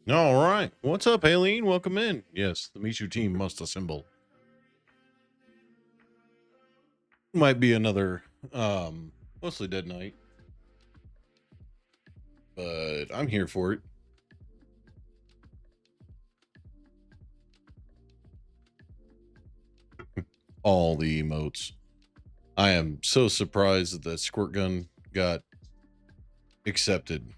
All right. What's up, Aileen? Welcome in. Yes, the Mishu team must assemble. Might be another mostly dead night, but I'm here for it. All the emotes. I am so surprised that the squirt gun got accepted.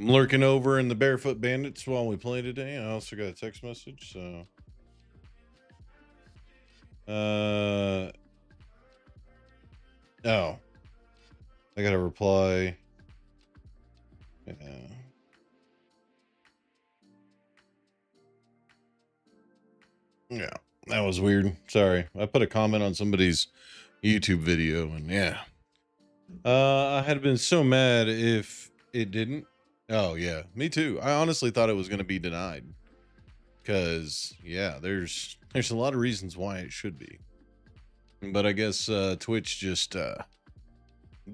I'm lurking over in the Barefoot Bandits while we play today. I also got a text message, so oh. I gotta reply. Yeah. Yeah, that was weird. Sorry. I put a comment on somebody's YouTube video and yeah. I had been so mad if it didn't. Oh yeah, me too. I honestly thought it was going to be denied. Cuz yeah, there's a lot of reasons why it should be. But I guess Twitch just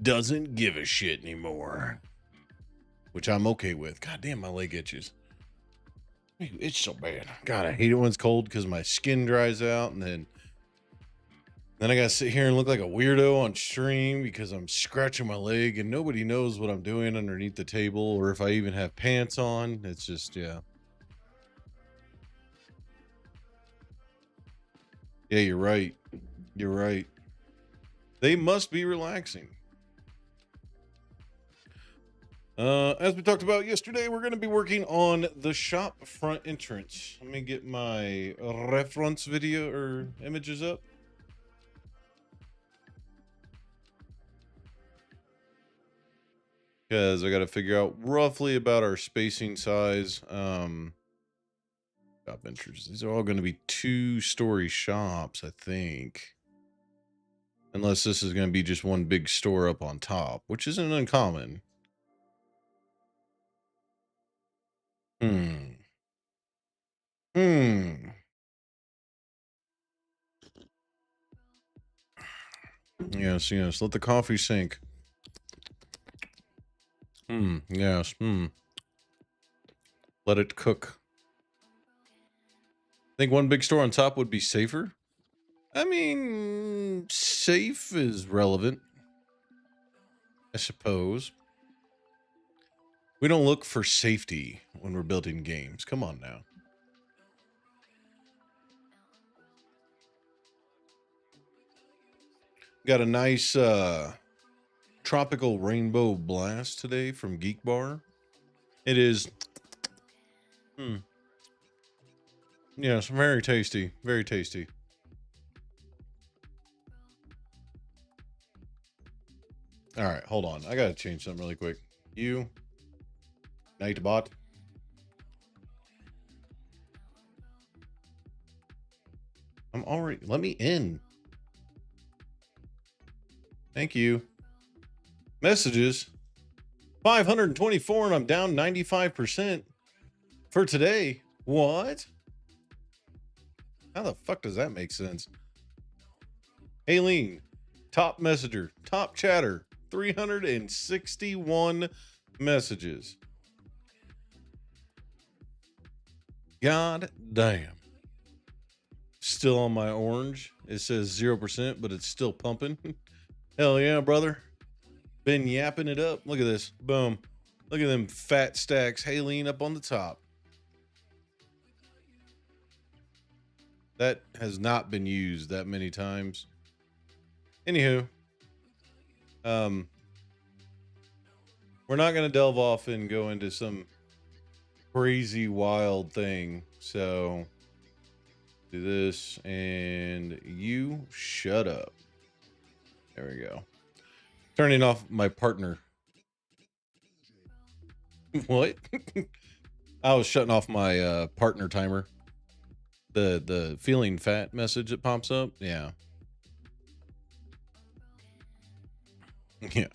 doesn't give a shit anymore. Which I'm okay with. God damn, my leg itches. It's so bad. God, I hate it when it's cold because my skin dries out, and then I gotta sit here and look like a weirdo on stream because I'm scratching my leg and nobody knows what I'm doing underneath the table or if I even have pants on. It's just, yeah. Yeah, you're right. You're right. They must be relaxing. As we talked about yesterday, we're going to be working on the shop front entrance. Let me get my reference video or images up. Because I got to figure out roughly about our spacing size. Shop entries. These are all going to be 2-story shops, I think. Unless this is going to be just one big store up on top, which isn't uncommon. Yes, yes. Let the coffee sink. Yes. Let it cook. Think one big store on top would be safer? I mean, safe is relevant, I suppose. We don't look for safety when we're building games. Come on now. Got a nice tropical rainbow blast today from Geek Bar. It is yes, very tasty. Very tasty. All right, hold on. I gotta change something really quick. You, Nightbot. I'm already. Let me in. Thank you. Messages. 524 and I'm down 95% for today. What? How the fuck does that make sense? Aileen, top messenger, top chatter, 361 messages. God damn. Still on my orange. It says 0%, but it's still pumping. Hell yeah, brother. Been yapping it up. Look at this. Boom. Look at them fat stacks. Aileen up on the top. That has not been used that many times. Anywho, we're not going to delve off and go into some crazy wild thing. So do this and you shut up. There we go. Turning off my partner. What? I was shutting off my partner timer. The feeling fat message that pops up. Yeah. Yeah.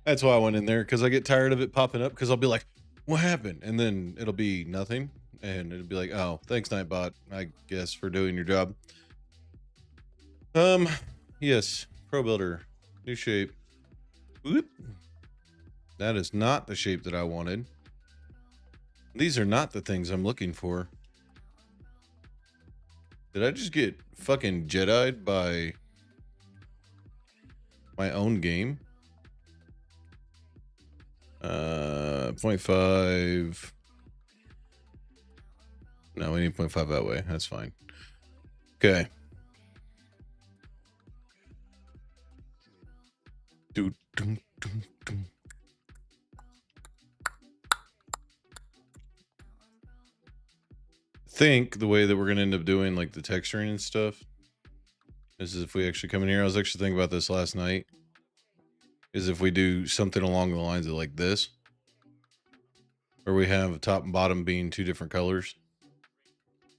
That's why I went in there, because I get tired of it popping up, because I'll be like, what happened? And then it'll be nothing. And it'll be like, oh, thanks, Nightbot, I guess, for doing your job. Yes, Pro Builder, new shape. Whoop. That is not the shape that I wanted. These are not the things I'm looking for. Did I just get fucking Jedi'd by my own game? 0.5. No, we need 0.5 that way. That's fine. Okay. Do, do, do, do. Think the way that we're going to end up doing like the texturing and stuff is if we actually come in here. I was actually thinking about this last night. Is if we do something along the lines of like this, where we have top and bottom being two different colors.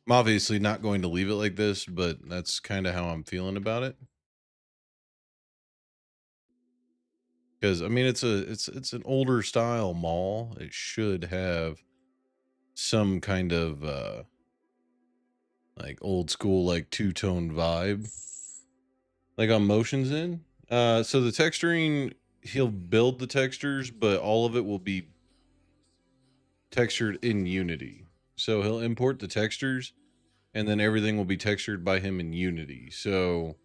I'm obviously not going to leave it like this, but that's kind of how I'm feeling about it. Because I mean, it's an older style mall. It should have some kind of like old school, like two-tone vibe, like on Motions in. So the texturing, he'll build the textures, but all of it will be textured in Unity. So he'll import the textures, and then everything will be textured by him in Unity. So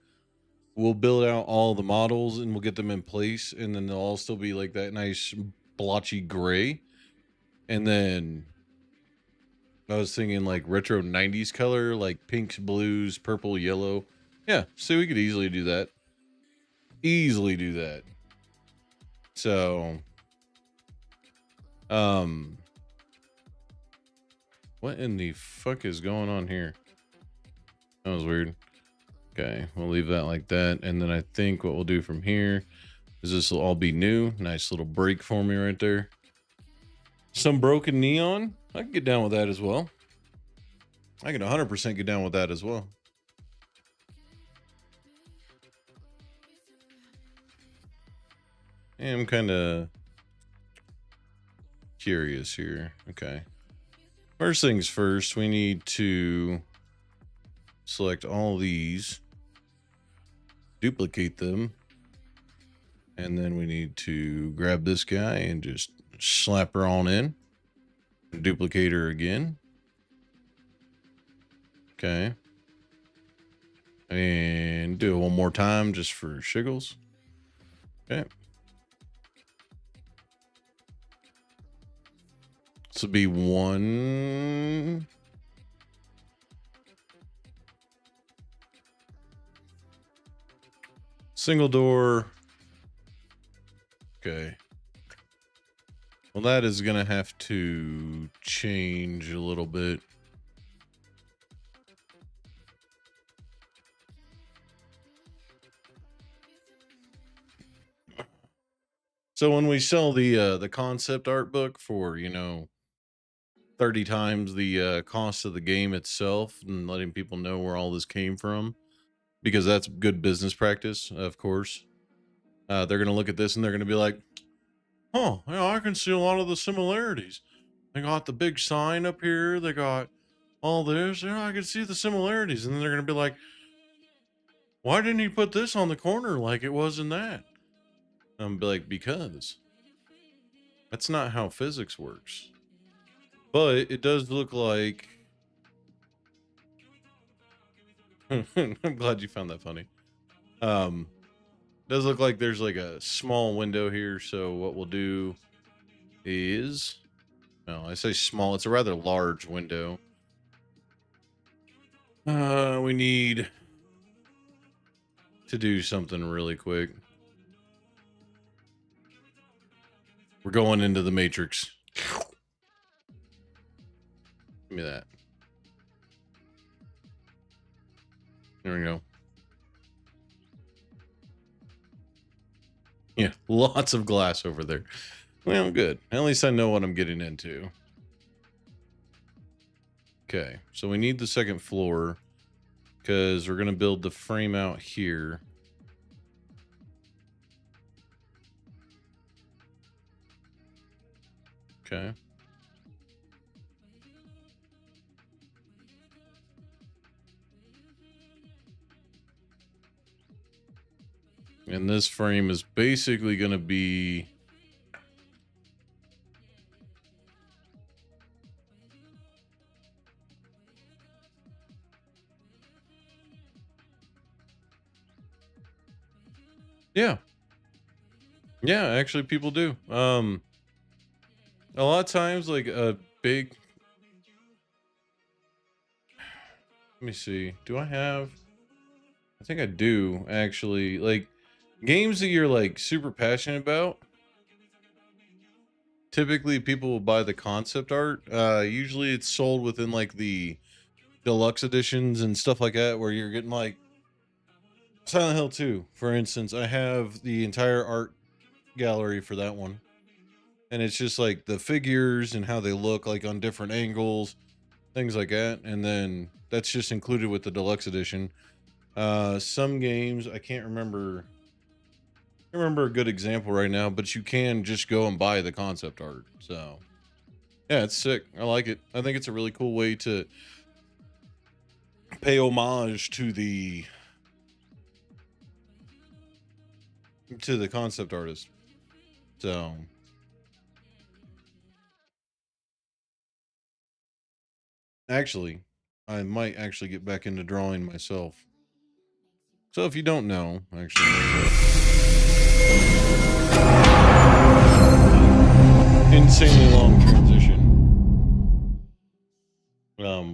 we'll build out all the models and we'll get them in place, and then they'll all still be like that nice blotchy gray. And then I was thinking like retro 90s color, like pinks, blues, purple, yellow. Yeah, so we could easily do that. Easily do that. So, what in the fuck is going on here? That was weird. Okay, we'll leave that like that. And then I think what we'll do from here is this will all be new. Nice little break for me right there. Some broken neon. I can get down with that as well. I can 100% get down with that as well. Yeah, I'm kind of curious here. Okay. First things first, we need to select all these, duplicate them, and then we need to grab this guy and just slap her on in. Duplicate her again. Okay. And do it one more time just for shiggles. Okay. This will be one. Single door. Okay. Well, that is going to have to change a little bit. So when we sell the concept art book for, 30 times the cost of the game itself, and letting people know where all this came from, because that's good business practice, of course. They're going to look at this and they're going to be like, oh, yeah, I can see a lot of the similarities. They got the big sign up here. They got all this. Yeah, I can see the similarities. And then they're going to be like, why didn't you put this on the corner like it was in that? I'm be like, because that's not how physics works. But it does look like. I'm glad you found that funny. Does look like there's like a small window here. So what we'll do is, no, I say small. It's a rather large window. We need to do something really quick. We're going into the Matrix. Give me that. There we go. Yeah, lots of glass over there. Well, good. At least I know what I'm getting into. Okay, so we need the second floor because we're going to build the frame out here. Okay. And this frame is basically going to be... Yeah. Yeah, actually people do. A lot of times, like a big... Let me see. Do I have... I think I do, actually. Like, games that you're, like, super passionate about, typically people will buy the concept art. Usually it's sold within, like, the deluxe editions and stuff like that, where you're getting, like, Silent Hill 2, for instance. I have the entire art gallery for that one. And it's just, like, the figures and how they look, like, on different angles, things like that. And then that's just included with the deluxe edition. Some games, I can't remember a good example right now, but you can just go and buy the concept art. So yeah, it's sick. I like it. I think it's a really cool way to pay homage to the concept artist. So actually, I might actually get back into drawing myself. So if you don't know, actually, insanely long transition,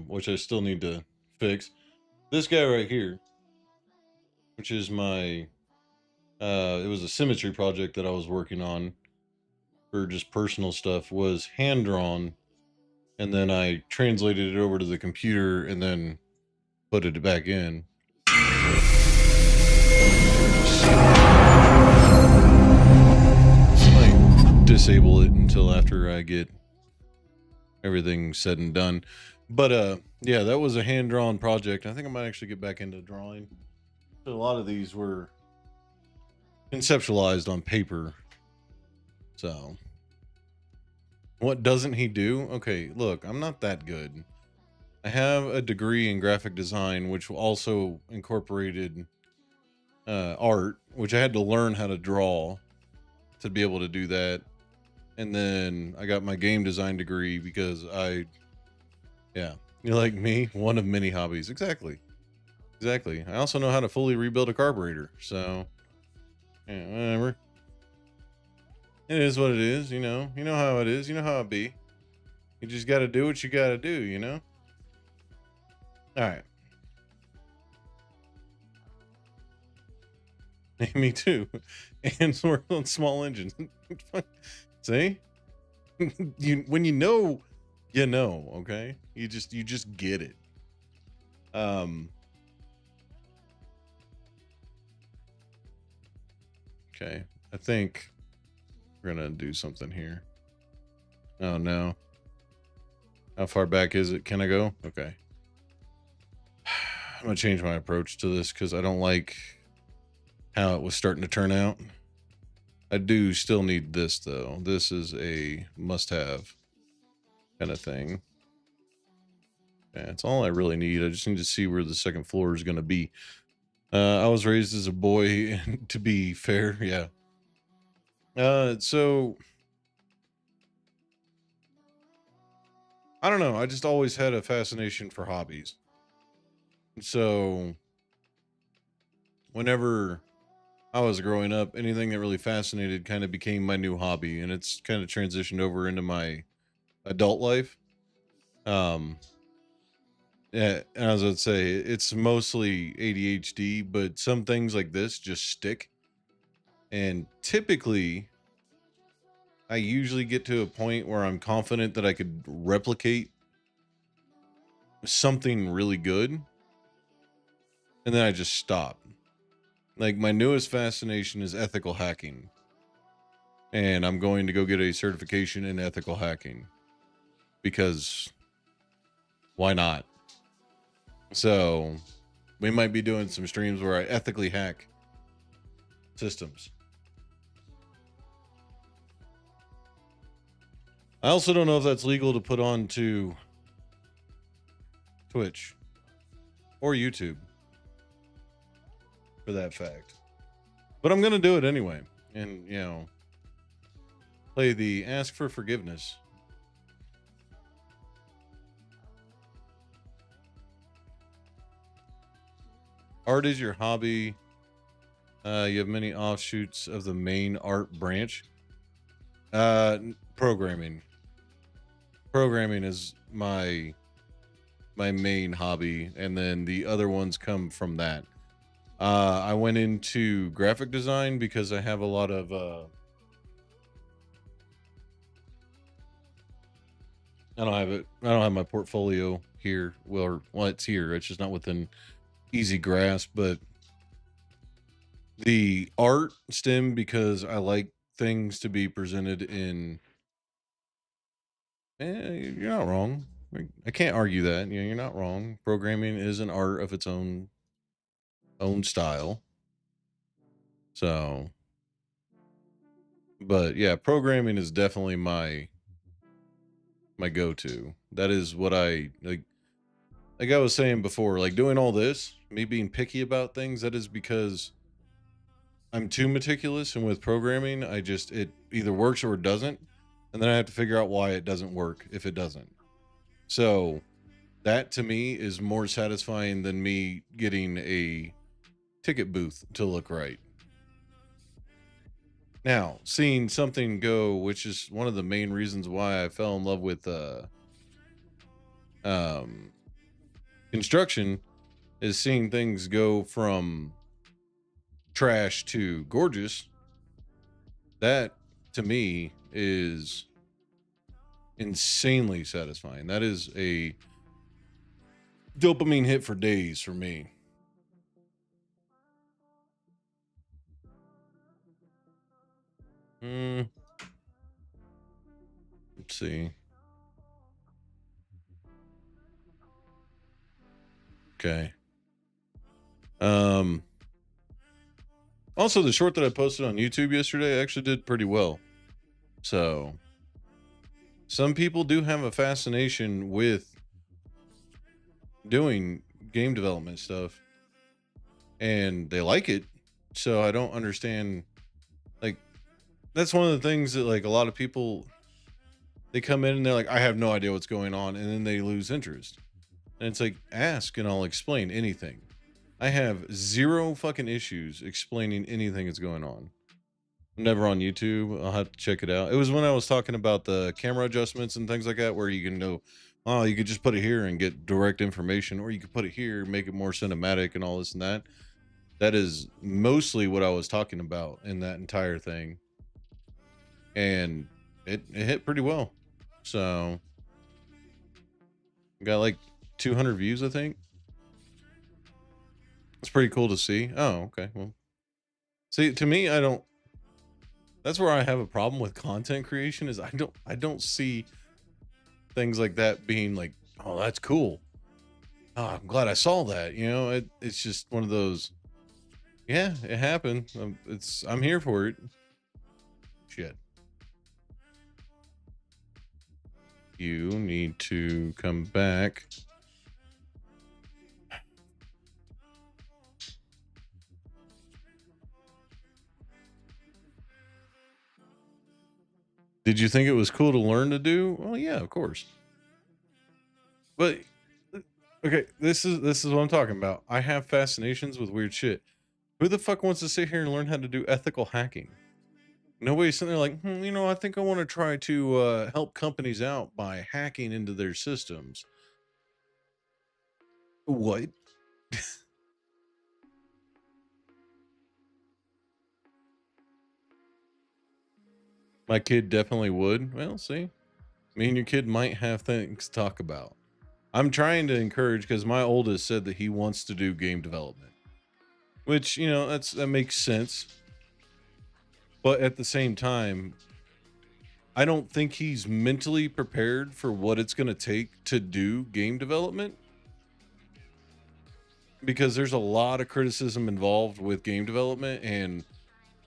which I still need to fix. This guy right here, which is my, it was a symmetry project that I was working on for just personal stuff, was hand drawn, and then I translated it over to the computer and then put it back in. Like, disable it until after I get everything said and done. But yeah, that was a hand-drawn project. I think I might actually get back into drawing. A lot of these were conceptualized on paper. So what doesn't he do? Okay, look, I'm not that good. I have a degree in graphic design, which also incorporated art, which I had to learn how to draw to be able to do that. And then I got my game design degree because yeah, you're like me, one of many hobbies. Exactly. I also know how to fully rebuild a carburetor. So yeah, whatever. It is what it is, you know. You know how it is. You know how it be. You just got to do what you got to do, you know. All right. Me too. And work on small engines. See? When you know, okay? You just get it. Okay. I think we're gonna do something here. Oh no. How far back is it? Can I go? Okay. I'm gonna change my approach to this because I don't like how it was starting to turn out. I do still need this though. This is a must-have kind of thing. Yeah, that's all I really need. I just need to see where the second floor is gonna be. I was raised as a boy, to be fair, yeah. So I don't know. I just always had a fascination for hobbies. So whenever I was growing up, anything that really fascinated kind of became my new hobby, and it's kind of transitioned over into my adult life. Yeah, as I'd say, it's mostly ADHD, but some things like this just stick. And typically, I usually get to a point where I'm confident that I could replicate something really good, and then I just stop. Like, my newest fascination is ethical hacking, and I'm going to go get a certification in ethical hacking because why not? So we might be doing some streams where I ethically hack systems. I also don't know if that's legal to put on to Twitch or YouTube, for that fact. but I'm gonna do it anyway, and play the ask for forgiveness. Art is your hobby. You have many offshoots of the main art branch. Programming. Programming is my main hobby, and then the other ones come from that. I went into graphic design because I have a lot of I don't have it. I don't have my portfolio here. Well, it's here. It's just not within easy grasp. But the art stemmed because I like things to be presented in. You're not wrong. I can't argue that. You're not wrong. Programming is an art of its own style. So, but yeah, programming is definitely my go-to. That is what I like. Like I was saying before, like doing all this, me being picky about things, that is because I'm too meticulous. And with programming, it either works or it doesn't. And then I have to figure out why it doesn't work if it doesn't. So that to me is more satisfying than me getting a ticket booth to look right. Now, seeing something go, which is one of the main reasons why I fell in love with um construction, is seeing things go from trash to gorgeous. That to me is insanely satisfying. That is a dopamine hit for days for me. Hmm. Let's see. Okay. Um. Also, the short that I posted on YouTube yesterday actually did pretty well. So, some people do have a fascination with doing game development stuff, and they like it. So, I don't understand. Like, that's one of the things that, like, a lot of people, they come in and they're like, I have no idea what's going on. And then they lose interest. And it's like, ask and I'll explain anything. I have zero fucking issues explaining anything that's going on. I'm never on YouTube. I'll have to check it out. It was when I was talking about the camera adjustments and things like that, where you can know, oh, you could just put it here and get direct information, or you could put it here, make it more cinematic and all this and that. That is mostly what I was talking about in that entire thing. And it hit pretty well. So got like 200 views, I think. It's pretty cool to see. Oh, okay. Well, see, to me, I don't. That's where I have a problem with content creation. Is I don't see things like that being like, oh, that's cool. Oh, I'm glad I saw that. It's just one of those. Yeah, it happened. I'm here for it. Shit. You need to come back. Did you think it was cool to learn to do? Well, yeah, of course. But okay, this is what I'm talking about. I have fascinations with weird shit. Who the fuck wants to sit here and learn how to do ethical hacking? Nobody's sitting there like, I think I want to try to help companies out by hacking into their systems. What? My kid definitely would. Well, see, me and your kid might have things to talk about. I'm trying to encourage because my oldest said that he wants to do game development, which that makes sense. But at the same time, I don't think he's mentally prepared for what it's going to take to do game development, because there's a lot of criticism involved with game development, and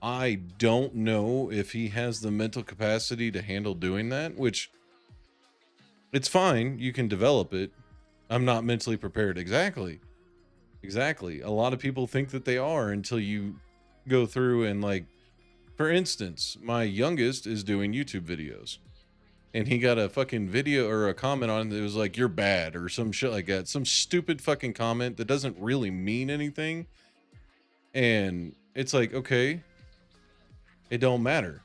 I don't know if he has the mental capacity to handle doing that, which it's fine. You can develop it. I'm not mentally prepared. Exactly. Exactly. A lot of people think that they are until you go through and like, for instance, my youngest is doing YouTube videos. And he got a fucking video or a comment on it that was like, "You're bad," or some shit like that. Some stupid fucking comment that doesn't really mean anything. And it's like, okay, it don't matter.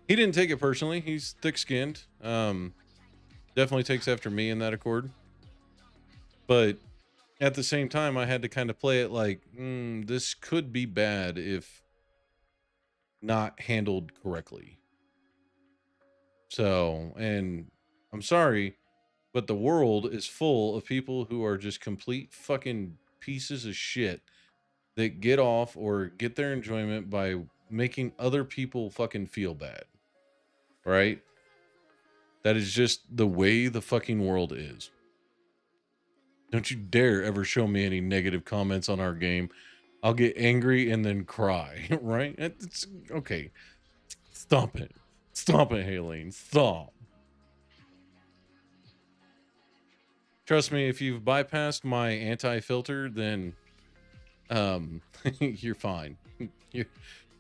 He didn't take it personally. He's thick-skinned. Definitely takes after me in that accord. But at the same time, I had to kind of play it like, this could be bad if not handled correctly. So, and I'm sorry, but the world is full of people who are just complete fucking pieces of shit that get off or get their enjoyment by making other people fucking feel bad. Right? That is just the way the fucking world is. Don't you dare ever show me any negative comments on our game. I'll get angry and then cry, right? It's okay. Stop it. Stop it, Haleen. Stop. Trust me, if you've bypassed my anti-filter, then you're fine.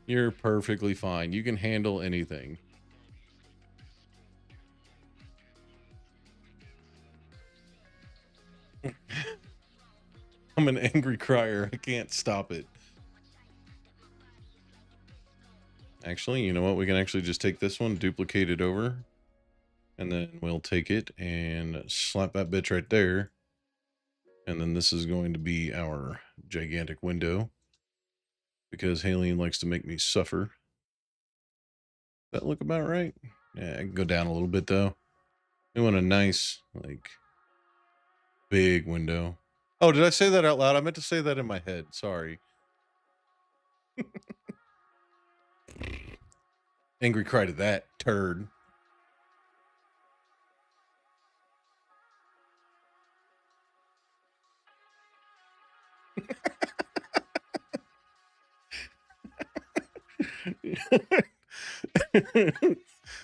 You're perfectly fine. You can handle anything. I'm an angry crier. I can't stop it. Actually, you know what? We can actually just take this one, duplicate it over, and then we'll take it and slap that bitch right there. And then this is going to be our gigantic window because Haleen likes to make me suffer. That look about right? Yeah, I can go down a little bit though. We want a nice, like, big window. Oh, did I say that out loud? I meant to say that in my head. Sorry. Angry cry to that turd.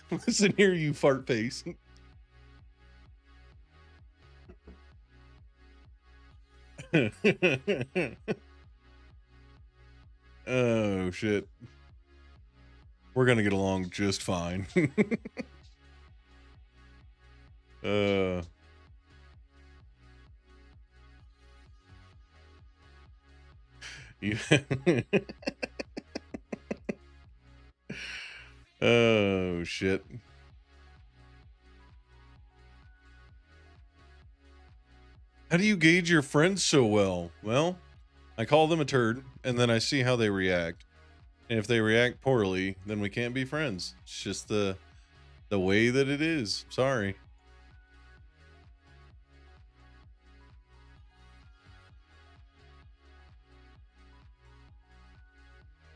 Listen here, you fart face. Oh shit. We're gonna get along just fine. You oh shit. How do you gauge your friends so well? Well, I call them a turd and then I see how they react. And if they react poorly, then we can't be friends. It's just the way that it is. Sorry.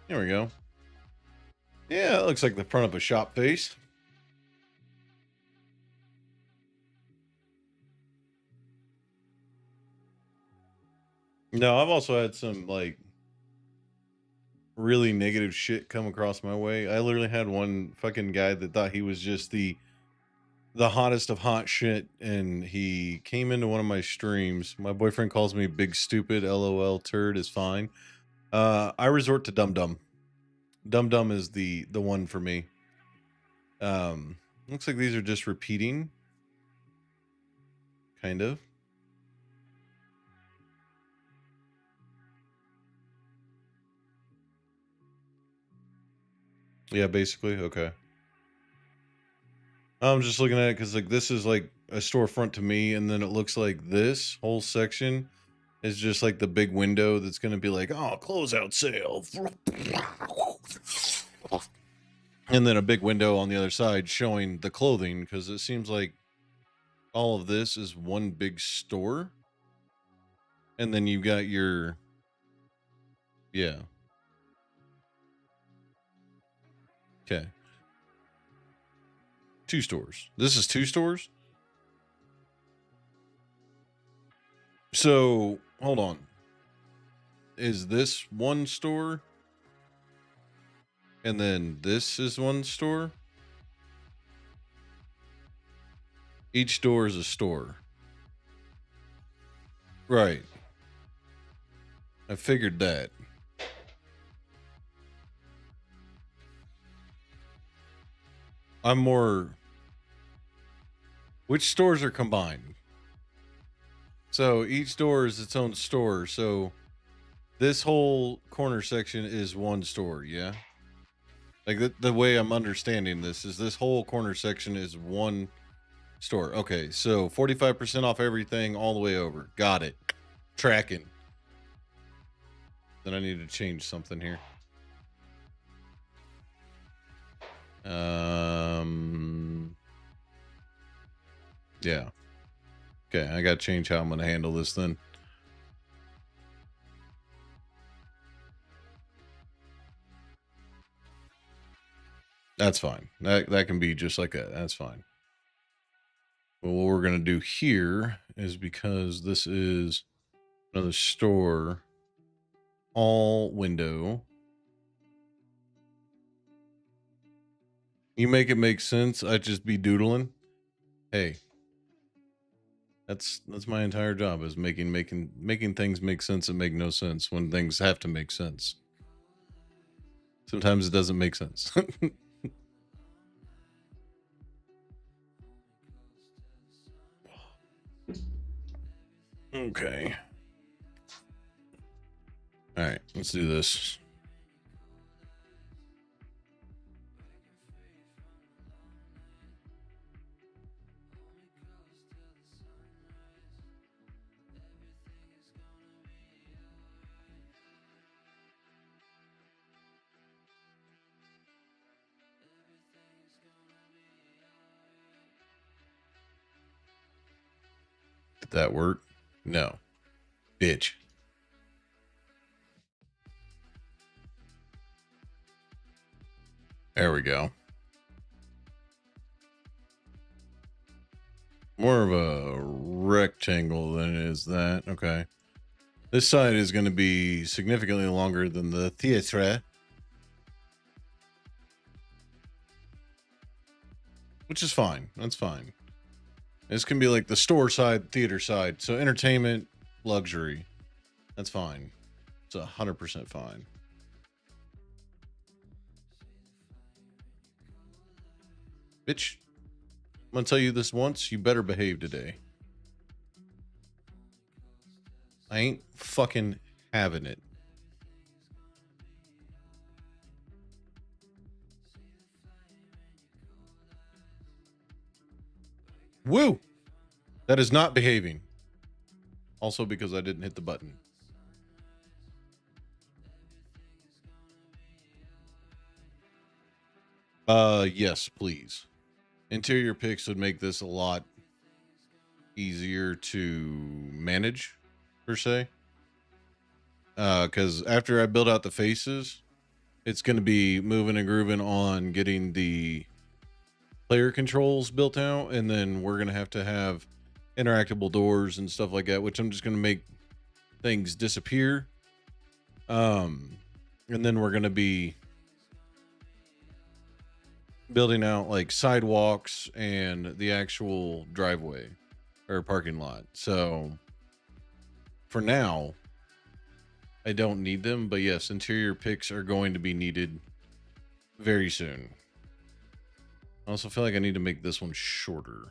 There we go. Yeah, it looks like the front of a shop face. No, I've also had some like really negative shit come across my way. I literally had one fucking guy that thought he was just the hottest of hot shit, and he came into one of my streams. My boyfriend calls me big stupid, LOL, turd is fine. I resort to Dum Dum. Dum Dum is the one for me. Looks like these are just repeating, kind of. Yeah, basically. Okay. I'm just looking at it because like this is like a storefront to me, and then it looks like this whole section is just like the big window that's going to be like, oh, closeout sale. And then a big window on the other side showing the clothing, because it seems like all of this is one big store. And then you've got your, yeah. Okay. 2 stores. This is 2 stores? So, hold on. Is this one store? And then this is one store? Each store is a store. Right. I figured that. I'm more. Which stores are combined? So each store is its own store. So this whole corner section is one store, yeah? Like the way I'm understanding this is this whole corner section is one store. Okay, so 45% off everything all the way over. Got it. Tracking. Then I need to change something here. Yeah. Okay, I got to change how I'm going to handle this then. That's fine. That can be just like that. That's fine. Well, what we're going to do here is, because this is another store, all window. You make it make sense. I just be doodling. Hey, that's my entire job, is making things make sense and make no sense when things have to make sense. Sometimes it doesn't make sense. Okay. All right, let's do this. Did that work? No. Bitch. There we go. More of a rectangle than it is that. Okay. This side is going to be significantly longer than the theatre, which is fine. That's fine. This can be like the store side, theater side. So entertainment, luxury. That's fine. It's 100% fine. Bitch, I'm going to tell you this once. You better behave today. I ain't fucking having it. Woo! That is not behaving. Also because I didn't hit the button. Yes, please. Interior pics would make this a lot easier to manage, per se. Because after I build out the faces, it's going to be moving and grooving on getting the player controls built out, and then we're going to have interactable doors and stuff like that, which I'm just going to make things disappear. And then we're going to be building out like sidewalks and the actual driveway or parking lot. So for now, I don't need them, but yes, interior pics are going to be needed very soon. I also feel like I need to make this one shorter.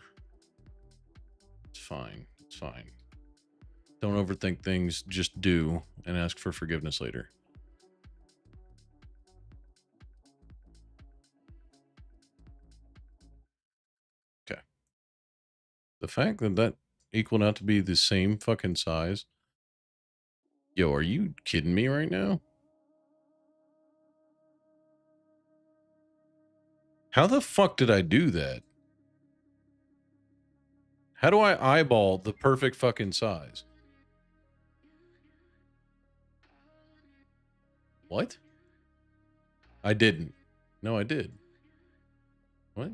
It's fine. It's fine. Don't overthink things. Just do and ask for forgiveness later. Okay. The fact that that equaled out to be the same fucking size. Yo, are you kidding me right now? How the fuck did I do that? How do I eyeball the perfect fucking size? What? I didn't. No, I did. What?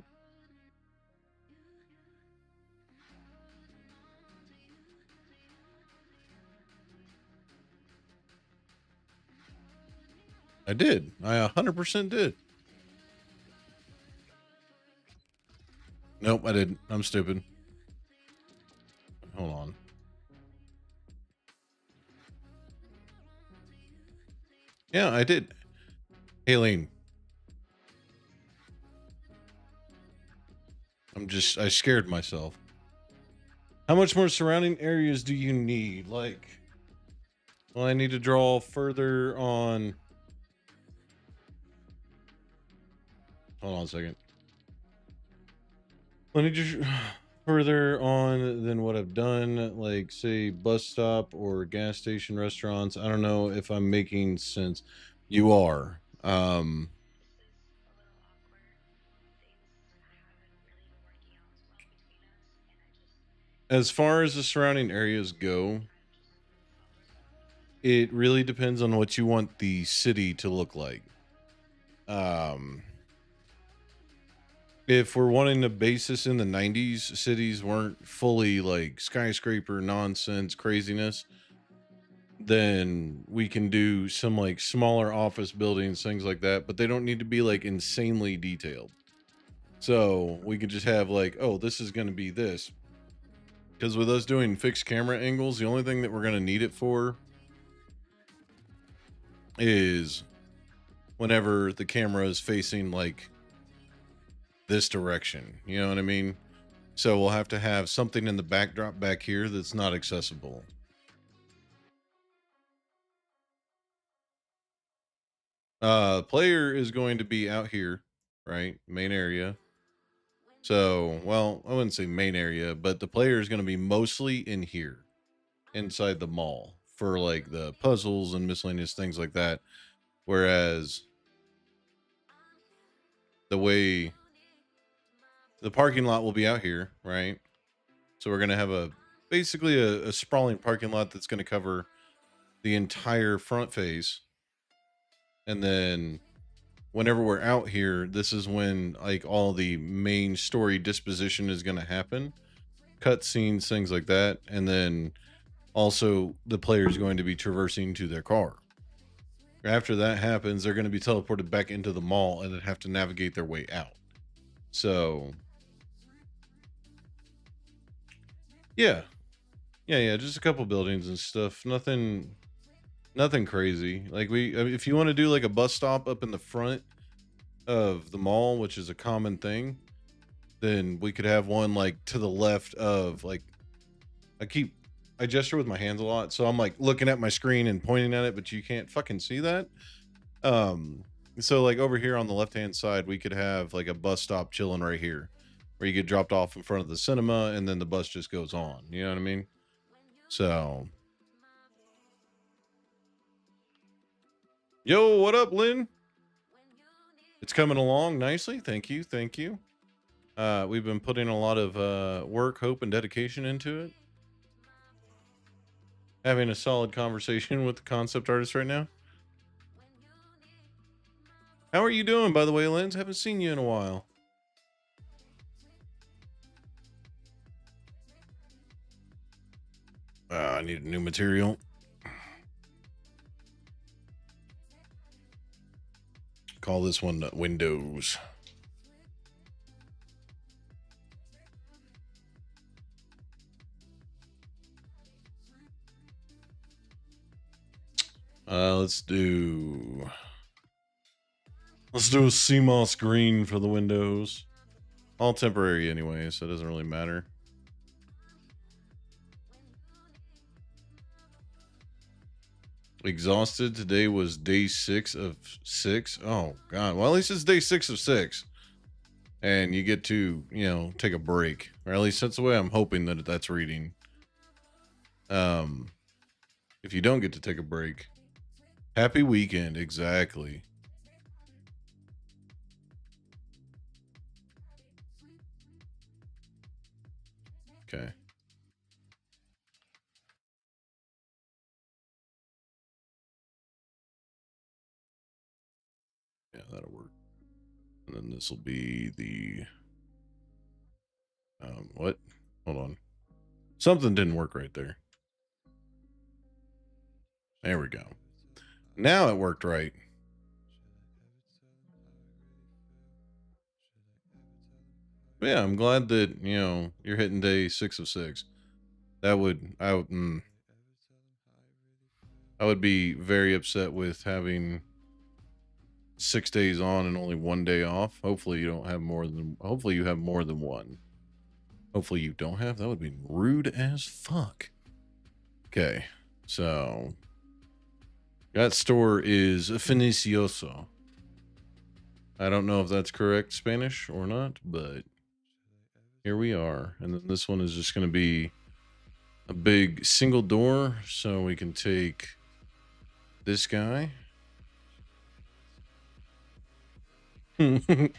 I did. I 100% did. Nope, I didn't. I'm stupid. Hold on. Yeah, I did. Aileen. I scared myself. How much more surrounding areas do you need? Like, well, I need to draw further on. Hold on a second. Let me just further on than what I've done, like say bus stop or gas station restaurants. I don't know if I'm making sense. You are. As far as the surrounding areas go, it really depends on what you want the city to look like. Um, if we're wanting a basis in the 90s, cities weren't fully like skyscraper nonsense craziness, then we can do some like smaller office buildings, things like that, but they don't need to be like insanely detailed. So we can just have like, oh, this is going to be this. Because with us doing fixed camera angles, the only thing that we're going to need it for is whenever the camera is facing like this direction. You know what I mean? So we'll have to have something in the backdrop back here that's not accessible. Player is going to be out here, right? Main area. So, well, I wouldn't say main area, but the player is going to be mostly in here, inside the mall for like the puzzles and miscellaneous things like that. Whereas the way the parking lot will be out here, right? So we're going to have basically a sprawling parking lot that's going to cover the entire front face. And then whenever we're out here, this is when like all the main story disposition is going to happen, cutscenes, things like that. And then also the player is going to be traversing to their car. After that happens, they're going to be teleported back into the mall and then have to navigate their way out. So yeah, yeah, just a couple buildings and stuff. Nothing crazy. Like I mean, if you want to do like a bus stop up in the front of the mall, which is a common thing, then we could have one like to the left of like I gesture with my hands a lot, so I'm like looking at my screen and pointing at it, but you can't fucking see that. So like over here on the left hand side, we could have like a bus stop chilling right here, where you get dropped off in front of the cinema, and then the bus just goes on. You know what I mean? So, yo, what up, Lynn? It's coming along nicely. Thank you, thank you. We've been putting a lot of work, hope, and dedication into it. Having a solid conversation with the concept artist right now. How are you doing, by the way, Lens? Haven't seen you in a while. I need new material. Call this one Windows. Let's do a CMOS green for the windows. All temporary anyway, so it doesn't really matter. Exhausted. Today was day 6 of 6. Oh god. Well, at least it's day 6 of 6. And you get to, take a break. Or at least that's the way I'm hoping that that's reading. If you don't get to take a break, happy weekend. Exactly. Okay. Yeah, that'll work. And then this will be the what? Hold on. Something didn't work right there. There we go. Now it worked right. But yeah, I'm glad that, you're hitting day 6 of 6. I would be very upset with having 6 days on and only 1 day off. Hopefully you don't have more than, hopefully you have more than one. Hopefully you don't have, that would be rude as fuck. Okay, so that store is Finicioso. I don't know if that's correct Spanish or not, but here we are. And then this one is just going to be a big single door, so we can take this guy. Don't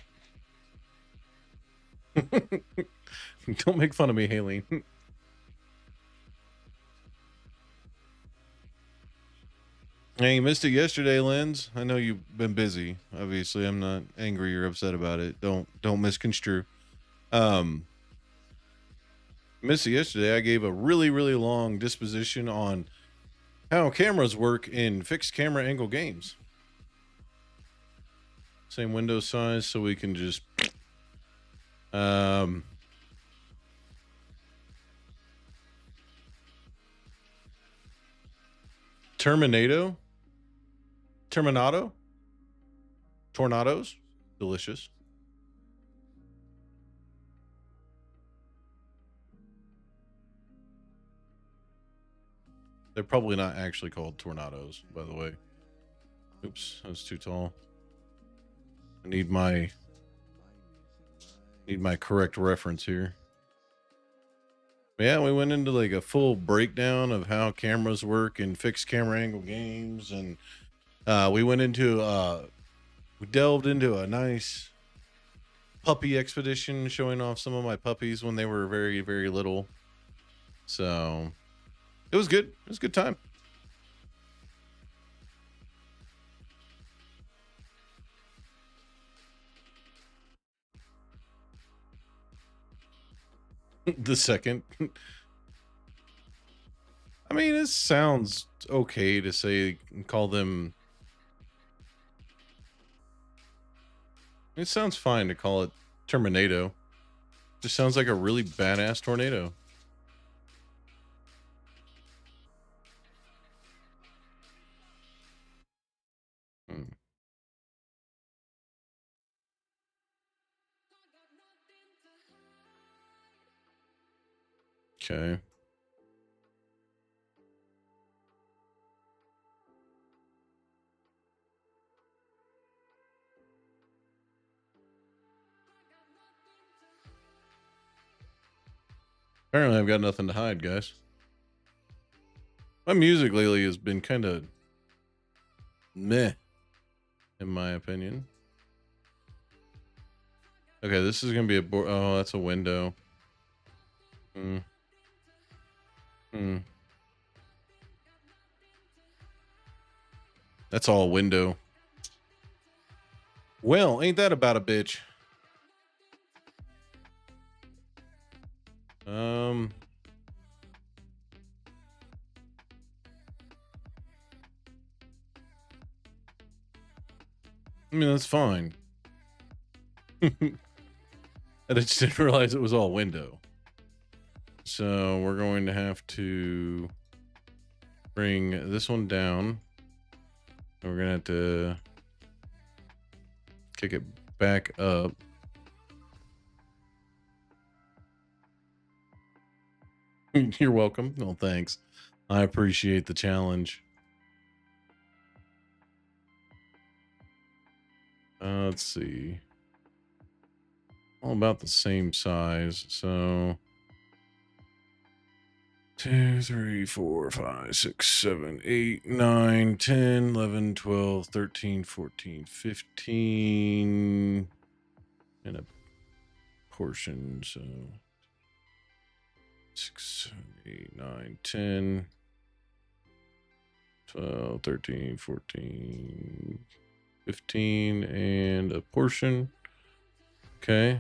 make fun of me, Haley. Hey, you missed it yesterday, Lens. I know you've been busy. Obviously, I'm not angry or upset about it. Don't misconstrue. Missed it yesterday. I gave a really long disposition on how cameras work in fixed camera angle games. Same window size, so we can just Terminado, tornadoes, delicious. They're probably not actually called tornadoes, by the way. Oops, that was too tall. I need my correct reference here. Yeah, we went into like a full breakdown of how cameras work in fixed camera angle games, and we delved into a nice puppy expedition, showing off some of my puppies when they were very little. So it was good. It was a good time. The second. I mean, it sounds okay to say, call them. It sounds fine to call it Terminado. Just sounds like a really badass tornado. Okay. Apparently I've got nothing to hide, guys. My music lately has been kind of meh, in my opinion. Okay, this is going to be a oh, that's a window. That's all window. Well, ain't that about a bitch? I mean, that's fine. I just didn't realize it was all window. So we're going to have to bring this one down. And we're going to have to kick it back up. You're welcome. No, thanks. I appreciate the challenge. Let's see. All about the same size. So 2, 3, 4, 5, 6, 7, 8, 9, 10, 11, 12, 13, 14, 15. And a portion. So 6, 7, 8, 9, 10, 12, 13, 14, 15, and a portion. Okay.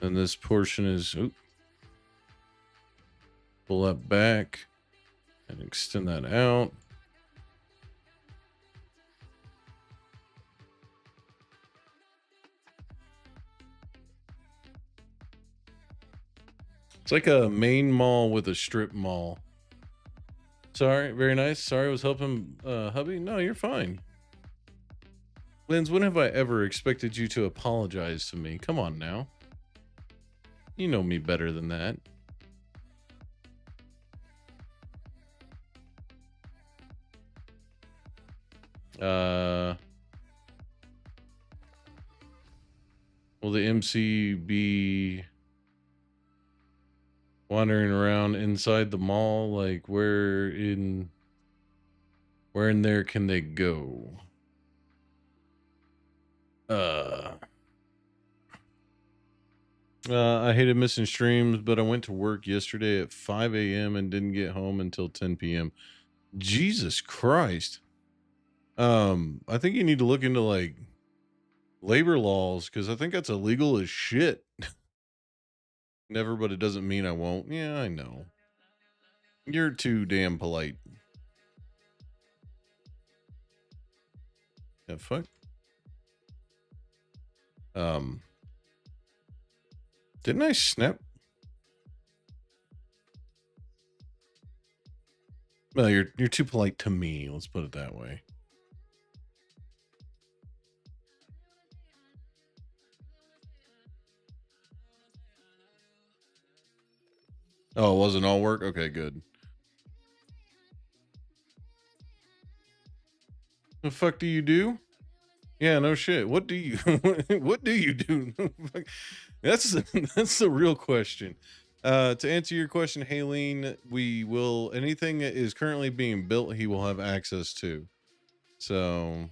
And this portion is, pull that back and extend that out. It's like a main mall with a strip mall. Sorry, very nice. Sorry I was helping hubby. No, you're fine. Linz, when have I ever expected you to apologize to me? Come on now. You know me better than that. Will the MC be wandering around inside the mall? Like, where in there can they go? I hated missing streams, but I went to work yesterday at 5 a.m. and didn't get home until 10 p.m. Jesus Christ. I think you need to look into like labor laws, because I think that's illegal as shit. Never, but it doesn't mean I won't. Yeah, I know. You're too damn polite. Yeah, fuck. Didn't I snap? Well, you're too polite to me. Let's put it that way. Oh, it wasn't all work? Okay, good. The fuck do you do? Yeah, no shit. What do you what do you do? that's the real question. To answer your question, Haleen, we will anything that is currently being built, he will have access to. So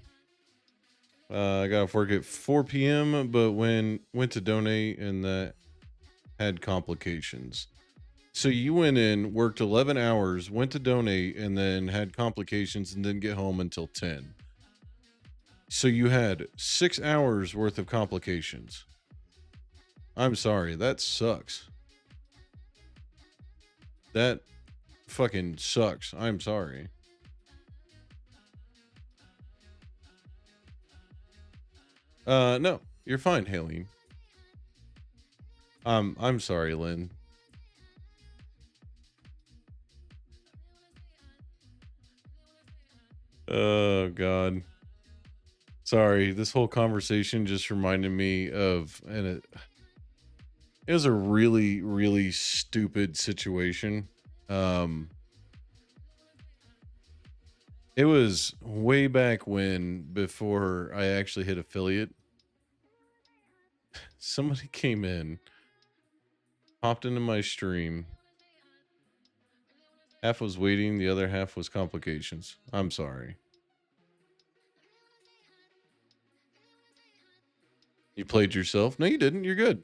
I got off work at 4 p.m., but went to donate, and that had complications. So you went in, worked 11 hours, went to donate, and then had complications and didn't get home until 10. So you had 6 hours worth of complications. I'm sorry, that sucks. That fucking sucks. I'm sorry. No, you're fine, Haleen. I'm sorry, Lynn. Oh God. Sorry, this whole conversation just reminded me of, and it was a really, really stupid situation. It was way back when, before I actually hit affiliate. Somebody came in, popped into my stream. Half was waiting, the other half was complications. I'm sorry. You played yourself? No, you didn't. You're good.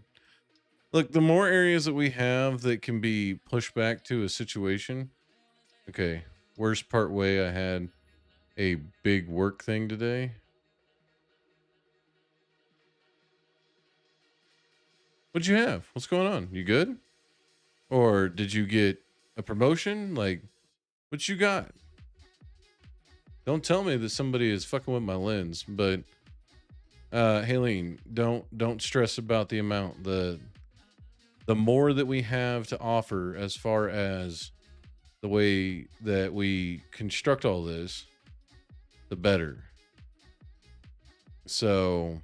Look, the more areas that we have that can be pushed back to a situation. Okay, worst part way, I had a big work thing today. What'd you have? What's going on? You good? Or did you get a promotion? Like, what you got? Don't tell me that somebody is fucking with my lens, but Haleen, don't stress about the amount. The more that we have to offer as far as the way that we construct all this, the better. So,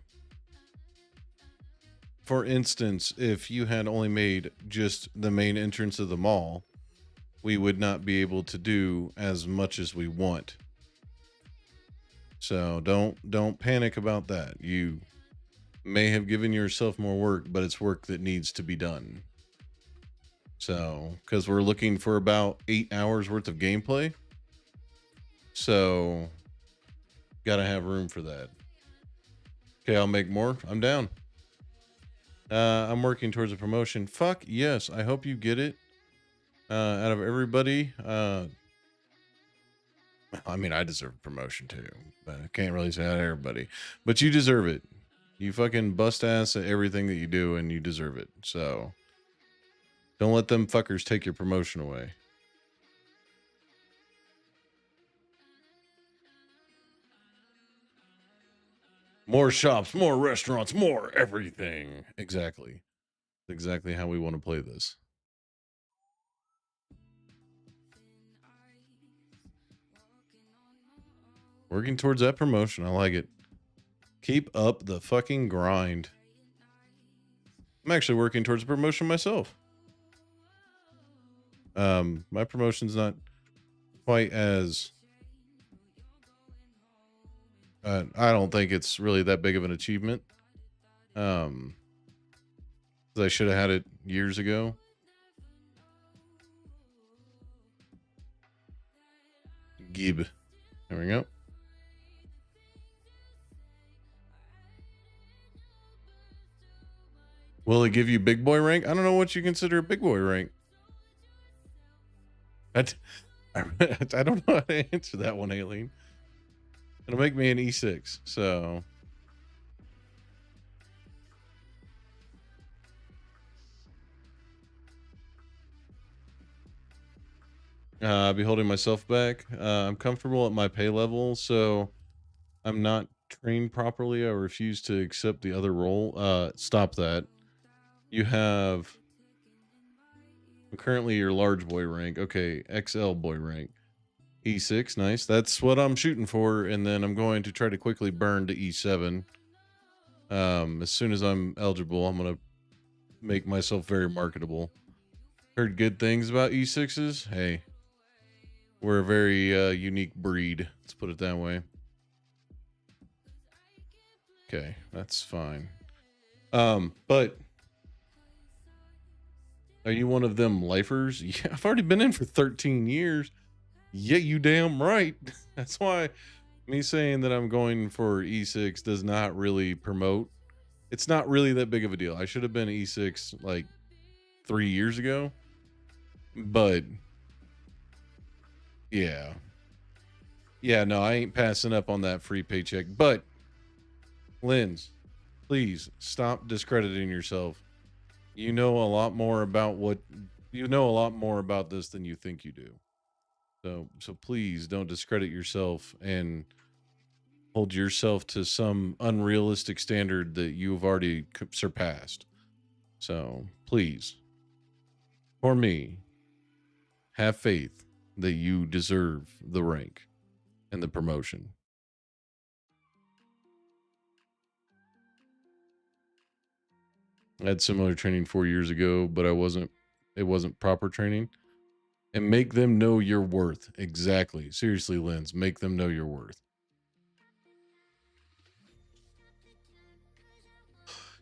for instance, if you had only made just the main entrance of the mall, we would not be able to do as much as we want. So don't panic about that. You may have given yourself more work, but it's work that needs to be done. So, because we're looking for about 8 hours worth of gameplay. So, gotta have room for that. Okay, I'll make more. I'm down. I'm working towards a promotion. Fuck yes. I hope you get it. Out of everybody, I mean, I deserve a promotion too, but I can't really say out of everybody. But you deserve it. You fucking bust ass at everything that you do, and you deserve it. So don't let them fuckers take your promotion away. More shops, more restaurants, more everything. Exactly. Exactly how we want to play this. Working towards that promotion. I like it. Keep up the fucking grind. I'm actually working towards a promotion myself. My promotion's not quite as I don't think it's really that big of an achievement. 'Cause I should have had it years ago. Gib. There we go. Will it give you big boy rank? I don't know what you consider a big boy rank. I don't know how to answer that one, Aileen. It'll make me an E6, so I'll be holding myself back. I'm comfortable at my pay level, so I'm not trained properly. I refuse to accept the other role. Stop that. You have currently your large boy rank. Okay, XL boy rank. E6, nice. That's what I'm shooting for, and then I'm going to try to quickly burn to E7. As soon as I'm eligible, I'm gonna make myself very marketable. Heard good things about E6s. Hey, we're a very unique breed. Let's put it that way. Okay, that's fine. But are you one of them lifers? Yeah, I've already been in for 13 years. Yeah, you damn right. That's why me saying that I'm going for E6 does not really promote. It's not really that big of a deal. I should have been E6 like 3 years ago. But yeah. Yeah, no, I ain't passing up on that free paycheck. But Linz, please stop discrediting yourself. You know a lot more about this than you think you do. So please don't discredit yourself and hold yourself to some unrealistic standard that you've already surpassed. So please, for me, have faith that you deserve the rank and the promotion. I had similar training 4 years ago, but it wasn't proper training. And make them know your worth. Exactly. Seriously, Linz, make them know your worth.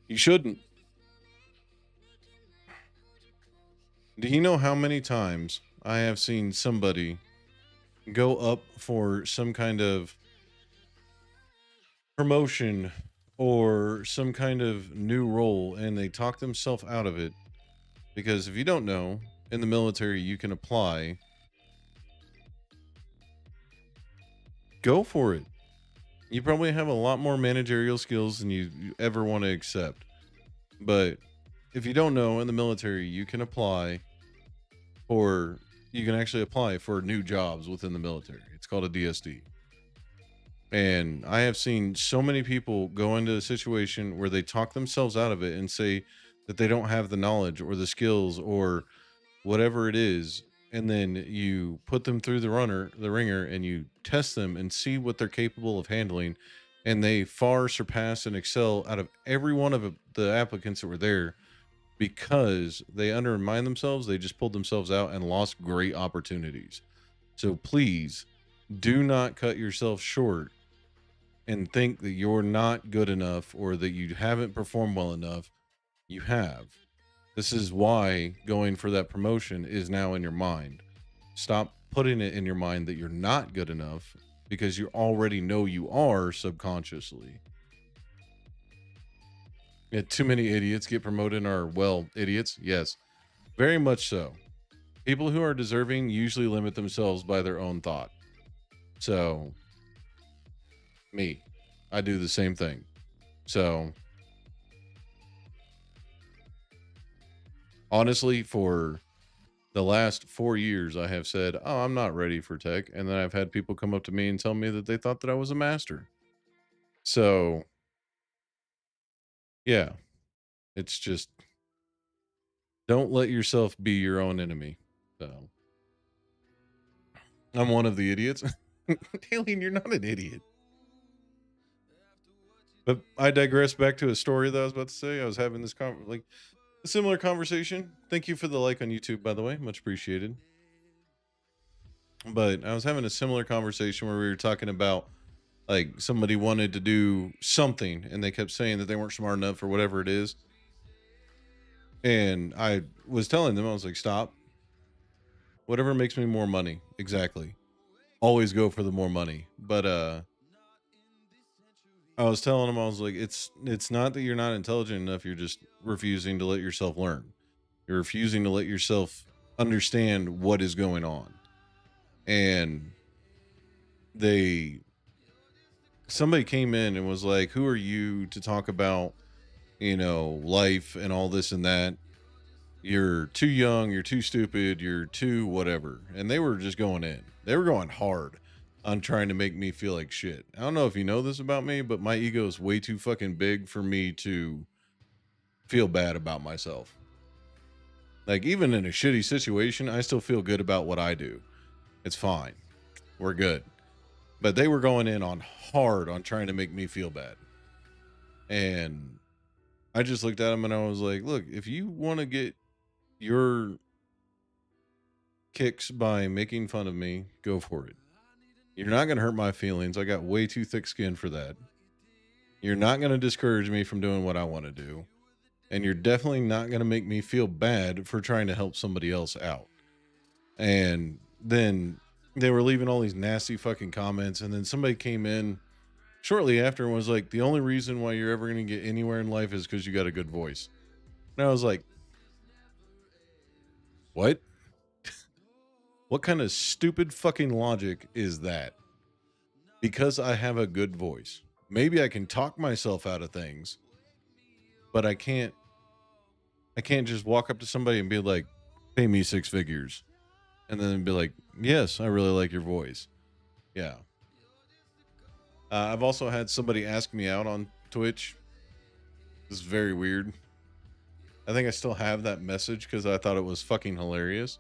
You shouldn't. Do you know how many times I have seen somebody go up for some kind of promotion or some kind of new role and they talk themselves out of it? Because if you don't know, in the military, you can apply. Go for it. You probably have a lot more managerial skills than you ever want to accept. But if you don't know, in the military, you can actually apply for new jobs within the military. It's called a DSD. And I have seen so many people go into a situation where they talk themselves out of it and say that they don't have the knowledge or the skills or whatever it is. And then you put them through the ringer, and you test them and see what they're capable of handling. And they far surpass and excel out of every one of the applicants that were there because they undermined themselves. They just pulled themselves out and lost great opportunities. So please do not cut yourself short and think that you're not good enough or that you haven't performed well enough. You have. This is why going for that promotion is now in your mind. Stop putting it in your mind that you're not good enough because you already know you are subconsciously. Yeah, too many idiots get promoted are, well, idiots. Yes, very much so. People who are deserving usually limit themselves by their own thought. So, I do the same thing. So, honestly, for the last 4 years, I have said, "Oh, I'm not ready for tech," and then I've had people come up to me and tell me that they thought that I was a master. So, yeah, it's just don't let yourself be your own enemy. So, I'm one of the idiots. Alien, you're not an idiot. But I digress back to a story that I was about to say. I was having this like a similar conversation. Thank you for the like on YouTube, by the way, much appreciated. But I was having a similar conversation where we were talking about like somebody wanted to do something and they kept saying that they weren't smart enough or whatever it is. And I was telling them, I was like, stop. Whatever makes me more money. Exactly. Always go for the more money. But I was telling them, I was like, it's not that you're not intelligent enough, you're just refusing to let yourself learn. You're refusing to let yourself understand what is going on. And they somebody came in and was like, who are you to talk about, life and all this and that? You're too young, you're too stupid, you're too whatever. And they were just going in. They were going hard on trying to make me feel like shit. I don't know if you know this about me, but my ego is way too fucking big for me to feel bad about myself. Like, even in a shitty situation, I still feel good about what I do. It's fine. We're good. But they were going in on hard on trying to make me feel bad. And I just looked at them and I was like, look, if you want to get your kicks by making fun of me, go for it. You're not going to hurt my feelings. I got way too thick skin for that. You're not going to discourage me from doing what I want to do. And you're definitely not going to make me feel bad for trying to help somebody else out. And then they were leaving all these nasty fucking comments. And then somebody came in shortly after and was like, the only reason why you're ever going to get anywhere in life is because you got a good voice. And I was like, what? What kind of stupid fucking logic is that? Because I have a good voice. Maybe I can talk myself out of things, but I can't just walk up to somebody and be like, pay me 6 figures. And then be like, yes, I really like your voice. Yeah. I've also had somebody ask me out on Twitch. This is very weird. I think I still have that message because I thought it was fucking hilarious.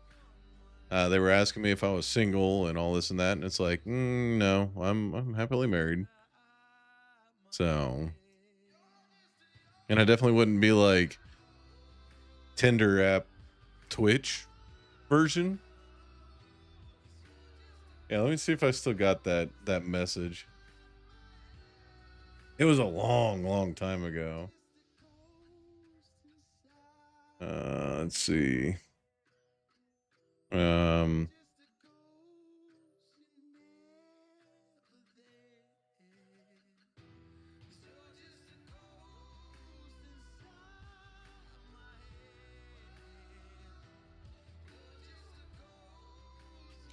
They were asking me if I was single and all this and that, and it's like, no, I'm happily married. So, and I definitely wouldn't be like Tinder app Twitch version. Yeah, let me see if I still got that message. It was a long time ago. Let's see.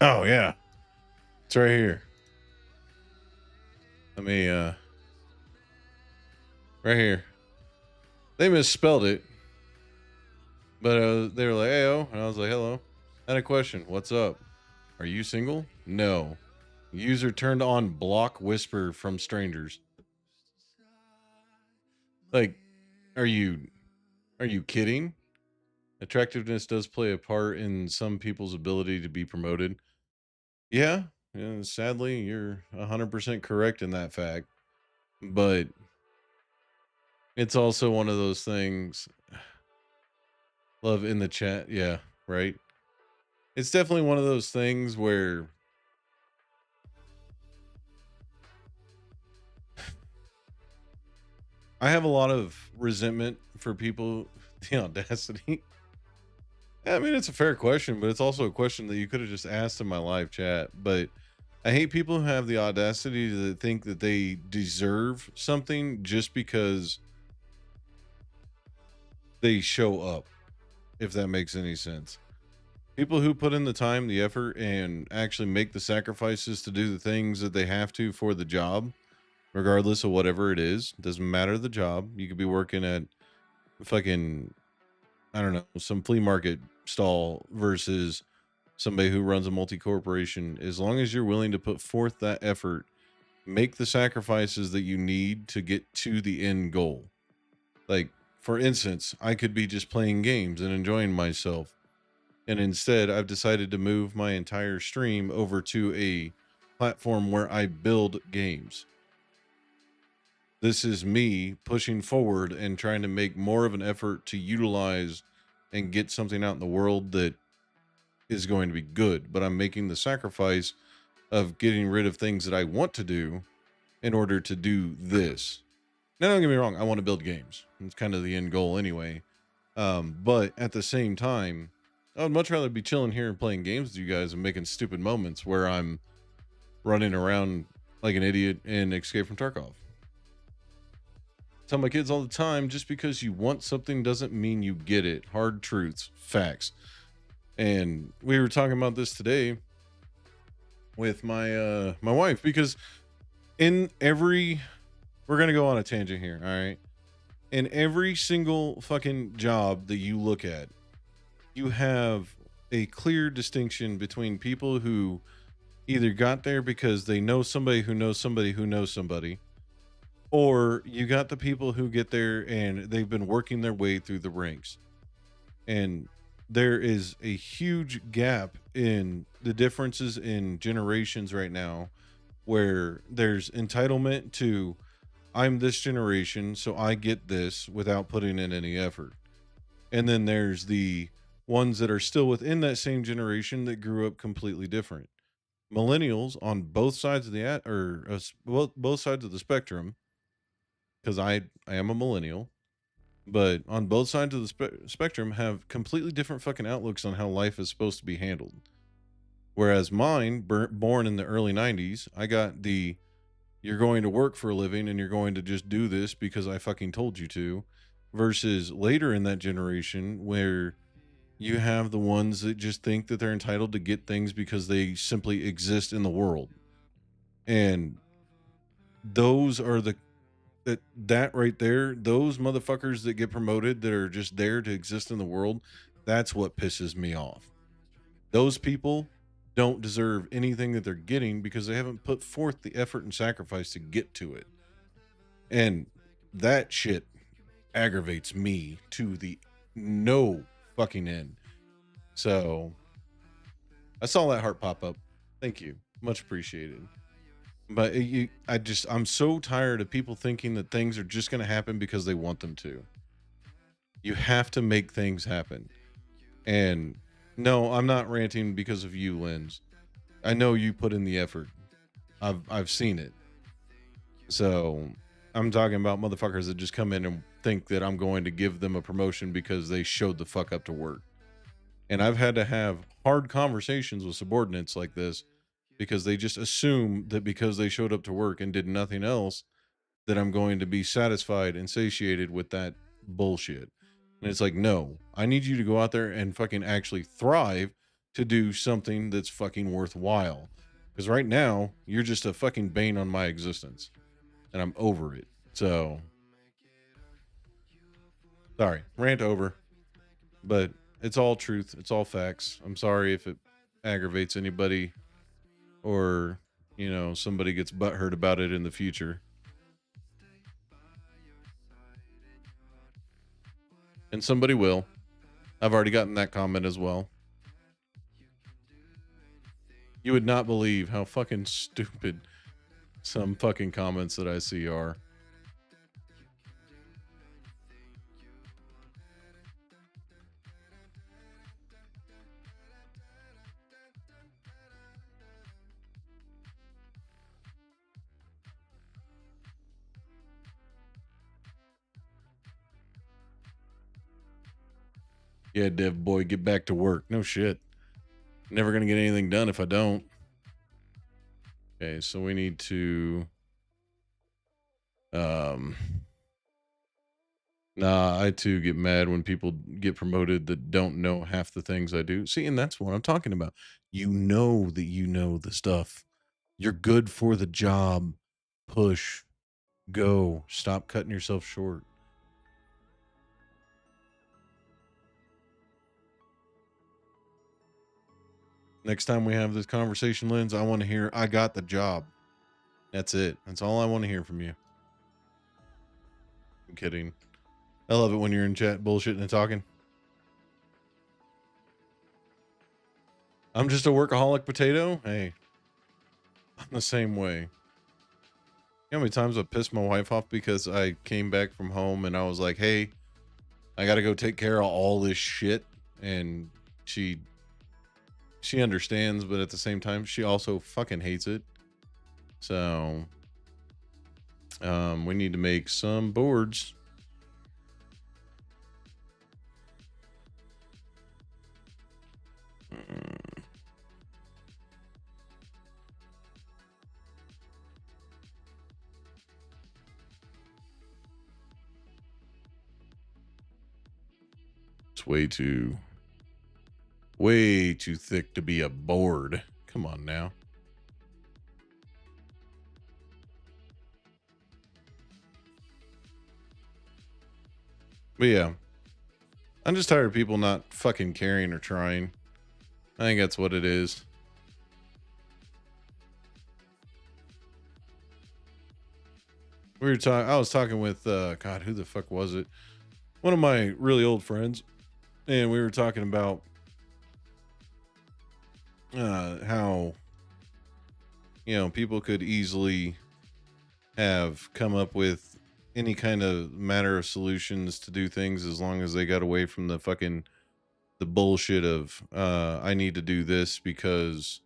Oh yeah. It's right here. Let me right here. They misspelled it. But they were like, hey, oh, and I was like, hello. I had a question. What's up? Are you single? No. User turned on block whisper from strangers. Like, are you kidding? Attractiveness does play a part in some people's ability to be promoted. Yeah, sadly, you're 100% correct in that fact. But it's also one of those things. Love in the chat. Yeah, right. It's definitely one of those things where I have a lot of resentment for people, the audacity. I mean, it's a fair question, but it's also a question that you could have just asked in my live chat. But I hate people who have the audacity to think that they deserve something just because they show up, if that makes any sense. People who put in the time, the effort, and actually make the sacrifices to do the things that they have to for the job, regardless of whatever it is, doesn't matter the job. You could be working at fucking, I don't know, some flea market stall versus somebody who runs a multi corporation. As long as you're willing to put forth that effort, make the sacrifices that you need to get to the end goal. Like, for instance, I could be just playing games and enjoying myself. And instead, I've decided to move my entire stream over to a platform where I build games. This is me pushing forward and trying to make more of an effort to utilize and get something out in the world that is going to be good. But I'm making the sacrifice of getting rid of things that I want to do in order to do this. Now, don't get me wrong, I want to build games. It's kind of the end goal anyway. But at the same time, I would much rather be chilling here and playing games with you guys and making stupid moments where I'm running around like an idiot in Escape from Tarkov. Tell my kids all the time, just because you want something doesn't mean you get it. Hard truths, facts. And we were talking about this today with my wife, because in every, we're gonna go on a tangent here, all right? In every single fucking job that you look at, you have a clear distinction between people who either got there because they know somebody who knows somebody who knows somebody, or you got the people who get there and they've been working their way through the ranks. And there is a huge gap in the differences in generations right now, where there's entitlement to, I'm this generation, so I get this without putting in any effort. And then there's the ones that are still within that same generation that grew up completely different. Millennials on both sides of the both sides of the spectrum, because I am a millennial, but on both sides of the spectrum have completely different fucking outlooks on how life is supposed to be handled. Whereas mine, born in the early 90s, I got the, you're going to work for a living and you're going to just do this because I fucking told you to, versus later in that generation where you have the ones that just think that they're entitled to get things because they simply exist in the world. And those are that right there, those motherfuckers that get promoted that are just there to exist in the world, that's what pisses me off. Those people don't deserve anything that they're getting because they haven't put forth the effort and sacrifice to get to it. And that shit aggravates me to the no fucking end. So I saw that heart pop up. Thank you. Much appreciated. But I'm so tired of people thinking that things are just going to happen because they want them to. You have to make things happen. And no, I'm not ranting because of you, Lens. I know you put in the effort. I've seen it. So I'm talking about motherfuckers that just come in and think that I'm going to give them a promotion because they showed the fuck up to work. And I've had to have hard conversations with subordinates like this because they just assume that because they showed up to work and did nothing else, that I'm going to be satisfied and satiated with that bullshit. And it's like, no, I need you to go out there and fucking actually thrive to do something that's fucking worthwhile. Because right now, you're just a fucking bane on my existence. And I'm over it. So, sorry, rant over. But it's all truth. It's all facts. I'm sorry if it aggravates anybody or, somebody gets butthurt about it in the future. And somebody will. I've already gotten that comment as well. You would not believe how fucking stupid some fucking comments that I see are. Yeah, dev boy, get back to work. No shit. Never gonna get anything done if I don't. Okay, so we need to I too get mad when people get promoted that don't know half the things I do. See, and that's what I'm talking about. You know that you know the stuff. You're good for the job. Push. Go. Stop cutting yourself short. Next time we have this conversation, Lens, I want to hear, I got the job. That's it. That's all I want to hear from you. I'm kidding. I love it when you're in chat bullshitting and talking. I'm just a workaholic potato. Hey, I'm the same way. You know how many times I pissed my wife off because I came back from home and I was like, hey, I gotta go take care of all this shit. And she she understands, but at the same time, she also fucking hates it. So we need to make some boards. It's way too thick to be a board. Come on now. But yeah, I'm just tired of people not fucking caring or trying. I think that's what it is. I was talking with God, who the fuck was it? One of my really old friends, and we were talking about how people could easily have come up with any kind of matter of solutions to do things as long as they got away from the bullshit of I need to do this because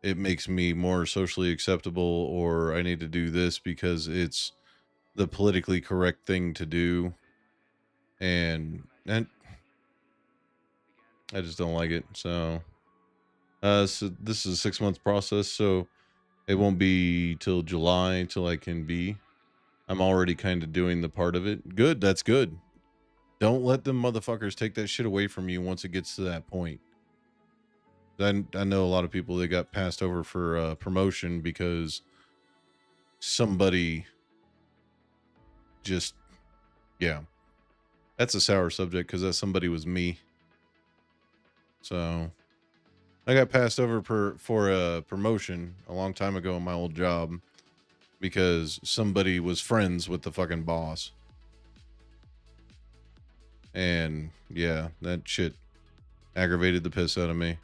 it makes me more socially acceptable, or I need to do this because it's the politically correct thing to do. And I just don't like it. So this is a 6 month process, so it won't be till July till I can be. I'm already kind of doing the part of it. Good, that's good. Don't let them motherfuckers take that shit away from you once it gets to that point. I know a lot of people that got passed over for promotion because somebody just, yeah, that's a sour subject because that somebody was me. So I got passed over for a promotion a long time ago in my old job because somebody was friends with the fucking boss. And yeah, that shit aggravated the piss out of me.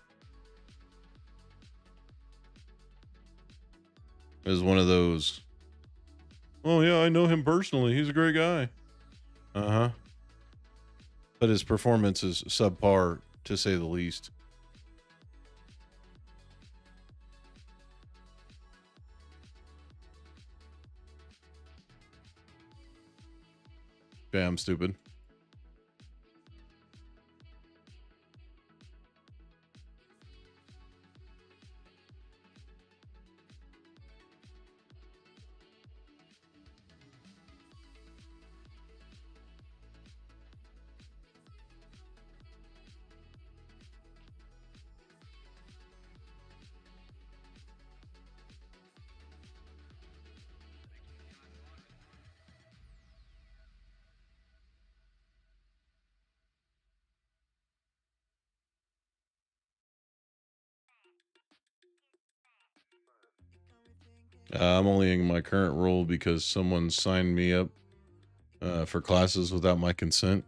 It was one of those, oh yeah, I know him personally. He's a great guy. Uh-huh. But his performance is subpar, to say the least. Damn stupid. I'm only in my current role because someone signed me up for classes without my consent.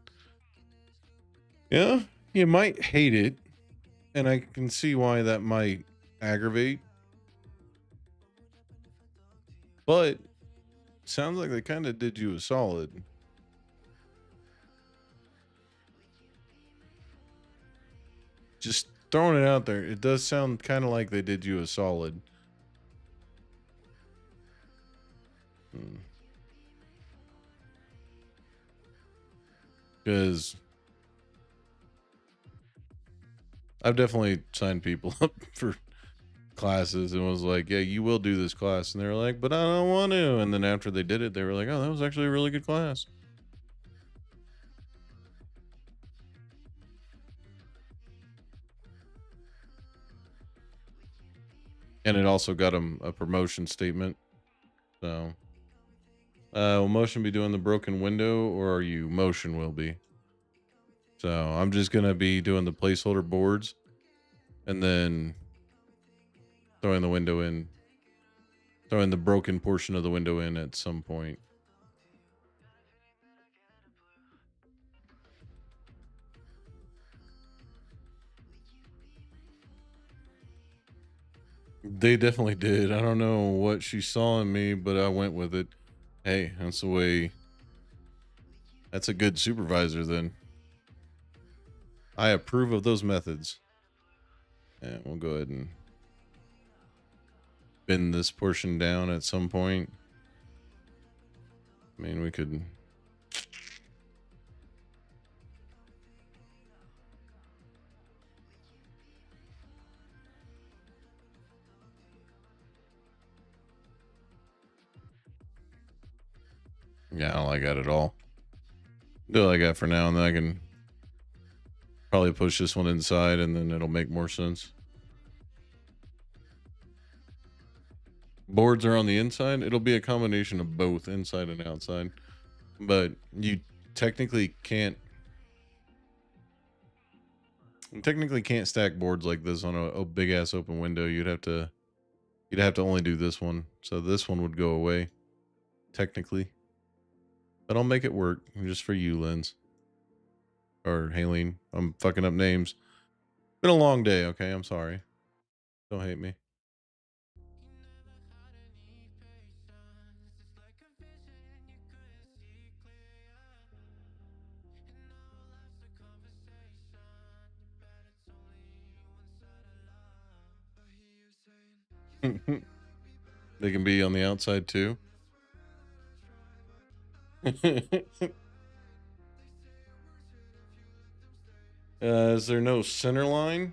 Yeah, you might hate it, and I can see why that might aggravate. But sounds like they kind of did you a solid. Just throwing it out there, it does sound kind of like they did you a solid. Because I've definitely signed people up for classes and was like, yeah, you will do this class. And they were like, but I don't want to. And then after they did it, they were like, oh, that was actually a really good class. And it also got them a promotion statement. So, will Motion be doing the broken window, or are you? Motion will be. So I'm just gonna be doing the placeholder boards, and then throwing the window in, throwing the broken portion of the window in at some point. They definitely did. I don't know what she saw in me, but I went with it. Hey, that's the way. That's a good supervisor then. I approve of those methods. And we'll go ahead and bend this portion down at some point. I mean, we could. Yeah, I don't like that at all. Do what I got for now, and then I can probably push this one inside, and then it'll make more sense. Boards are on the inside. It'll be a combination of both inside and outside, but you technically can't stack boards like this on a big ass open window. You'd have to only do this one, so this one would go away technically, but I'll make it work just for you, Lens or Haleen. I'm fucking up names. Been a long day. Okay, I'm sorry. Don't hate me. They can be on the outside too. Is there no center line?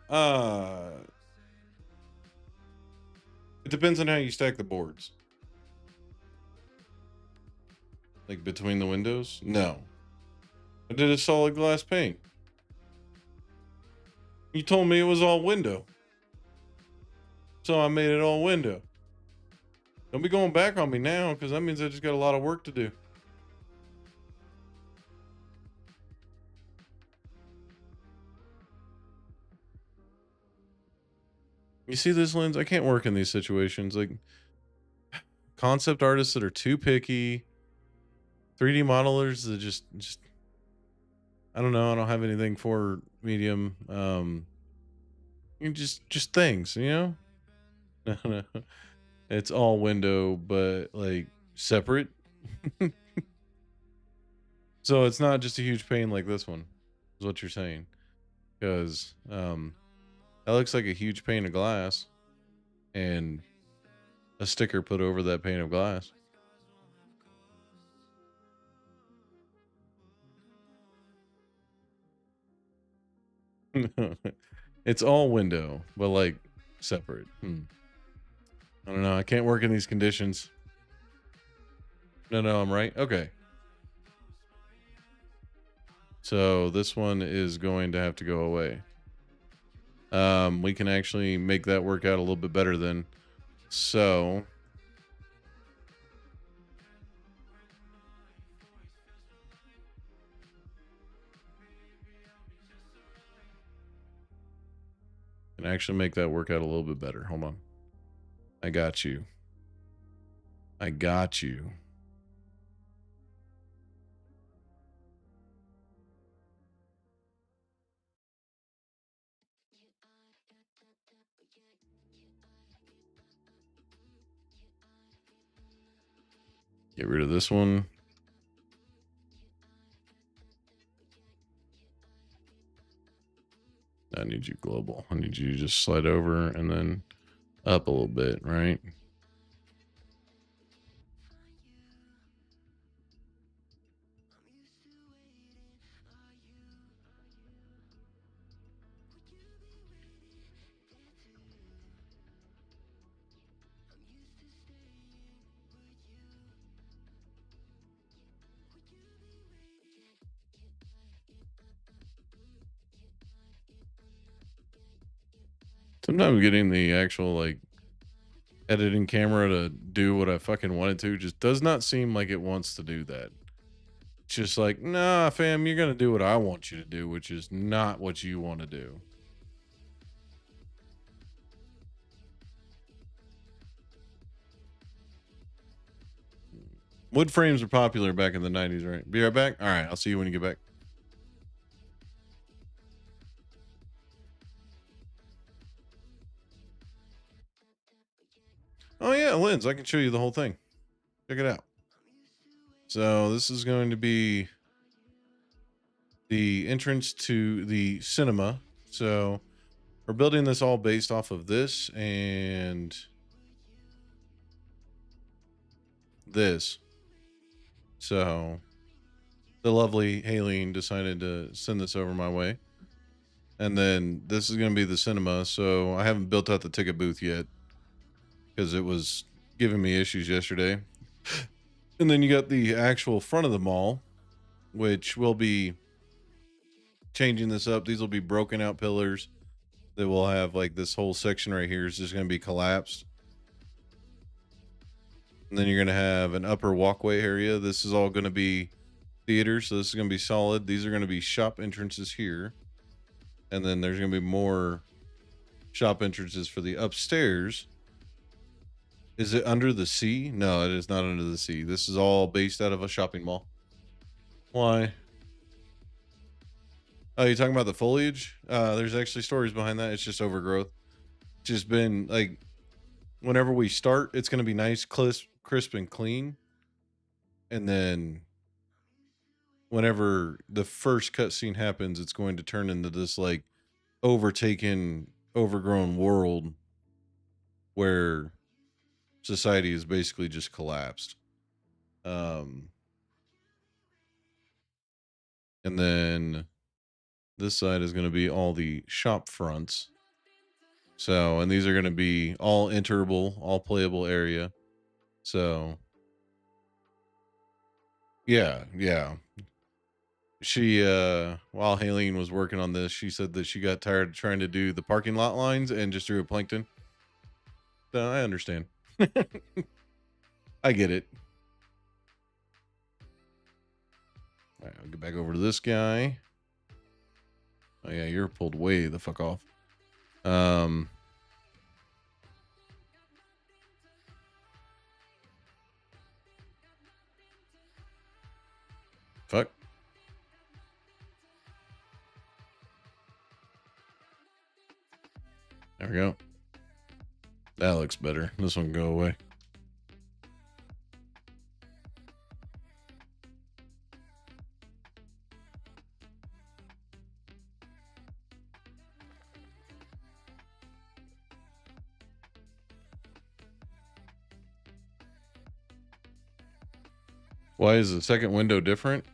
It depends on how you stack the boards. Like between the windows? No. I did a solid glass pane. You told me it was all window. So I made it all window. Don't be going back on me now, because that means I just got a lot of work to do. You see this, Lens? I can't work in these situations. Like, concept artists that are too picky, 3D modelers that just I don't know. I don't have anything for medium. Just things, you know? No, no. It's all window, but like separate. So it's not just a huge pane like this one, is what you're saying. Because that looks like a huge pane of glass and a sticker put over that pane of glass. It's all window, but like separate. I don't know. I can't work in these conditions. No, I'm right. Okay. So this one is going to have to go away. We can actually make that work out a little bit better then. So can actually make that work out a little bit better. Hold on. I got you. I got you. Get rid of this one. I need you global. I need you to just slide over and then up a little bit, right? Sometimes getting the actual like editing camera to do what I fucking wanted to just does not seem like it wants to do that. It's just like, nah, fam, you're gonna do what I want you to do, which is not what you want to do. Wood frames were popular back in the 90s, right? Be right back. All right, I'll see you when you get back. Oh yeah, lens. I can show you the whole thing. Check it out. So this is going to be the entrance to the cinema. So we're building this all based off of this and this. So the lovely Haleen decided to send this over my way. And then this is going to be the cinema. So I haven't built out the ticket booth yet because it was giving me issues yesterday. And then you got the actual front of the mall, which will be changing this up. These will be broken out pillars that will have like this whole section right here is just going to be collapsed. And then you're going to have an upper walkway area. This is all going to be theater. So this is going to be solid. These are going to be shop entrances here. And then there's going to be more shop entrances for the upstairs. Is it under the sea? No, it is not under the sea. This is all based out of a shopping mall. Why? Oh, you're talking about the foliage? There's actually stories behind that. It's just overgrowth. It's just been like, whenever we start, it's going to be nice, crisp and clean. And then whenever the first cutscene happens, it's going to turn into this like overtaken, overgrown world where society is basically just collapsed. And then this side is going to be all the shop fronts. So, and these are going to be all enterable, all playable area. So, yeah. She, while Haleen was working on this, she said that she got tired of trying to do the parking lot lines and just drew a plankton. So I understand. I get it. All right, I'll get back over to this guy. Oh yeah, you're pulled way the fuck off. Fuck. There we go. That looks better. This one can go away. Why is the second window different?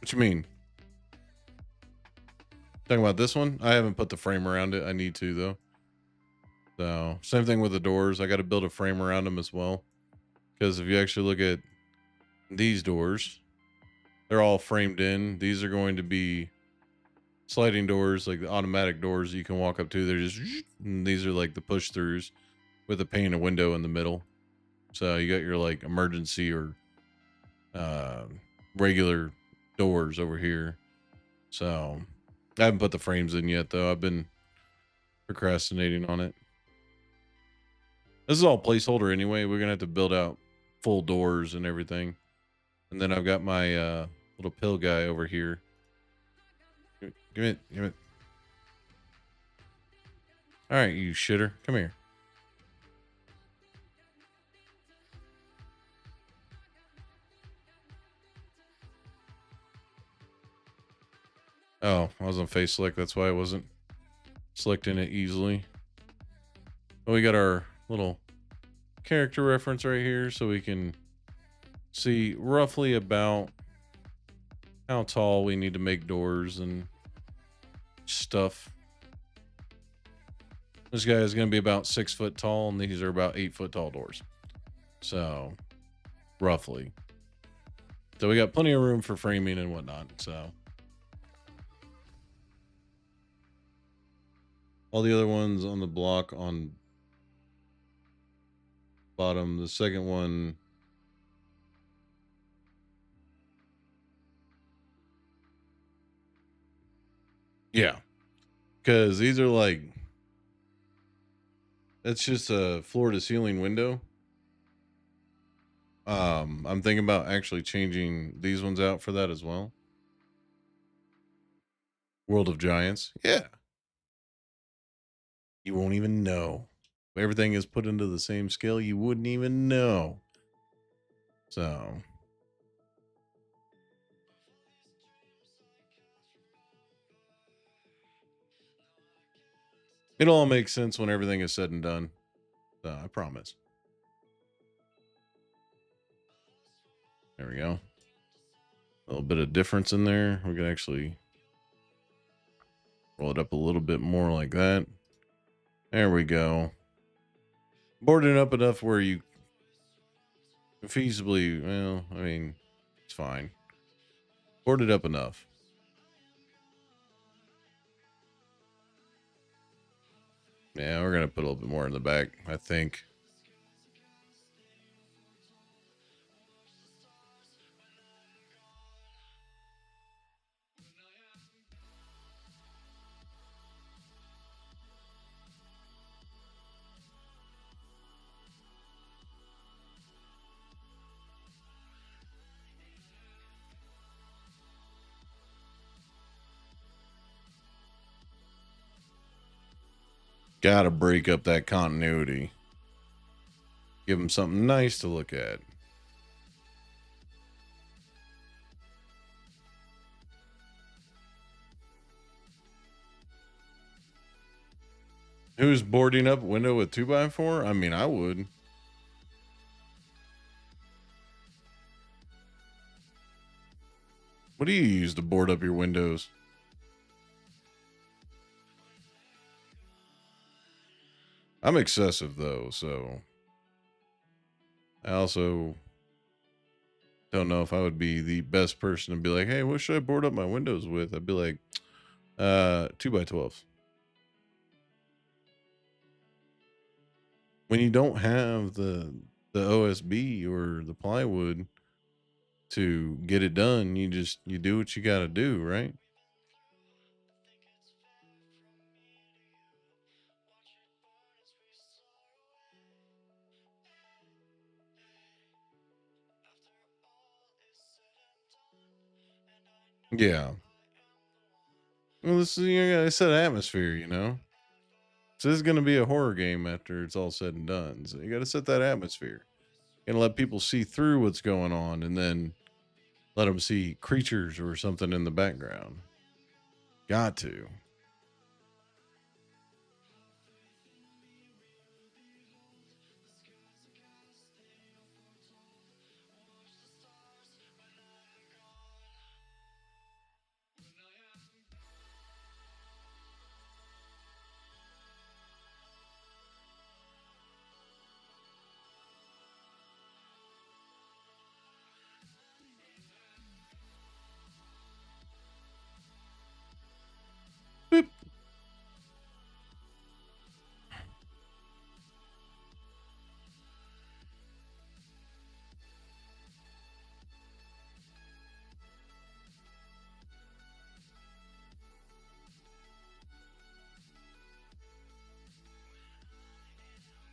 What you mean? Talking about this one? I haven't put the frame around it. I need to though. So same thing with the doors. I got to build a frame around them as well. Because if you actually look at these doors, they're all framed in. These are going to be sliding doors, like the automatic doors you can walk up to. They're just, and these are like the push throughs with a pane and window in the middle. So you got your like emergency or regular doors over here. So I haven't put the frames in yet though. I've been procrastinating on it. This is all placeholder anyway. We're gonna have to build out full doors and everything. And then I've got my little pill guy over here. Give it. All right, you shitter. Come here. Oh, I was on face slick. That's why I wasn't selecting it easily. Well, we got our little character reference right here so we can see roughly about how tall we need to make doors and stuff. This guy is going to be about 6 foot tall, and these are about 8 foot tall doors. So, roughly. So we got plenty of room for framing and whatnot. So, all the other ones on the block on bottom, the second one. Yeah. Because these are like, it's just a floor to ceiling window. I'm thinking about actually changing these ones out for that as well. World of Giants. Yeah. You won't even know. Everything is put into the same scale, you wouldn't even know. So it'll all make sense when everything is said and done. So I promise. There we go. A little bit of difference in there. We can actually roll it up a little bit more like that. There we go. Board it up enough where you feasibly, well, I mean, it's fine. Board it up enough. Yeah, we're going to put a little bit more in the back, I think. Gotta break up that continuity. Give them something nice to look at. Who's boarding up a window with 2x4? I mean, I would. What do you use to board up your windows? I'm excessive though, so I also don't know if I would be the best person to be like, hey, what should I board up my windows with? I'd be like, 2x12. When you don't have the OSB or the plywood to get it done, you do what you got to do, right? Yeah. Well, this is, you gotta set atmosphere, you know. So this is gonna be a horror game after it's all said and done. So you got to set that atmosphere and let people see through what's going on, and then let them see creatures or something in the background. Got to. Boop.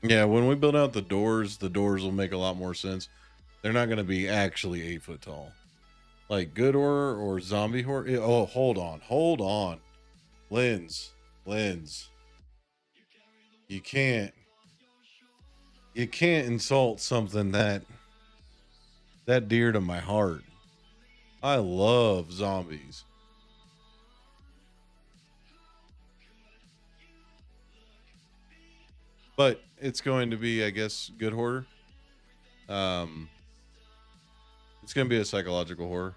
Yeah, when we build out the doors will make a lot more sense. They're not going to be actually 8 foot tall. Like good horror or zombie horror. Oh, hold on, Lens. You can't, you can't insult something that dear to my heart. I love zombies, but it's going to be, I guess, good horror. Um, it's going to be a psychological horror.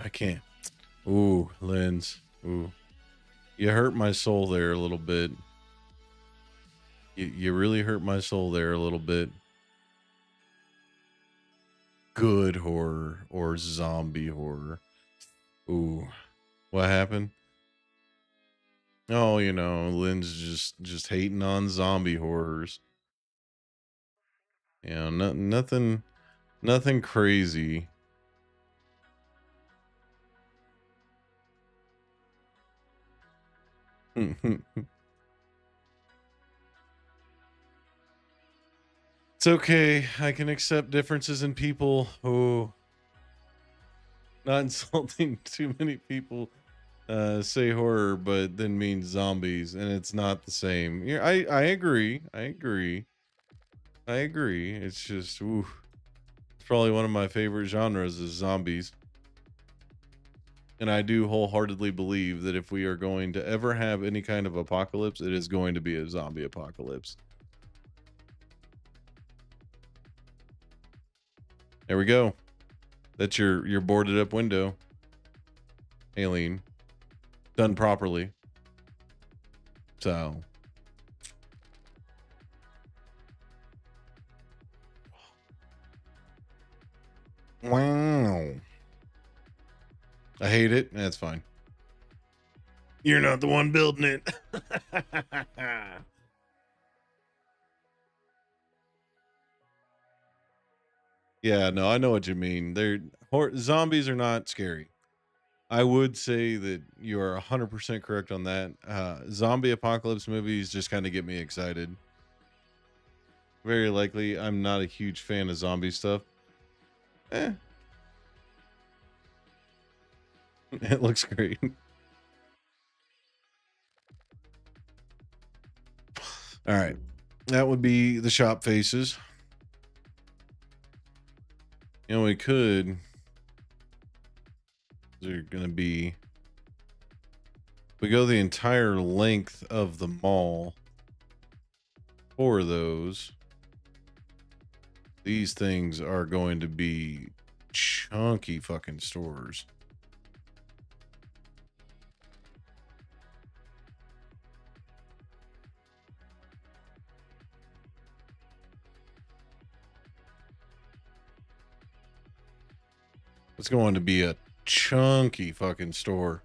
I can't. Ooh, Lens. Ooh, you hurt my soul there a little bit. You really hurt my soul there a little bit. Good horror or zombie horror. Ooh, what happened? Oh, Lynn's just hating on zombie horrors. Nothing crazy. It's okay. I can accept differences in people. Oh, not insulting too many people say horror, but then means zombies, and it's not the same. Yeah, I agree. I agree. I agree. It's just, ooh, it's probably one of my favorite genres is zombies. And I do wholeheartedly believe that if we are going to ever have any kind of apocalypse, it is going to be a zombie apocalypse. There we go. That's your boarded up window. Alien. Done properly. So wow. I hate it. That's fine. You're not the one building it. Yeah, no, I know what you mean. Zombies are not scary. I would say that you are 100% correct on that. Zombie apocalypse movies just kind of get me excited. Very likely, I'm not a huge fan of zombie stuff. Eh, it looks great. All right, that would be the shop faces. You know, we could. They're gonna be. We go the entire length of the mall for those. These things are going to be chunky fucking stores. It's going to be a chunky fucking store.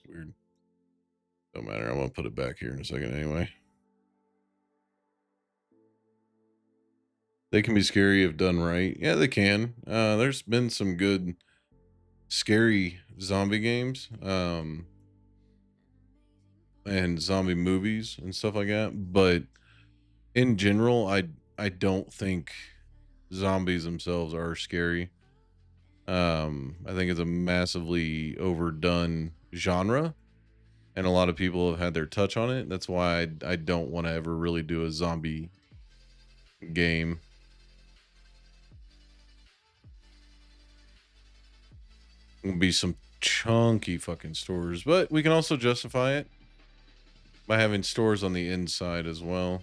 Weird. Don't matter. I'm gonna put it back here in a second anyway. They can be scary if done right. Yeah, they can. There's been some good scary zombie games, and zombie movies and stuff like that. But in general, I don't think zombies themselves are scary. I think it's a massively overdone genre, and a lot of people have had their touch on it. That's why I don't want to ever really do a zombie game. Will be some chunky fucking stores, but we can also justify it by having stores on the inside as well.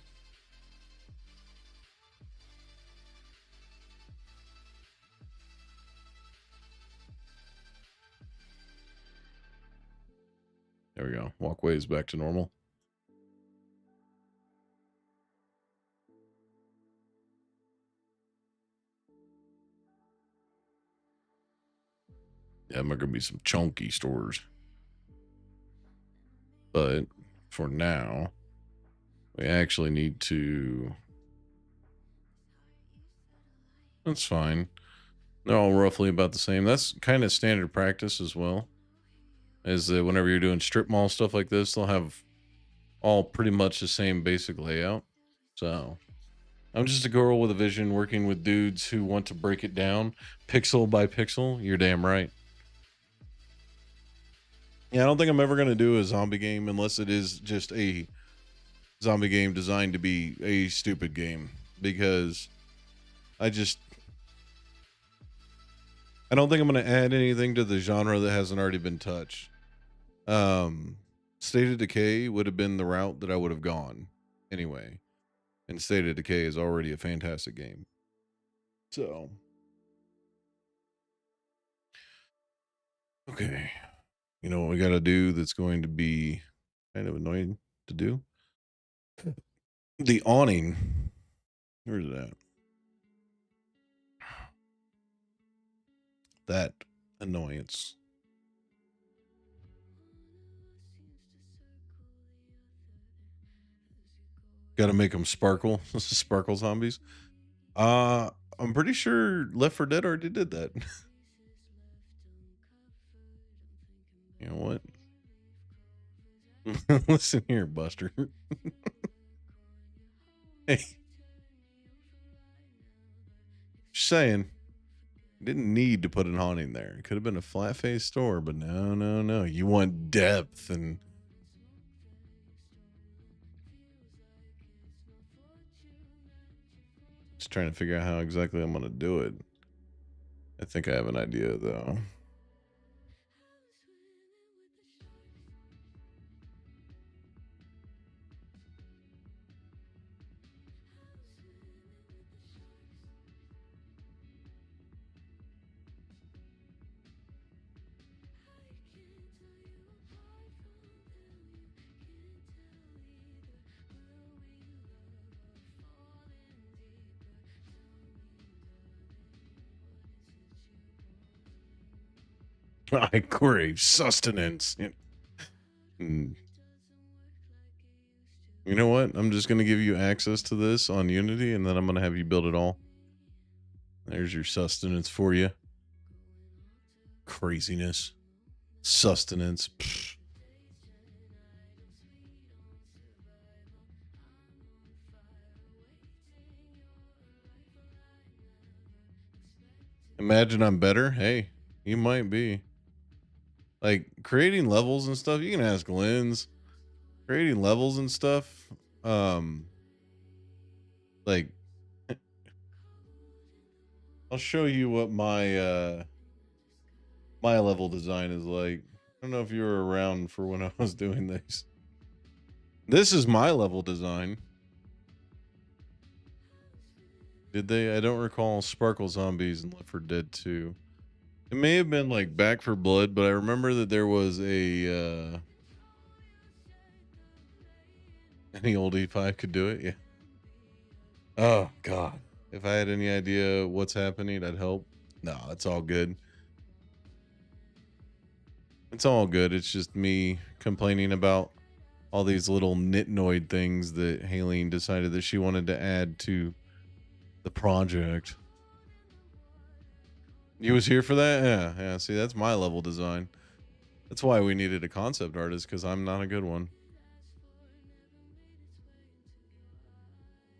There we go. Walkways back to normal. Yeah, there gonna be some chunky stores. But for now, we actually need to. That's fine. They're all roughly about the same. That's kind of standard practice as well. Is that whenever you're doing strip mall stuff like this, they'll have all pretty much the same basic layout. So I'm just a girl with a vision working with dudes who want to break it down pixel by pixel. You're damn right. Yeah, I don't think I'm ever going to do a zombie game unless it is just a zombie game designed to be a stupid game, because I just I don't think I'm going to add anything to the genre that hasn't already been touched. State of Decay would have been the route that I would have gone anyway. And State of Decay is already a fantastic game. So, okay. You know what we got to do that's going to be kind of annoying to do? The awning. Where's it at? That annoyance. Got to make them sparkle. Sparkle zombies. Uh, I'm pretty sure Left 4 Dead already did that. You know what? Listen here, Buster. Hey, just saying. Didn't need to put an awning there. It could have been a flat face store, but no, no, no. You want depth and just trying to figure out how exactly I'm gonna do it. I think I have an idea though. I crave sustenance. Mm. You know what? I'm just gonna give you access to this on Unity, and then I'm gonna have you build it all. There's your sustenance for you. Craziness. Sustenance. Pfft. Imagine I'm better. Hey, you might be. Like creating levels and stuff. You can ask Lens. Creating levels and stuff. Um, like I'll show you what my level design is like. I don't know if you were around for when I was doing this. This is my level design. Did they? I don't recall Sparkle Zombies and Left 4 Dead 2. It may have been like Back for Blood, but I remember that there was a any old E5 could do it. Yeah. Oh God. If I had any idea what's happening, I'd help. No, it's all good. It's all good. It's just me complaining about all these little nitnoid things that Haleen decided that she wanted to add to the project. You was here for that? Yeah, yeah. See, that's my level design. That's why we needed a concept artist, because I'm not a good one.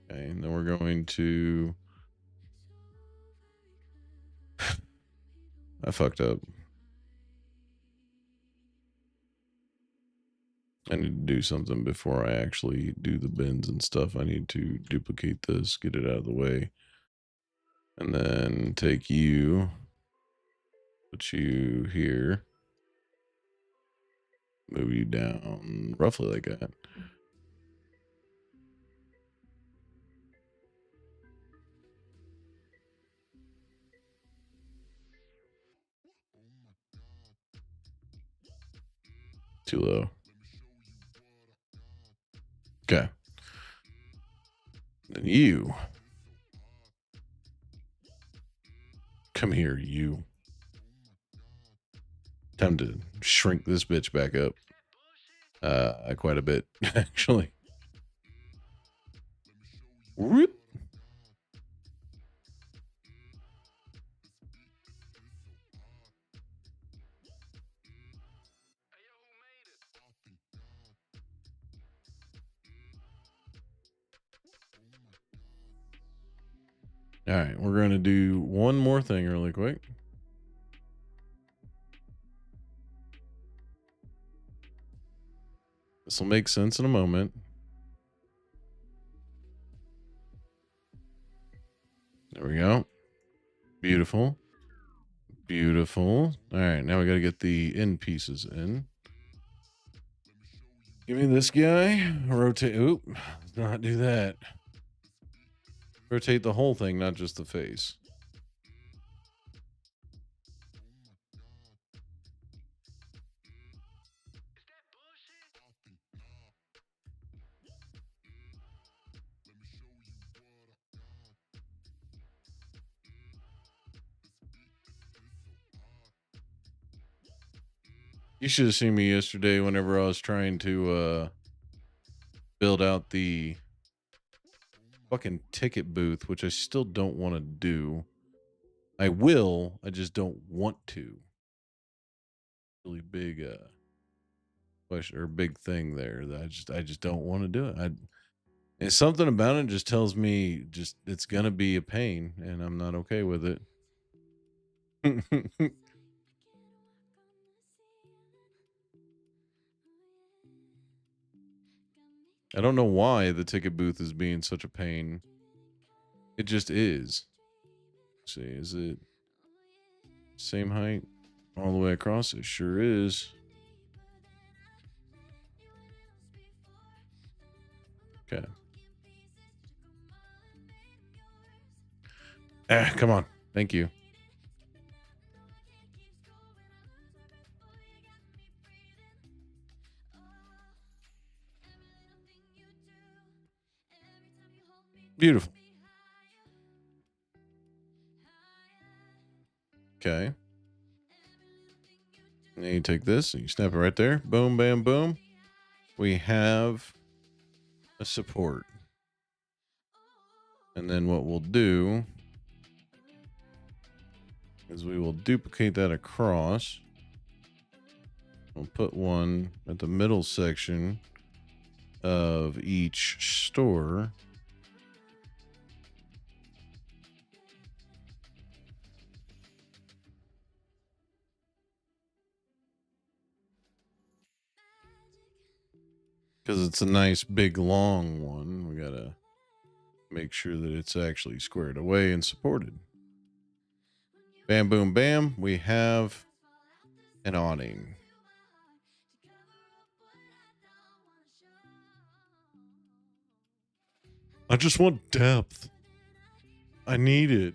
Okay, and then we're going to I fucked up. I need to do something before I actually do the bins and stuff. I need to duplicate this, get it out of the way, and then take you, put you here, move you down roughly like that. Too low. Okay. Then you come here, you. Time to shrink this bitch back up. Quite a bit, actually. Whoop. All right, we're going to do one more thing really quick. This will make sense in a moment. There we go. Beautiful. Beautiful. All right, now we got to get the end pieces in. Give me this guy. Rotate. Oop. Let's not do that. Rotate the whole thing, not just the face. You should have seen me yesterday whenever I was trying to build out the fucking ticket booth, which I still don't want to do. I will, I just don't want to. Really big question or big thing there that I just don't want to do it. It's something about it just tells me just it's gonna be a pain and I'm not okay with it. I don't know why the ticket booth is being such a pain. It just is. Let's see, is it same height all the way across? It sure is. Okay. Ah, come on. Thank you. Beautiful. Okay. And you take this and you snap it right there. Boom, bam, boom. We have a support. And then what we'll do is we will duplicate that across. We'll put one at the middle section of each store. Because it's a nice big long one. We gotta make sure that it's actually squared away and supported. Bam, boom, bam. We have an awning. I just want depth. I need it.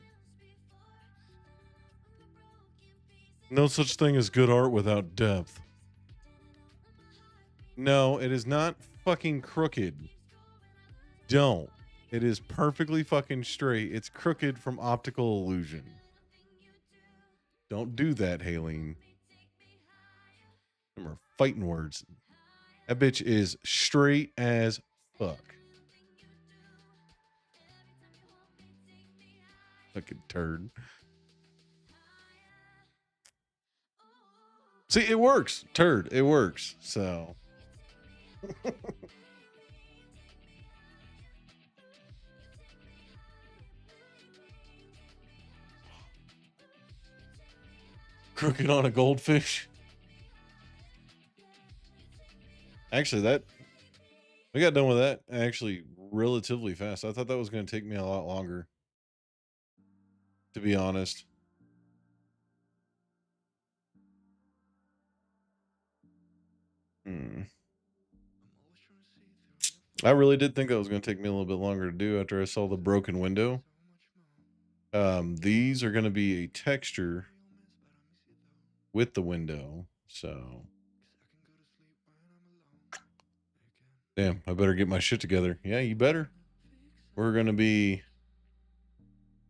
No such thing as good art without depth. No, it is not fucking crooked. Don't. It is perfectly fucking straight. It's crooked from optical illusion. Don't do that, Haleen. Remember, fighting words. That bitch is straight as fuck. Fucking turd. See, it works. Turd. It works. So. Crooked on a goldfish. Actually, we got done with that actually relatively fast. I thought that was going to take me a lot longer, to be honest. I really did think that was going to take me a little bit longer to do after I saw the broken window. These are going to be a texture with the window, so damn, I better get my shit together. Yeah, you better. We're gonna be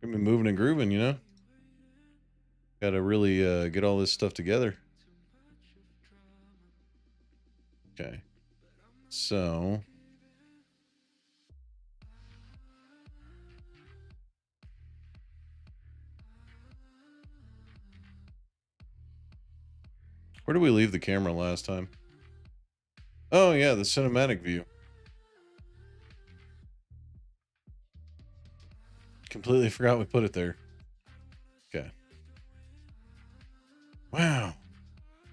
moving and grooving, you know. Got to really get all this stuff together. Okay, so where did we leave the camera last time? Oh yeah, the cinematic view. Completely forgot we put it there. Okay. Wow.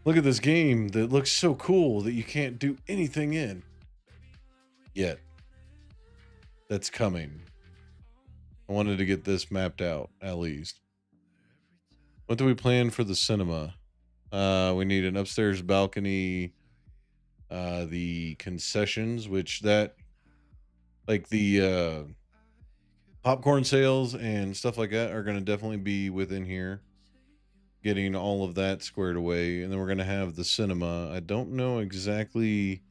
Look at this game that looks so cool that you can't do anything in. Yet. That's coming. I wanted to get this mapped out, at least. What do we plan for the cinema? We need an upstairs balcony, the concessions, which that, like the popcorn sales and stuff like that are going to definitely be within here. Getting all of that squared away. And then we're going to have the cinema. I don't know exactly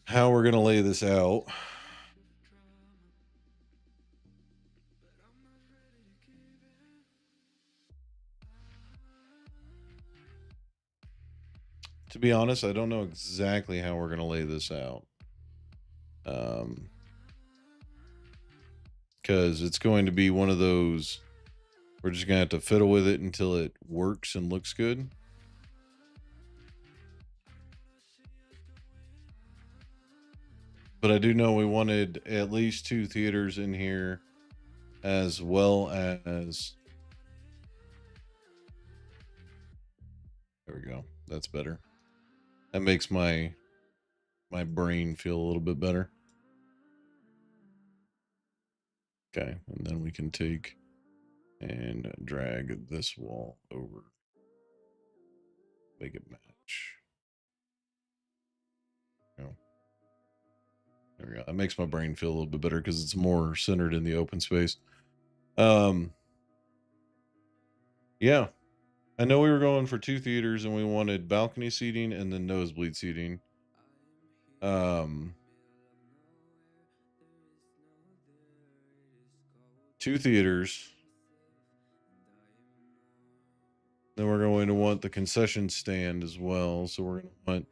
how we're going to lay this out. To be honest, I don't know exactly how we're going to lay this out. because it's going to be one of those, we're just gonna have to fiddle with it until it works and looks good. But I do know we wanted at least 2 theaters in here, as well as, there we go. That's better. That makes my brain feel a little bit better. Okay, and then we can take and drag this wall over. Make it match. There we go. That makes my brain feel a little bit better because it's more centered in the open space. Yeah. I know we were going for 2 theaters and we wanted balcony seating and then nosebleed seating. 2 theaters. Then we're going to want the concession stand as well. So we're going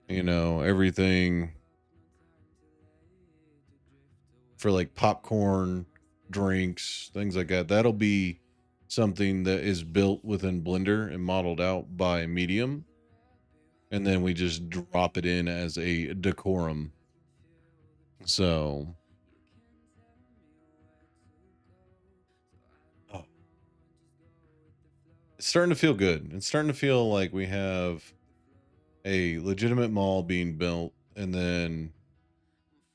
to want, everything for like popcorn, drinks, things like that. That'll be something that is built within Blender and modeled out by Medium. And then we just drop it in as a decorum. So, it's starting to feel good. It's starting to feel like we have a legitimate mall being built, and then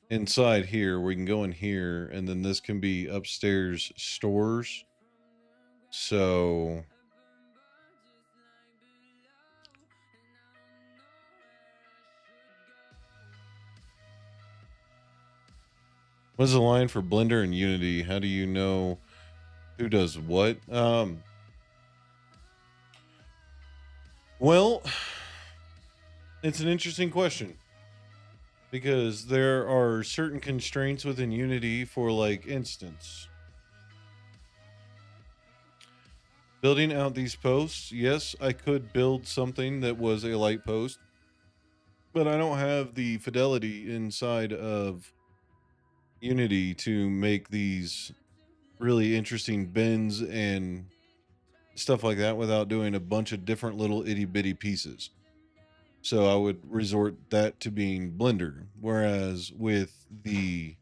inside here we can go in here, and then this can be upstairs stores. So what's the line for Blender and Unity? How do you know who does what? Well, it's an interesting question, because there are certain constraints within Unity. For like instance, building out these posts, yes, I could build something that was a light post, but I don't have the fidelity inside of Unity to make these really interesting bends and stuff like that without doing a bunch of different little itty bitty pieces. So I would resort that to being Blender. Whereas with the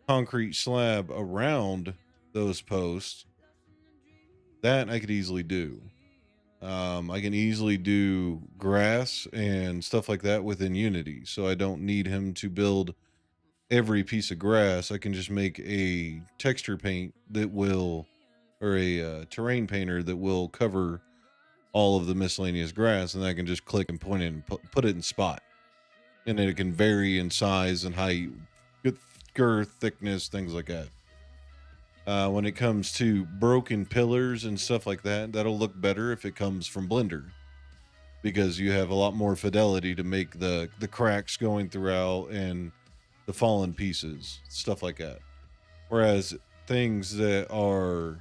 concrete slab around those posts, that I could easily do. I can easily do grass and stuff like that within Unity. So I don't need him to build every piece of grass. I can just make a texture paint that will, or a terrain painter that will cover all of the miscellaneous grass, and I can just click and point it and put it in spot. And then it can vary in size and height, girth, thickness, things like that. When it comes to broken pillars and stuff like that, that'll look better if it comes from Blender, because you have a lot more fidelity to make the cracks going throughout and the fallen pieces, stuff like that. Whereas things that are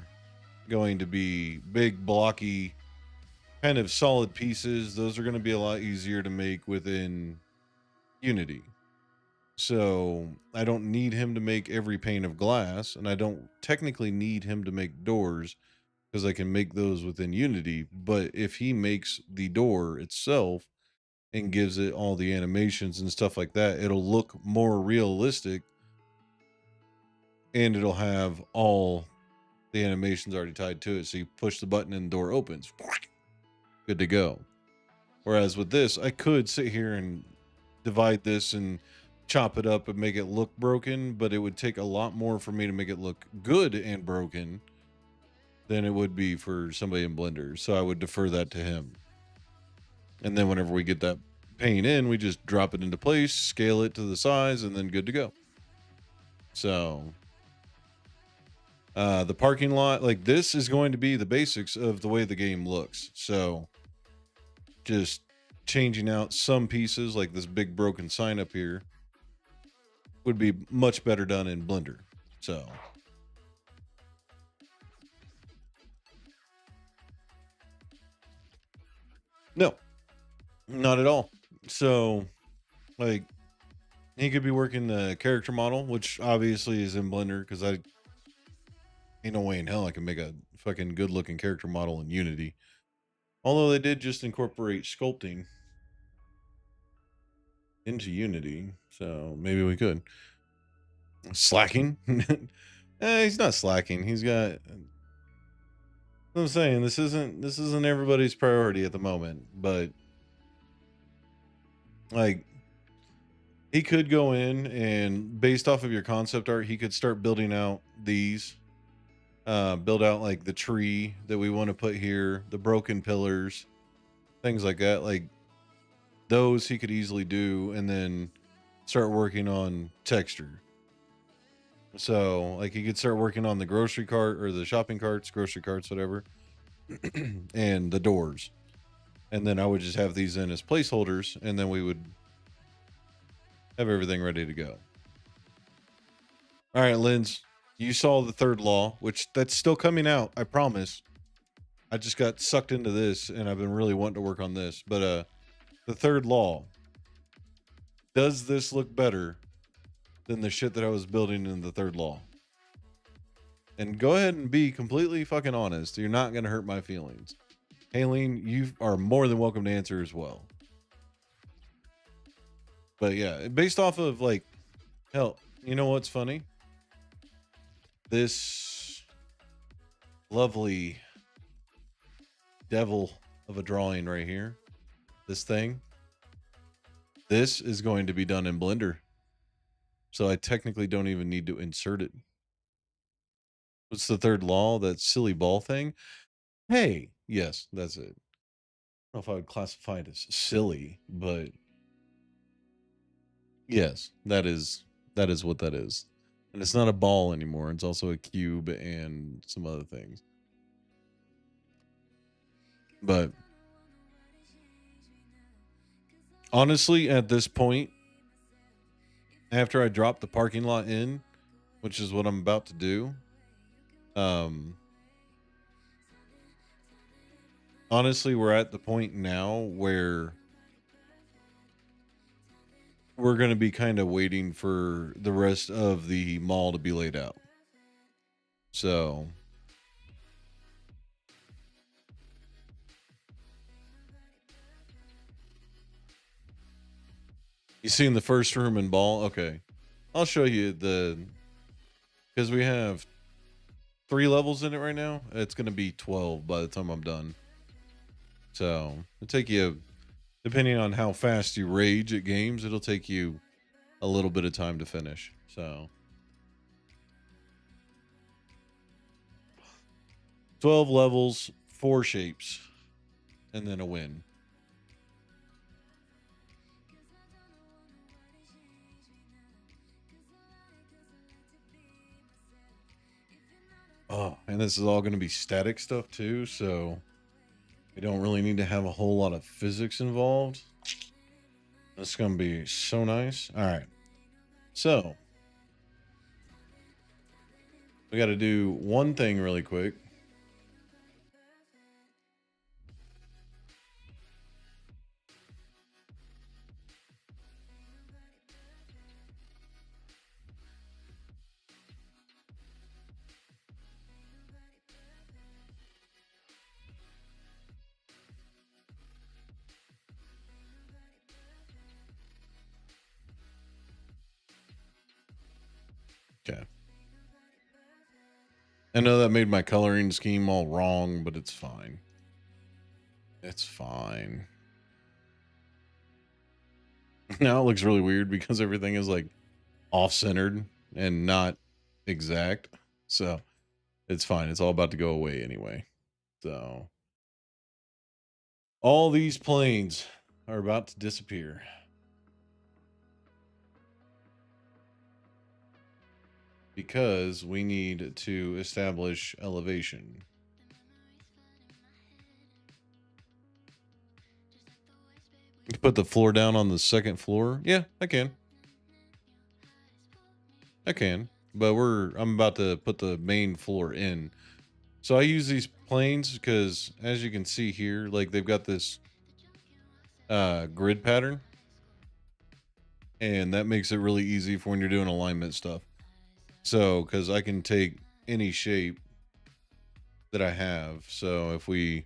going to be big, blocky, kind of solid pieces, those are going to be a lot easier to make within Unity. So I don't need him to make every pane of glass, and I don't technically need him to make doors, because I can make those within Unity. But if he makes the door itself and gives it all the animations and stuff like that, it'll look more realistic, and it'll have all the animations already tied to it. So you push the button and the door opens. Good to go. Whereas with this, I could sit here and divide this and chop it up and make it look broken, but it would take a lot more for me to make it look good and broken than it would be for somebody in Blender. So I would defer that to him. And then whenever we get that paint in, we just drop it into place, scale it to the size, and then good to go. So the parking lot, like, this is going to be the basics of the way the game looks. So just changing out some pieces, like this big broken sign up here, would be much better done in Blender. So no, not at all. So, like, He could be working the character model, which obviously is in Blender because I ain't no way in hell I can make a fucking good looking character model in Unity. Although they did just incorporate sculpting into Unity, so maybe we could. Slacking? He's not slacking. He's got. I'm saying this isn't everybody's priority at the moment, but like he could go in and based off of your concept art, he could start building out these. Build out like the tree that we want to put here, the broken pillars, things like that. Like those he could easily do, and then start working on texture. So like he could start working on the grocery cart or the shopping carts, grocery carts, whatever, and the doors. And then I would just have these in as placeholders, and then we would have everything ready to go. All right, Linz, you saw the third law, which that's still coming out, I promise. I just got sucked into this and I've been really wanting to work on this. But the third law. Does this look better than the shit that I was building in the third law? And go ahead and be completely fucking honest. You're not going to hurt my feelings. Haleen, you are more than welcome to answer as well. But yeah, based off of like, hell, you know what's funny? This lovely devil of a drawing right here, this thing, this is going to be done in Blender. So I technically don't even need to insert it. What's the third law? That silly ball thing? Hey, yes, that's it. I don't know if I would classify it as silly, but yes, that is what that is. And it's not a ball anymore. It's also a cube and some other things. But honestly, at this point, after I drop the parking lot in, which is what I'm about to do, honestly, we're at the point now where we're going to be kind of waiting for the rest of the mall to be laid out. So you seen the first room in ball? Okay. I'll show you because we have 3 levels in it right now. It's going to be 12 by the time I'm done. So it'll take you, depending on how fast you rage at games, it'll take you a little bit of time to finish. So 12 levels, 4 shapes, and then a win. Oh, and this is all going to be static stuff too, so we don't really need to have a whole lot of physics involved. That's going to be so nice. All right. So we got to do one thing really quick. Okay. I know that made my coloring scheme all wrong, but it's fine. It's fine. Now it looks really weird because everything is like off-centered and not exact. So it's fine. It's all about to go away anyway. So all these planes are about to disappear. Because we need to establish elevation. Put the floor down on the second floor. Yeah, I can. But I'm about to put the main floor in. So I use these planes because as you can see here, like they've got this grid pattern. and that makes it really easy for when you're doing alignment stuff. So, because I can take any shape that I have. So if we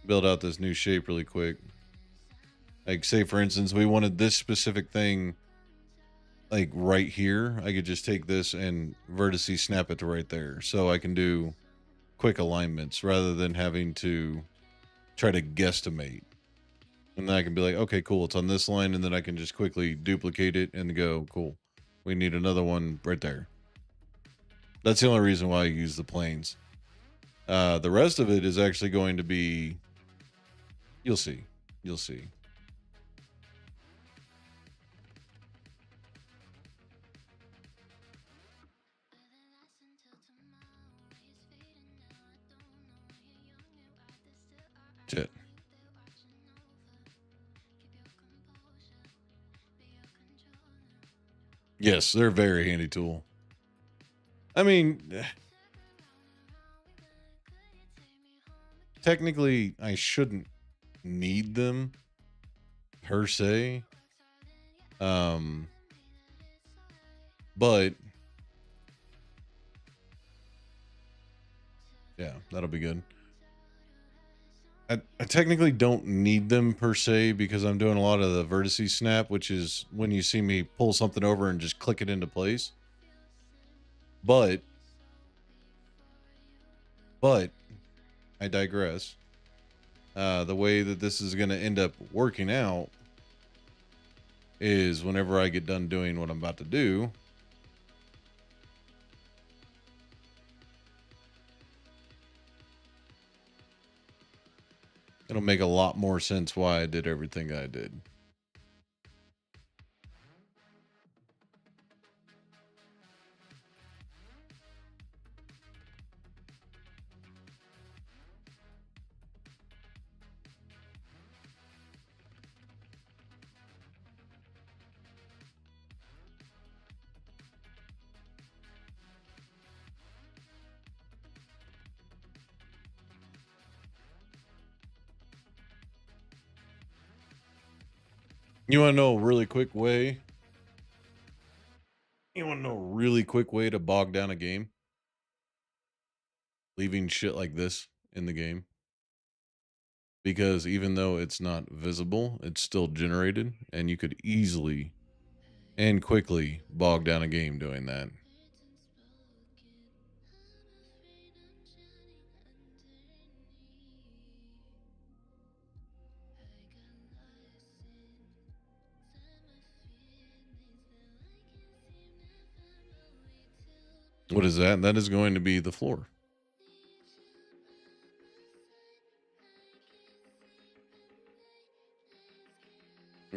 build out this new shape really quick, like say for instance, we wanted this specific thing like right here, I could just take this and vertices snap it to right there. So I can do quick alignments rather than having to try to guesstimate. And then I can be like, okay, cool, it's on this line, and then I can just quickly duplicate it and go, cool. We need another one right there. That's the only reason why I use the planes. The rest of it is actually going to be, you'll see. You'll see. Shit. Yes, they're a very handy tool. I mean, technically, I shouldn't need them per se. But yeah, that'll be good. I technically don't need them per se because I'm doing a lot of the vertices snap, which is when you see me pull something over and just click it into place. But I digress. The way that this is going to end up working out is whenever I get done doing what I'm about to do, it'll make a lot more sense why I did everything I did. You want to know a really quick way? You want to know a really quick way to bog down a game? Leaving shit like this in the game. Because even though it's not visible, it's still generated, and you could easily and quickly bog down a game doing that. What is that? That is going to be the floor.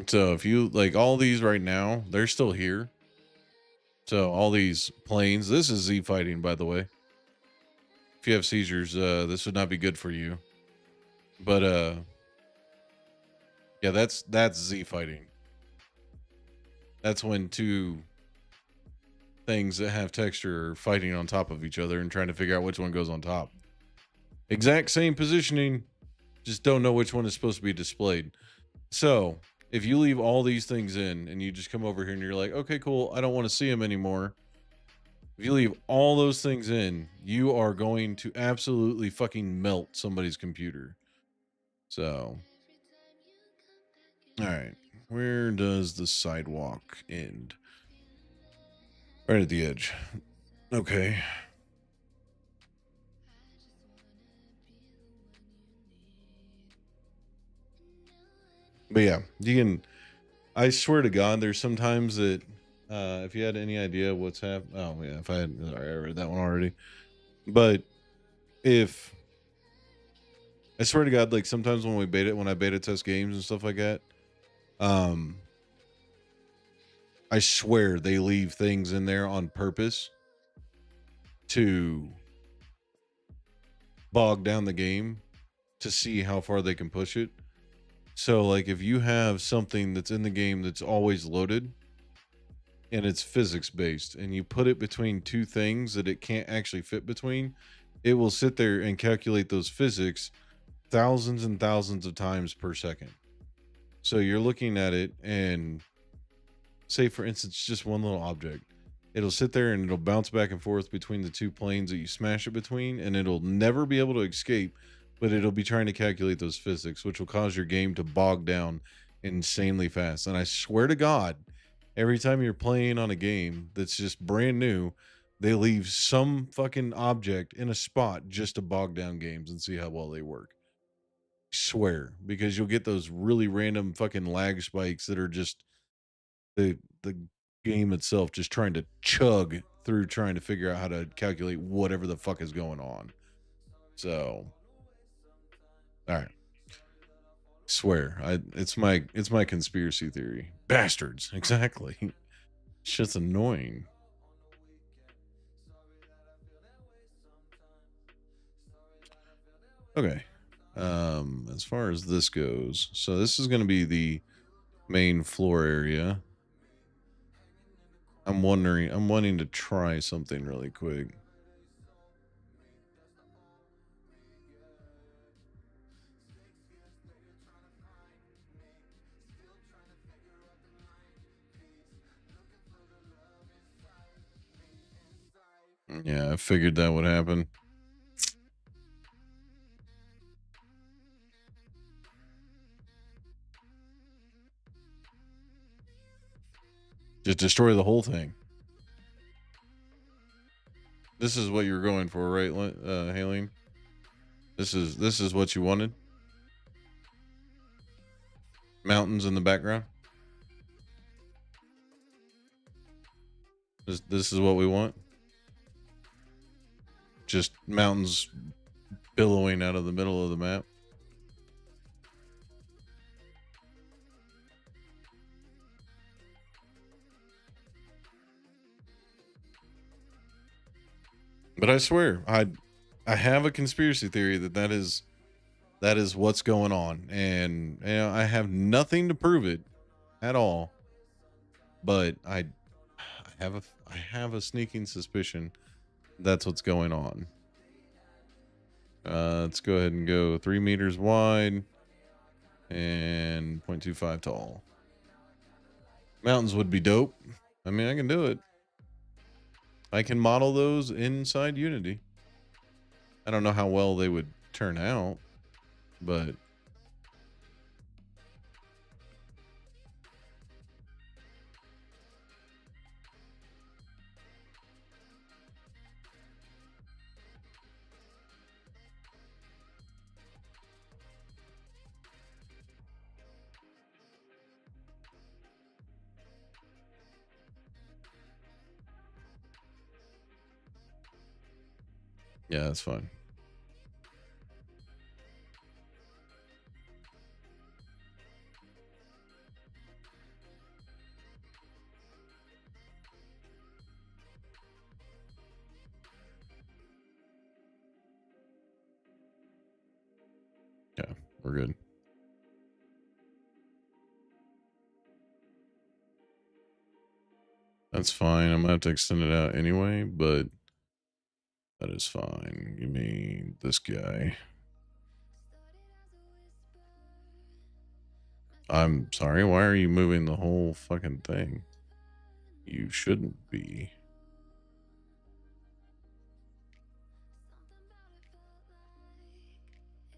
So if you like all these right now, they're still here. So all these planes, this is Z fighting, by the way. If you have seizures, this would not be good for you. But yeah, that's Z fighting. That's when two things that have texture are fighting on top of each other and trying to figure out which one goes on top. Exact same positioning, just don't know which one is supposed to be displayed. So if you leave all these things in and you just come over here and you're like, okay, cool, I don't want to see them anymore. If you leave all those things in, you are going to absolutely fucking melt somebody's computer. So, all right, where does the sidewalk end? Right at the edge. Okay. But yeah, you can. I swear to God, there's sometimes that if you had any idea what's happening. Oh yeah, if I had, sorry, I read that one already. But if I swear to God, like sometimes when I beta test games and stuff like that, um, I swear they leave things in there on purpose to bog down the game to see how far they can push it. So like if you have something that's in the game that's always loaded and it's physics based and you put it between two things that it can't actually fit between, it will sit there and calculate those physics thousands and thousands of times per second. So you're looking at it and say for instance, just one little object. It'll sit there and it'll bounce back and forth between the two planes that you smash it between, and it'll never be able to escape, but it'll be trying to calculate those physics, which will cause your game to bog down insanely fast. And I swear to God, every time you're playing on a game that's just brand new, they leave some fucking object in a spot just to bog down games and see how well they work. Swear, because you'll get those really random fucking lag spikes that are just the game itself just trying to chug through trying to figure out how to calculate whatever the fuck is going on. So, all right. Swear, it's my conspiracy theory. Bastards, exactly. Shit's annoying. Okay. As far as this goes, so this is going to be the main floor area. I'm wanting to try something really quick. Yeah, I figured that would happen. Just destroy the whole thing. This is what you're going for, right, Haleen? This is what you wanted. Mountains in the background. This is what we want. Just mountains billowing out of the middle of the map. But I swear, I have a conspiracy theory that is what's going on, and you know, I have nothing to prove it at all, but I have a sneaking suspicion that's what's going on. Let's go ahead and go 3 meters wide and 0.25 tall. Mountains would be dope. I mean, I can do it. I can model those inside Unity. I don't know how well they would turn out, but yeah, that's fine. Yeah, we're good. That's fine. I'm gonna have to extend it out anyway, but that is fine. You mean this guy? I'm sorry. Why are you moving the whole fucking thing? You shouldn't be.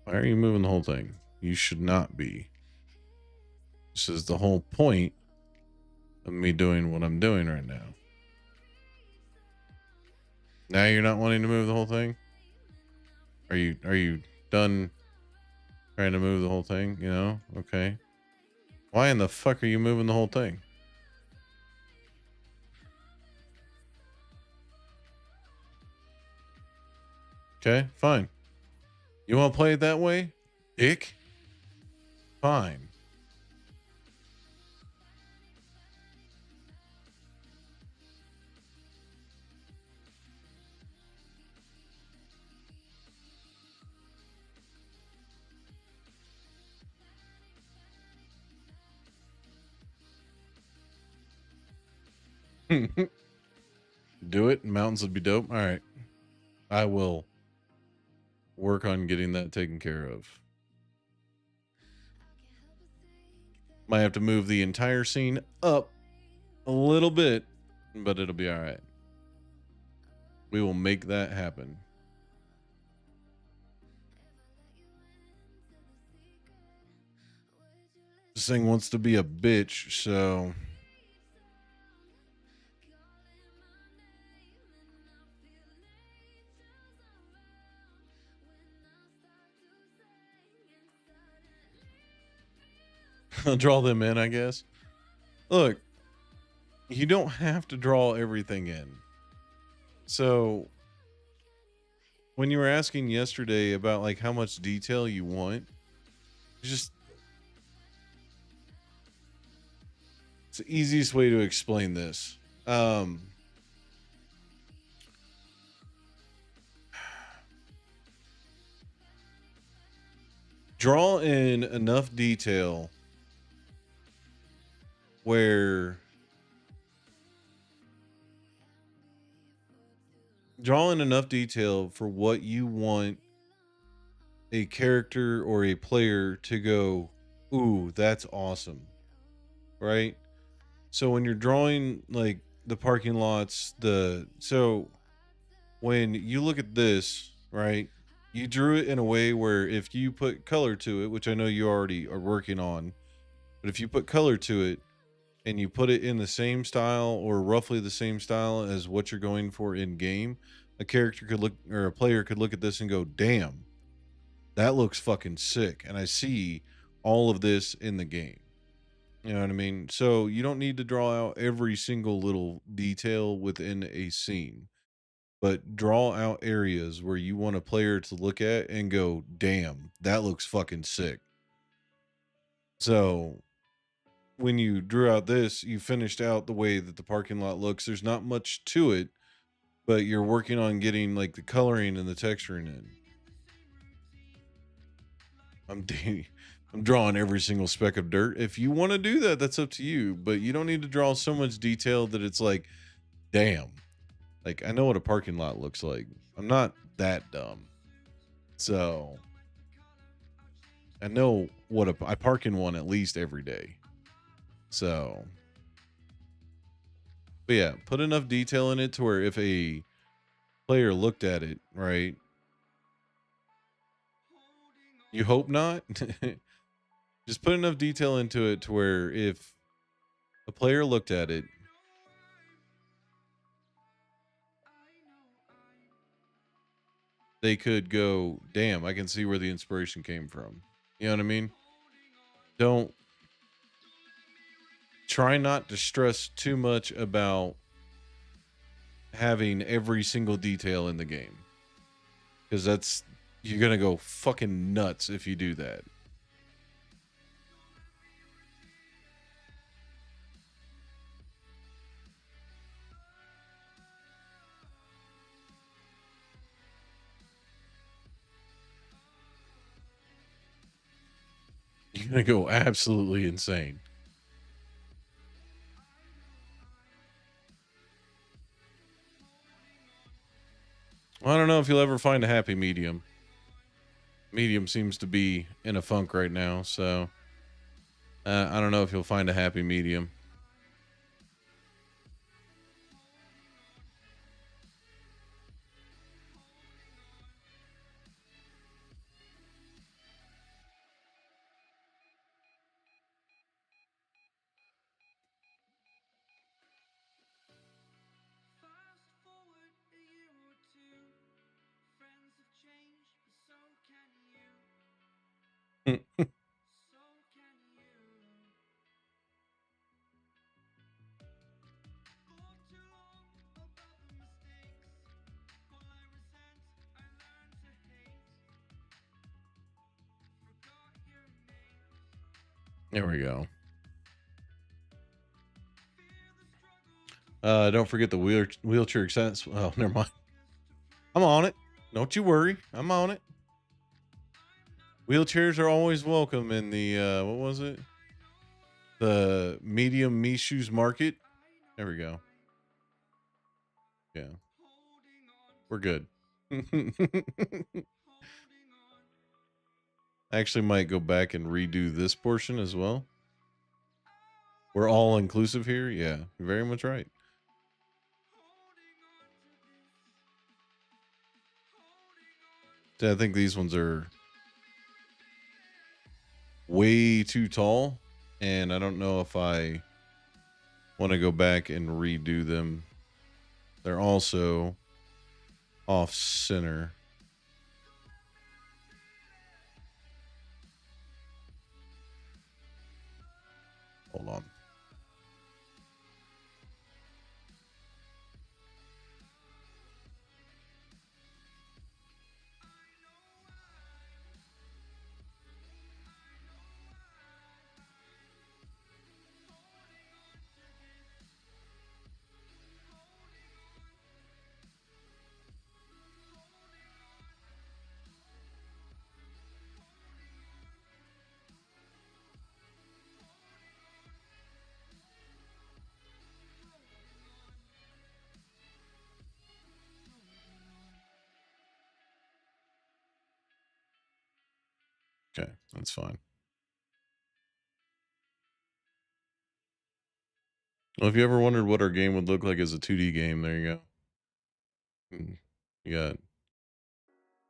Why are you moving the whole thing? You should not be. This is the whole point of me doing what I'm doing right now. Now you're not wanting to move the whole thing? Are you done trying to move the whole thing? You know? Okay. Why in the fuck are you moving the whole thing? Okay, fine. You want to play it that way? Dick? Fine. Do it. Mountains would be dope. All right. I will work on getting that taken care of. Might have to move the entire scene up A little bit, but it'll be all right. We will make that happen. This thing wants to be a bitch, so I'll draw them in, I guess. Look, you don't have to draw everything in. So when you were asking yesterday about like how much detail you want, just it's the easiest way to explain this. Draw in enough detail where draw in enough detail for what you want a character or a player to go, ooh, that's awesome. Right? So when you're drawing like the parking lots, so when you look at this, right? You drew it in a way where if you put color to it, which I know you already are working on, but if you put color to it and you put it in the same style or roughly the same style as what you're going for in game, a character could look or a player could look at this and go, damn, that looks fucking sick. And I see all of this in the game. You know what I mean? So you don't need to draw out every single little detail within a scene, but draw out areas where you want a player to look at and go, damn, that looks fucking sick. So when you drew out this, you finished out the way that the parking lot looks. There's not much to it, but you're working on getting like the coloring and the texturing in. I'm drawing every single speck of dirt. If you want to do that, that's up to you, but you don't need to draw so much detail that it's like, damn. Like, I know what a parking lot looks like. I'm not that dumb. So I know what I park in one at least every day. So, but yeah, put enough detail in it to where if a player looked at it, right? You hope not. Just put enough detail into it to where if a player looked at it, they could go, damn, I can see where the inspiration came from. You know what I mean? Don't try not to stress too much about having every single detail in the game. Because you're going to go fucking nuts if you do that. You're going to go absolutely insane. Well, I don't know if you'll ever find a happy medium. Medium seems to be in a funk right now, so I don't know if you'll find a happy medium. There we go. Don't forget the wheelchair access. Oh, never mind. I'm on it. Don't you worry. I'm on it. Wheelchairs are always welcome in the what was it? The medium Mishu's market. There we go. Yeah. We're good. I actually might go back and redo this portion as well. We're all inclusive here. Yeah, you're very much right. I think these ones are way too tall, and I don't know if I want to go back and redo them. They're also off center. Hold on. Okay, that's fine. Well, if you ever wondered what our game would look like as a 2D game, there you go. You got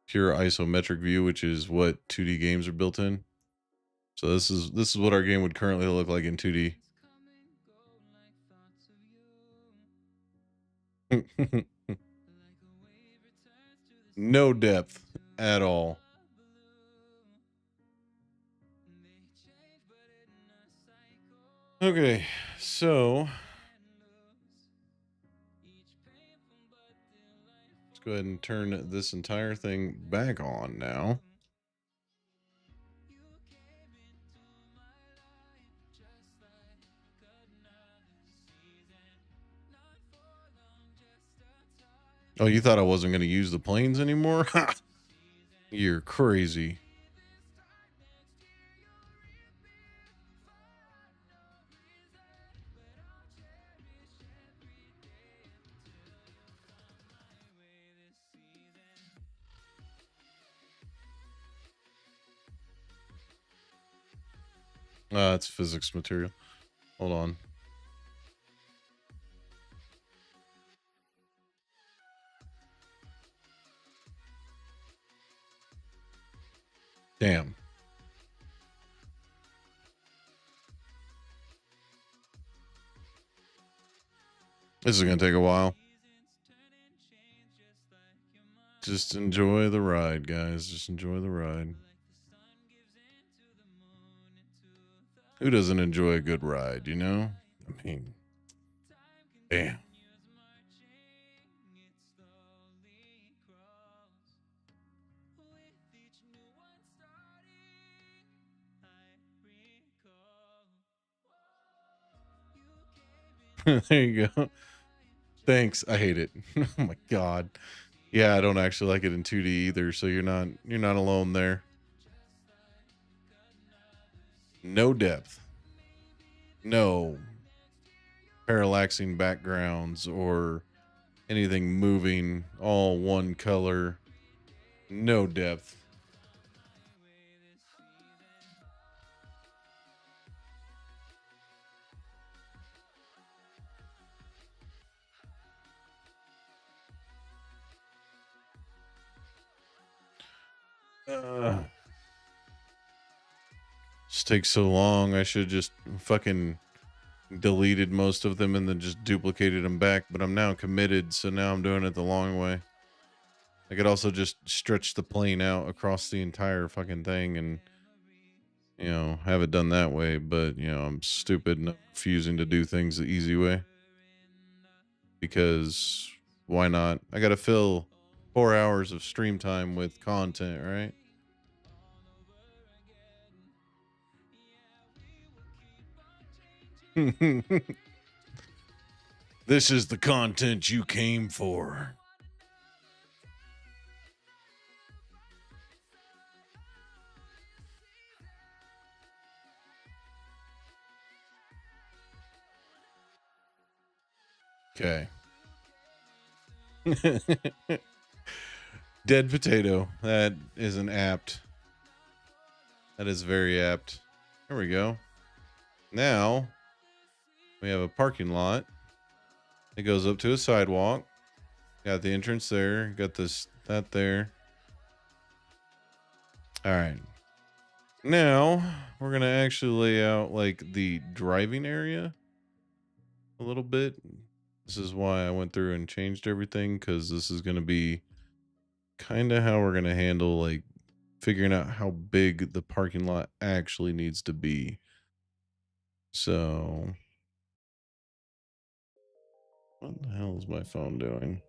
pure isometric view, which is what 2D games are built in. So this is what our game would currently look like in 2D. No depth at all. Okay, so let's go ahead and turn this entire thing back on now. Oh, you thought I wasn't going to use the planes anymore? You're crazy. It's physics material. Hold on. Damn. This is going to take a while. Just enjoy the ride, guys. Just enjoy the ride. Who doesn't enjoy a good ride, you know? I mean, damn. There you go. Thanks. I hate it. Oh my god. Yeah, I don't actually like it in 2D either, so you're not alone there. No depth. No parallaxing backgrounds or anything moving, all one color. No depth. Just takes so long. I should just fucking deleted most of them and then just duplicated them back, but I'm now committed, so now I'm doing it the long way. I could also just stretch the plane out across the entire fucking thing and, you know, have it done that way, but, you know, I'm stupid and refusing to do things the easy way. Because why not? I got to fill 4 hours of stream time with content, right? This is the content you came for. Okay. Dead potato. That is an apt. That is very apt. There we go. Now We have a parking lot. It goes up to a sidewalk. Got the entrance there. Got that there. All right. Now we're going to actually lay out like the driving area a little bit. This is why I went through and changed everything, because this is going to be kind of how we're going to handle like figuring out how big the parking lot actually needs to be. So what the hell is my phone doing?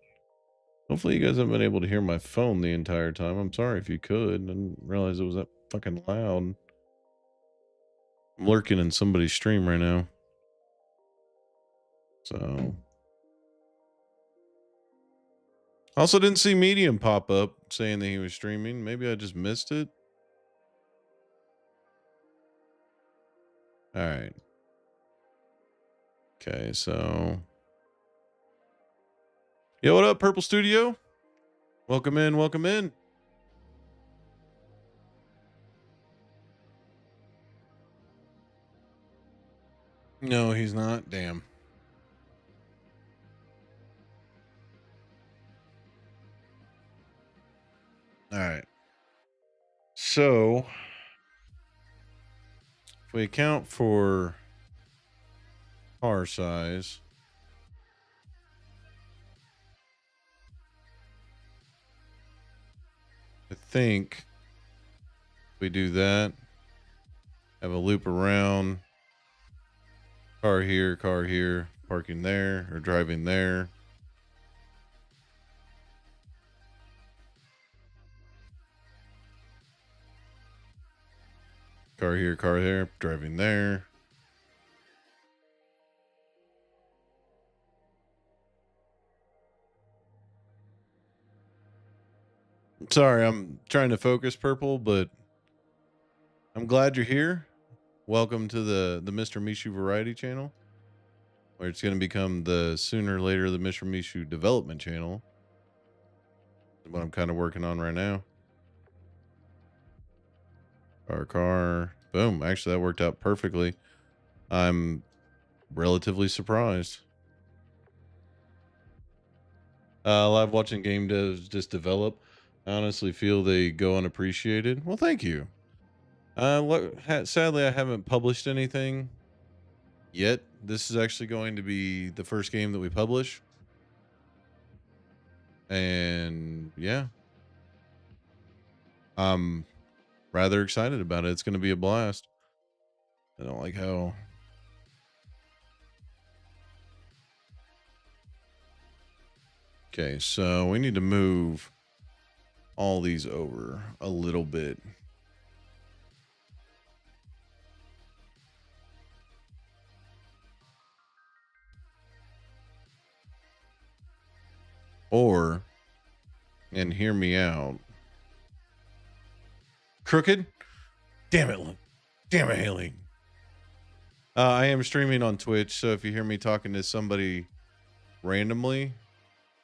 Hopefully you guys haven't been able to hear my phone the entire time. I'm sorry if you could. I didn't realize it was that fucking loud. I'm lurking in somebody's stream right now. So also didn't see Medium pop up saying that he was streaming. Maybe I just missed it. All right. Okay, so yo, what up, Purple Studio? Welcome in, welcome in. No, he's not. Damn. All right. So if we account for car size, I think we do that. Have a loop around. Car here, parking there, or driving there. Car here, driving there. Sorry, I'm trying to focus, Purple, but I'm glad you're here. Welcome to the Mr. Mishu Variety channel, where it's going to become the sooner or later the Mr. Mishu Development channel. What I'm kind of working on right now. Car. Boom. Actually, that worked out perfectly. I'm relatively surprised. Live watching game devs just develop. I honestly feel they go unappreciated. Well, thank you. Sadly, I haven't published anything yet. This is actually going to be the first game that we publish. And yeah, I'm rather excited about it. It's going to be a blast. I don't like how... Okay, so we need to move all these over a little bit. Or, and hear me out, Crooked? Damn it, Haley. I am streaming on Twitch, so if you hear me talking to somebody randomly,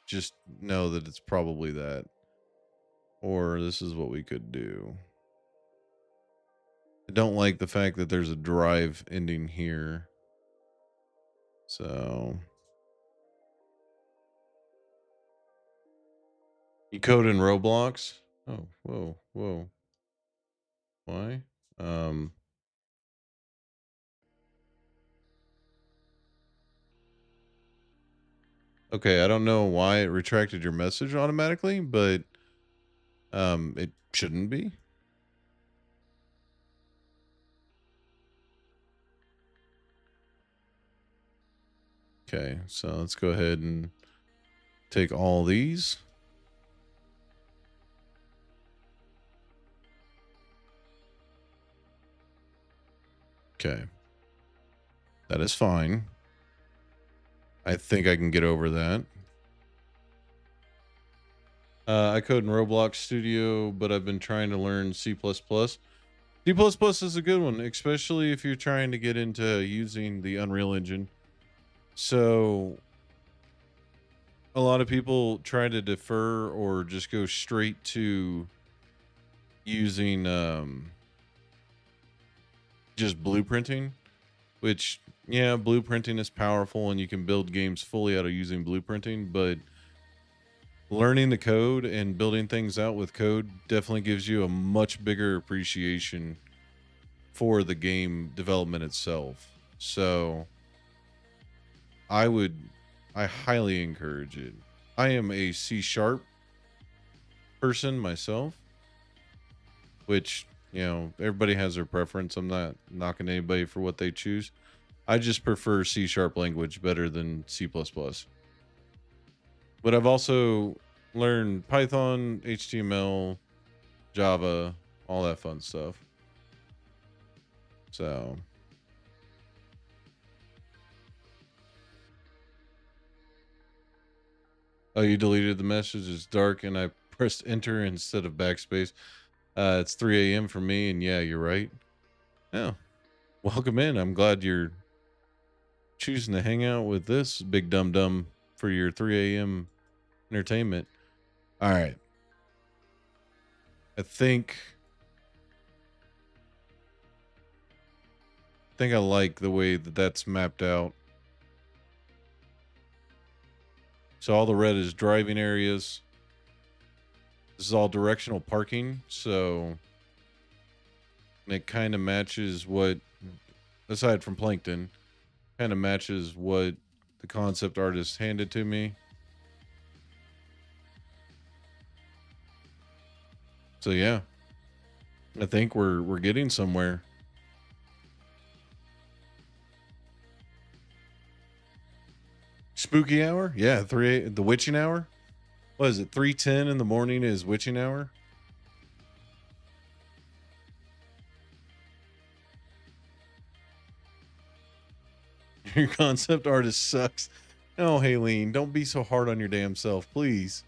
just know that it's probably that. Or this is what we could do. I don't like the fact that there's a drive ending here. So you code in Roblox? Oh, whoa. Why? Okay, I don't know why it retracted your message automatically, but it shouldn't be. Okay, so let's go ahead and take all these. Okay. That is fine. I think I can get over that. I code in Roblox Studio, but I've been trying to learn C++. C++ is a good one, especially if you're trying to get into using the Unreal Engine. So a lot of people try to defer or just go straight to using just blueprinting, which Yeah, blueprinting is powerful and you can build games fully out of using blueprinting, but learning the code and building things out with code definitely gives you a much bigger appreciation for the game development itself. So I would, I highly encourage it. I am a C sharp person myself, which, you know, everybody has their preference. I'm not knocking anybody for what they choose. I just prefer C sharp language better than C++. But I've also learned Python, HTML, Java, all that fun stuff. So, oh, you deleted the message. It's dark, and I pressed enter instead of backspace. It's 3 a.m. for me, and yeah, you're right. Yeah, welcome in. I'm glad you're choosing to hang out with this big dum dum for your 3 a.m. entertainment. All right, I think I like the way that that's mapped out. So all the red is driving areas. This is all directional parking, so it kind of matches what, aside from Plankton, kind of matches what the concept artist handed to me. So yeah, I think we're getting somewhere. Spooky hour? Yeah, the witching hour? What is it? 3:10 in the morning is witching hour? Your concept artist sucks. No, Haleen, don't be so hard on your damn self, please.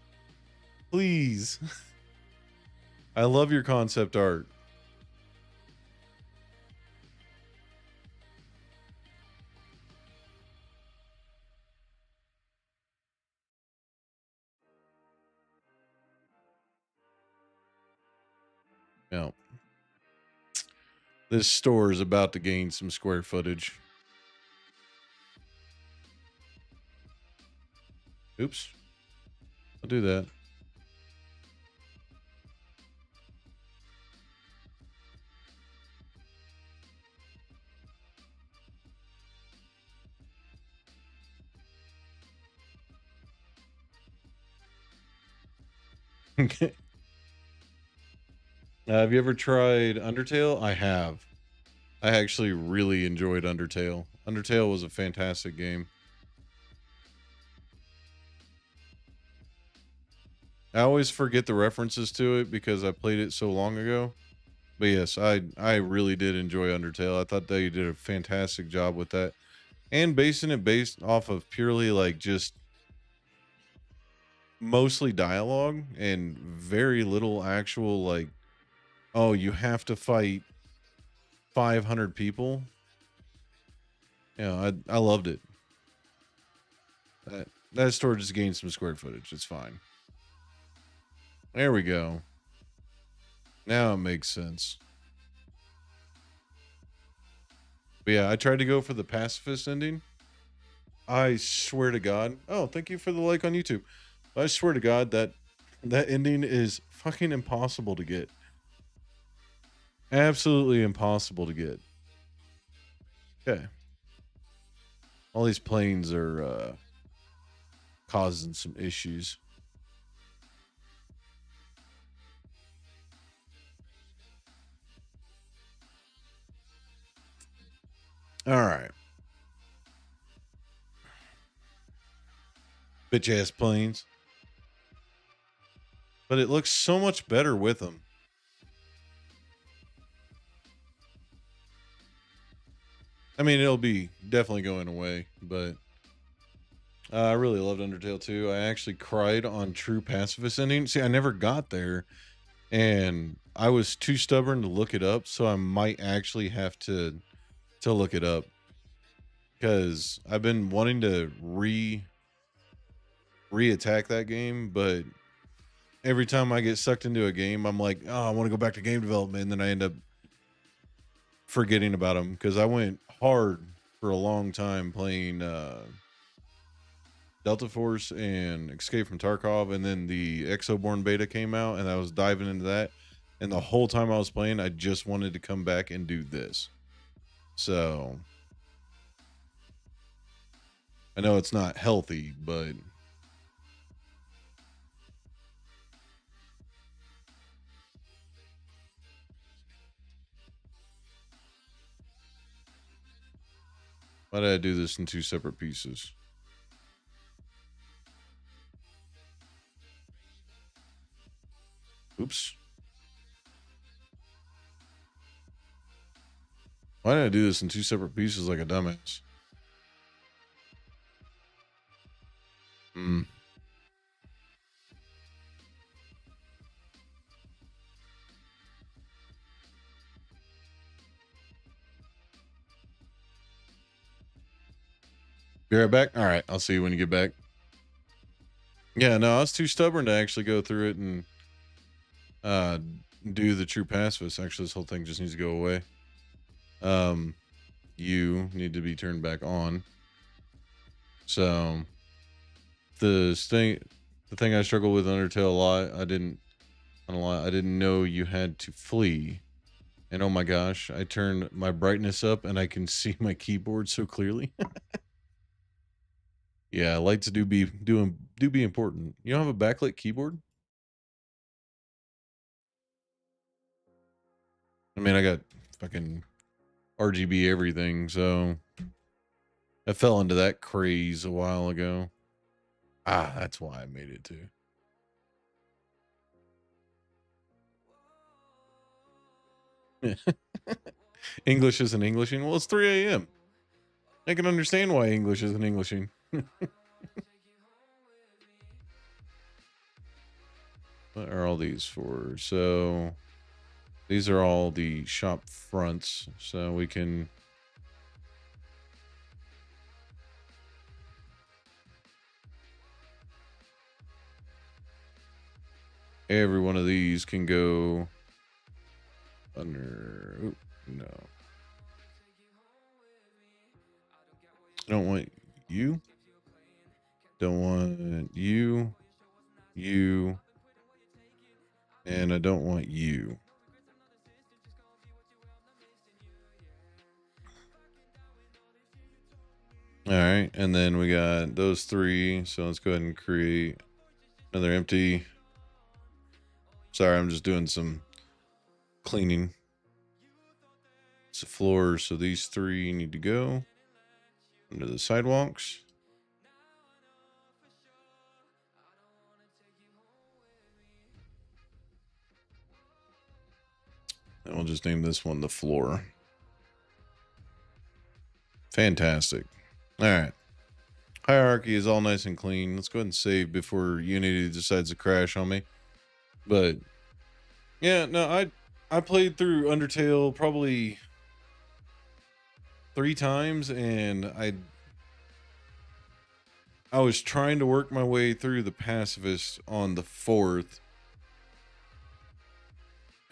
Please. I love your concept art. Yeah. This store is about to gain some square footage. Oops. I'll do that. Okay. Have you ever tried Undertale? I have. I actually really enjoyed Undertale. Undertale was a fantastic game. I always forget the references to it because I played it so long ago. But yes, I really did enjoy Undertale. I thought they did a fantastic job with that. And basing it based off of purely like just mostly dialogue and very little actual like, oh, you have to fight 500 people. Yeah, I loved it. That store just gained some square footage. It's fine. There we go. Now it makes sense. But yeah, I tried to go for the pacifist ending. I swear to God. Oh, thank you for the like on YouTube. I swear to God that ending is fucking impossible to get. Absolutely impossible to get. Okay. All these planes are causing some issues. All right. Bitch ass planes. But it looks so much better with them. I mean, it'll be definitely going away, but I really loved Undertale too. I actually cried on True Pacifist ending. See, I never got there, and I was too stubborn to look it up, so I might actually have to look it up because I've been wanting to re-attack that game, but every time I get sucked into a game, I'm like, oh, I want to go back to game development, and then I end up forgetting about them because I went hard for a long time playing Delta Force and Escape from Tarkov, and then the Exoborn beta came out, and I was diving into that. And the whole time I was playing, I just wanted to come back and do this. So I know it's not healthy, but why did I do this in 2 separate pieces? Oops. Why did I do this in 2 separate pieces like a dumbass? Hmm. Be right back. All right, I'll see you when you get back. Yeah, no, I was too stubborn to actually go through it and uh do the true pacifist. Actually, this whole thing just needs to go away. You need to be turned back on. So the thing I struggle with Undertale a lot, I didn't know you had to flee. And oh my gosh, I turned my brightness up and I can see my keyboard so clearly. Yeah, lights do be important. You don't have a backlit keyboard? I mean, I got fucking RGB everything, so I fell into that craze a while ago. Ah, that's why I made it too. English isn't Englishing. Well, it's 3 a.m. I can understand why English isn't Englishing. What are all these for? So these are all the shop fronts, so we can every one of these can go under. Ooh, no, I don't want you. Don't want you. You. And I don't want you. All right, and then we got those 3. So let's go ahead and create another empty. Sorry, I'm just doing some cleaning. It's the floor, so these 3 need to go under the sidewalks. And we'll just name this one the floor. Fantastic. All right. Hierarchy is all nice and clean. Let's go ahead and save before Unity decides to crash on me. But yeah, no, I played through Undertale probably 3 times, and I was trying to work my way through the pacifist on the 4th.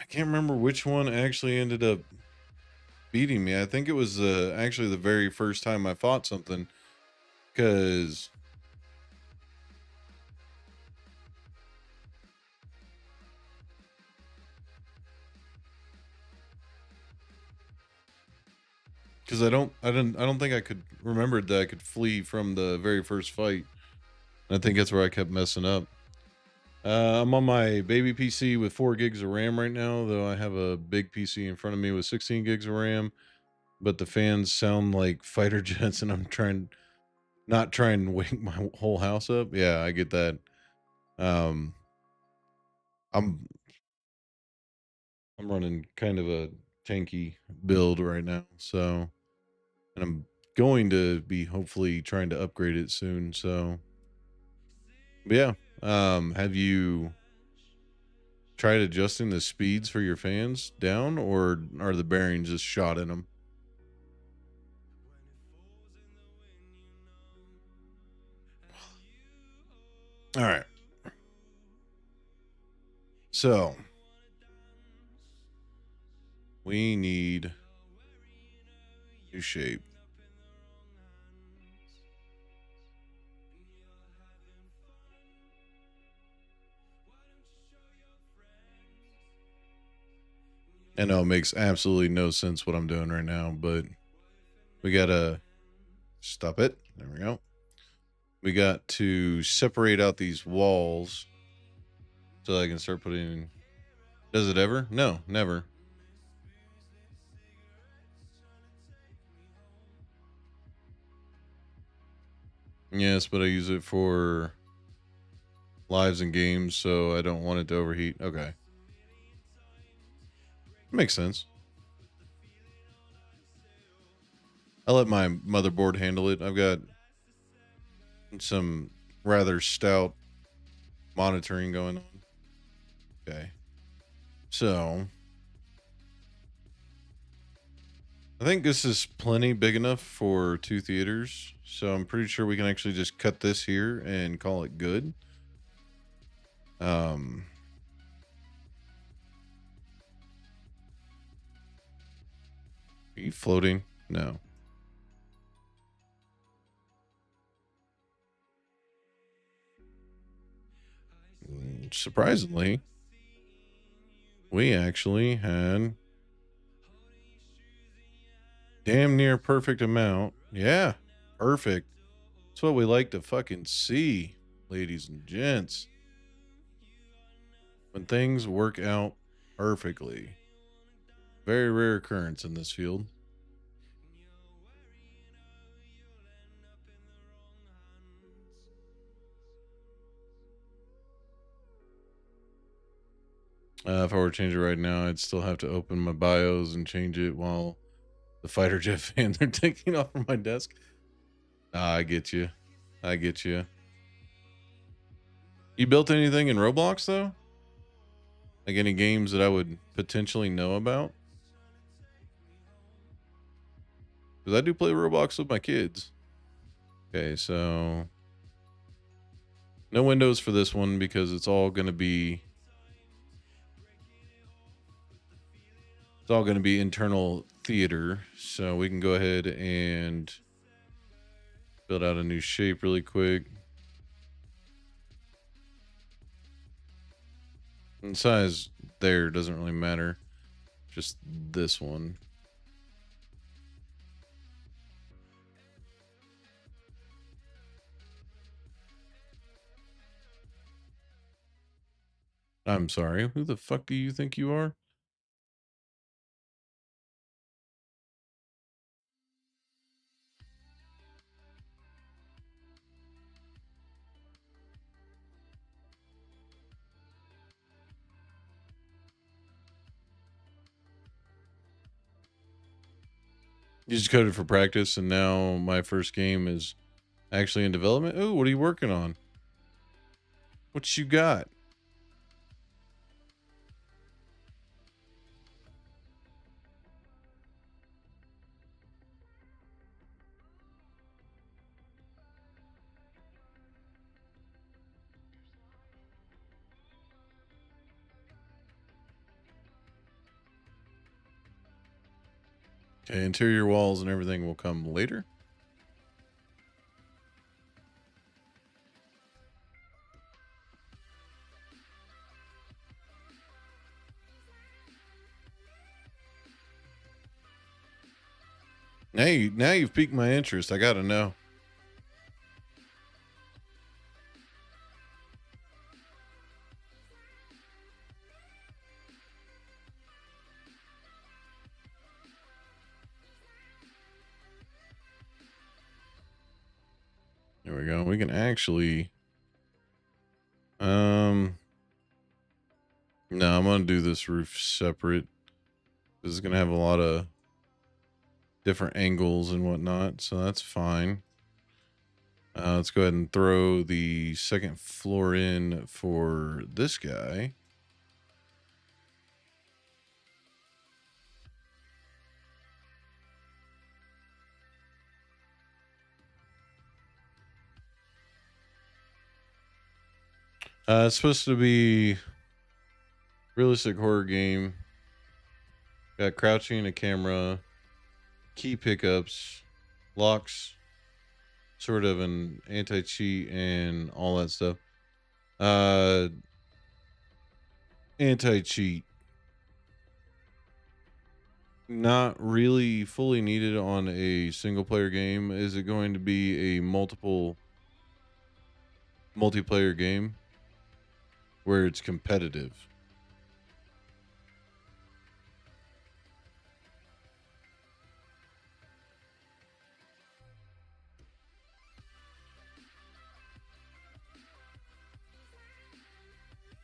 I can't remember which one actually ended up beating me. I think it was actually the very first time I fought something, because I don't think I could remember that I could flee from the very first fight. I think that's where I kept messing up. I'm on my baby PC with 4 gigs of RAM right now, though I have a big PC in front of me with 16 gigs of RAM. But the fans sound like fighter jets, and I'm not trying to wake my whole house up. Yeah, I get that. Um, I'm running kind of a tanky build right now, so, and I'm going to be hopefully trying to upgrade it soon. So, but yeah. Have you tried adjusting the speeds for your fans down, or are the bearings just shot in them? All right. So we need new shape. I know it makes absolutely no sense what I'm doing right now, but we gotta stop it. There we go. We got to separate out these walls so I can start putting. Does it ever? No, never. Yes, but I use it for lives and games, so I don't want it to overheat. Okay. Makes sense. I let my motherboard handle it. I've got some rather stout monitoring going on. Okay. So I think this is plenty big enough for 2 theaters. So I'm pretty sure we can actually just cut this here and call it good. Um, are you floating? No. Surprisingly, we actually had damn near perfect amount. Yeah, perfect. That's what we like to fucking see, ladies and gents. When things work out perfectly. Very rare occurrence in this field. If I were to change it right now, I'd still have to open my BIOS and change it while the fighter jet fans are taking off from my desk. I get you. I get you. You built anything in Roblox though? Like any games that I would potentially know about? Because I do play Roblox with my kids. Okay, so no Windows for this one because it's all going to be internal theater. So we can go ahead and build out a new shape really quick. And size there doesn't really matter. Just this one. I'm sorry. Who the fuck do you think you are? You just coded for practice, and now my first game is actually in development. Oh, what are you working on? What you got? Okay, interior walls and everything will come later. Now you've piqued my interest. I gotta know. There we go. We can actually no, I'm gonna do this roof separate. This is gonna have a lot of different angles and whatnot, so that's fine. Let's go ahead and throw the second floor in for this guy. It's supposed to be realistic horror game. Got crouching, a camera, key pickups, locks, sort of an anti-cheat, and all that stuff. Anti-cheat. not really fully needed on a single player game. Is it going to be a multiplayer game where it's competitive?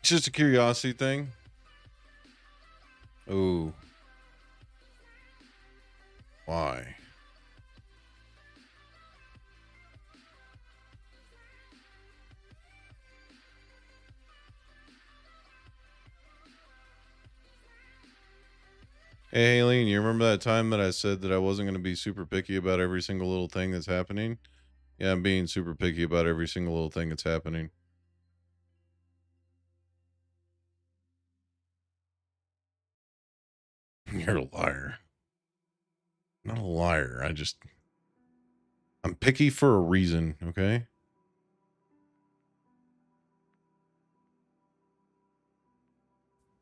It's just a curiosity thing. Oh, why? Hey, Aileen, you remember that time that I said that I wasn't going to be super picky about every single little thing that's happening? Yeah, I'm being super picky about every single little thing that's happening. You're a liar. Not a liar. I'm picky for a reason, okay?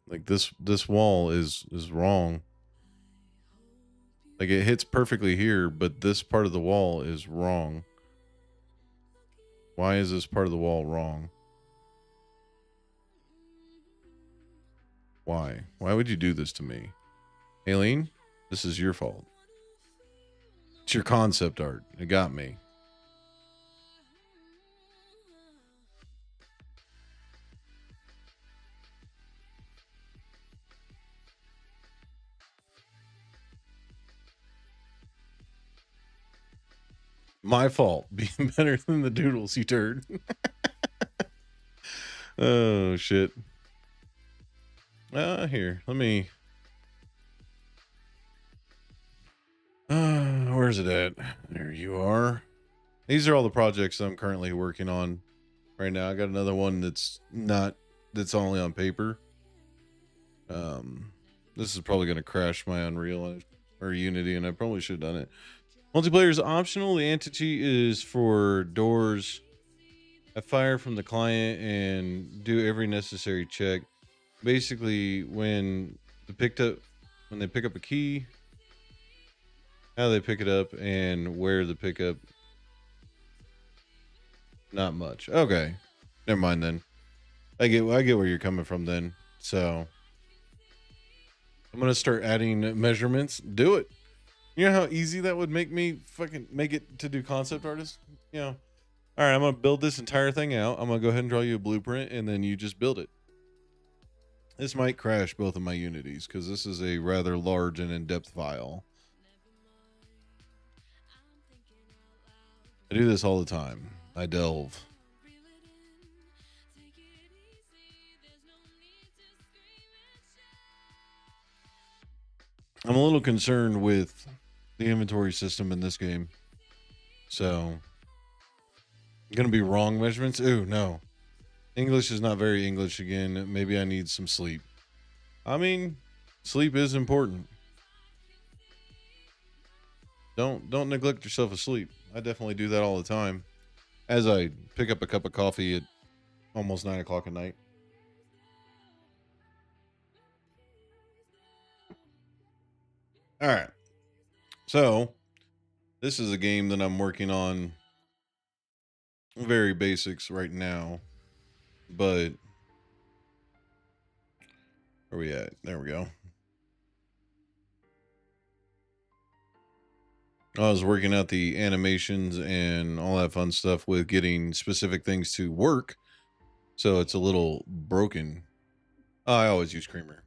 Like this wall is wrong. Like it hits perfectly here, but this part of the wall is wrong. Why is this part of the wall wrong? Why? Why would you do this to me? Aileen, this is your fault. It's your concept art. It got me. My fault being better than the doodles, you turd. Oh shit. Here, let me. Where's it at? There you are. These are all the projects I'm currently working on right now. I got another one that's only on paper. This is probably going to crash my Unreal or Unity, and I probably should have done it. Multiplayer is optional. The anti-cheat is for doors. I fire from the client and do every necessary check. Basically, when they pick up a key, how they pick it up, and where the pickup. Not much. Okay, never mind then. I get where you're coming from then. So I'm gonna start adding measurements. Do it. You know how easy that would make me fucking make it to do concept artist? You know. All right, I'm gonna build this entire thing out. I'm gonna go ahead and draw you a blueprint, and then you just build it. This might crash both of my unities because this is a rather large and in-depth file. I do this all the time. I delve. I'm a little concerned with the inventory system in this game. So, going to be wrong measurements? Ooh, no. English is not very English again. Maybe I need some sleep. I mean, sleep is important. Don't neglect yourself asleep. I definitely do that all the time. As I pick up a cup of coffee at almost 9 o'clock at night. All right. So, this is a game that I'm working on very basics right now. But where we at? There we go. I was working out the animations and all that fun stuff with getting specific things to work. So it's a little broken. I always use creamer.